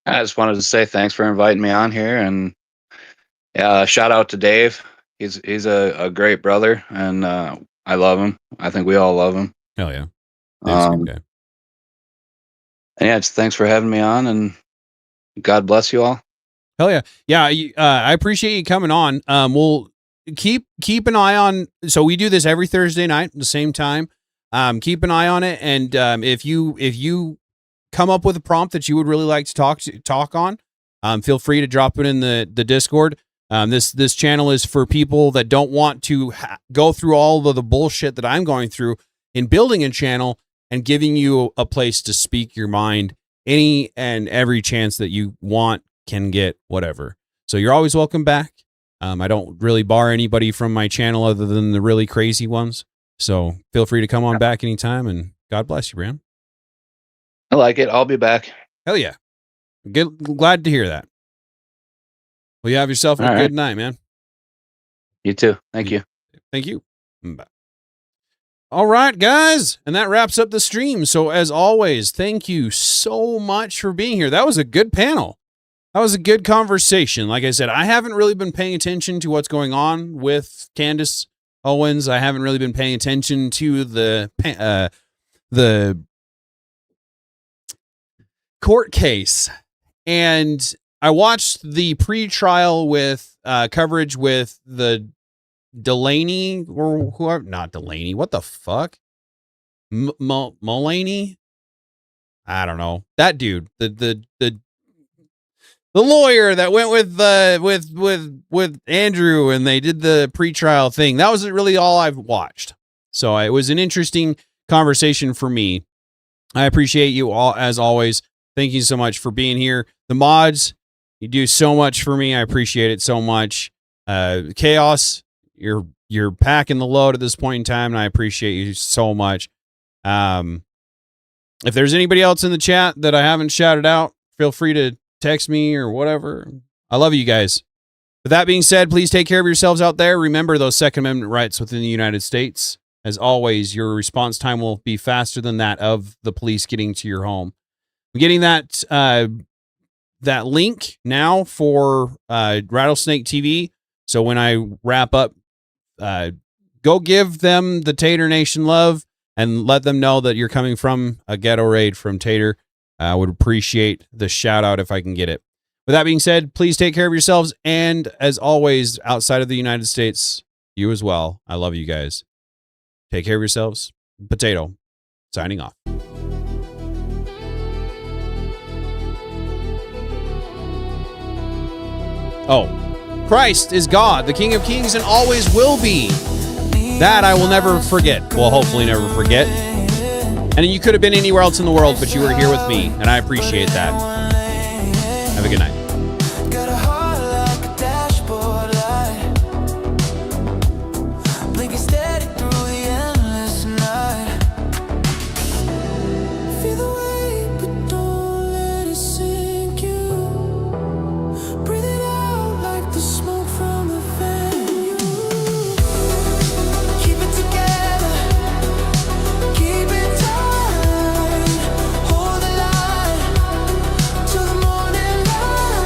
I just wanted to say thanks for inviting me on here, and shout out to Dave. He's a great brother, and I love him. I think we all love him. Hell yeah. Dave's a good guy. And yeah, just thanks for having me on, and God bless you all. Hell yeah. Yeah, I appreciate you coming on. We'll keep an eye on, so we do this every Thursday night at the same time. Keep an eye on it, and if you come up with a prompt that you would really like to talk on, feel free to drop it in the Discord. This channel is for people that don't want to go through all of the bullshit that I'm going through in building a channel and giving you a place to speak your mind any and every chance that you want, can get, whatever. So you're always welcome back. I don't really bar anybody from my channel other than the really crazy ones. So feel free to come on back anytime, and God bless you, Bram. I like it. I'll be back. Hell yeah. Glad to hear that. Well, you have yourself a good night, man. You too. Thank you. Thank you. Bye. All right, guys. And that wraps up the stream. So as always, thank you so much for being here. That was a good panel. That was a good conversation. Like I said, I haven't really been paying attention to what's going on with Candace Owens. I haven't really been paying attention to the court case. And I watched the pre-trial with coverage with the Delaney, or whoever, not Delaney. What the fuck? Mulaney? I don't know. That dude, the lawyer that went with Andrew, and they did the pre-trial thing. That wasn't really all I've watched. So it was an interesting conversation for me. I appreciate you all as always. Thank you so much for being here. The mods, you do so much for me. I appreciate it so much. Chaos, you're packing the load at this point in time, and I appreciate you so much. If there's anybody else in the chat that I haven't shouted out, feel free to text me or whatever. I love you guys. With that being said, please take care of yourselves out there. Remember those Second Amendment rights within the United States. As always, your response time will be faster than that of the police getting to your home. I'm getting that link now for Rattlesnake TV. So when I wrap up, go give them the Tater Nation love and let them know that you're coming from a ghetto raid from Tater. I would appreciate the shout out if I can get it. With that being said, please take care of yourselves. And as always, outside of the United States, you as well. I love you guys. Take care of yourselves. Potato, signing off. Oh, Christ is God, the King of Kings, and always will be. That I will never forget. Well, hopefully never forget. And you could have been anywhere else in the world, but you were here with me, and I appreciate that. Have a good night. Hold the line till the morning light.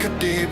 a deep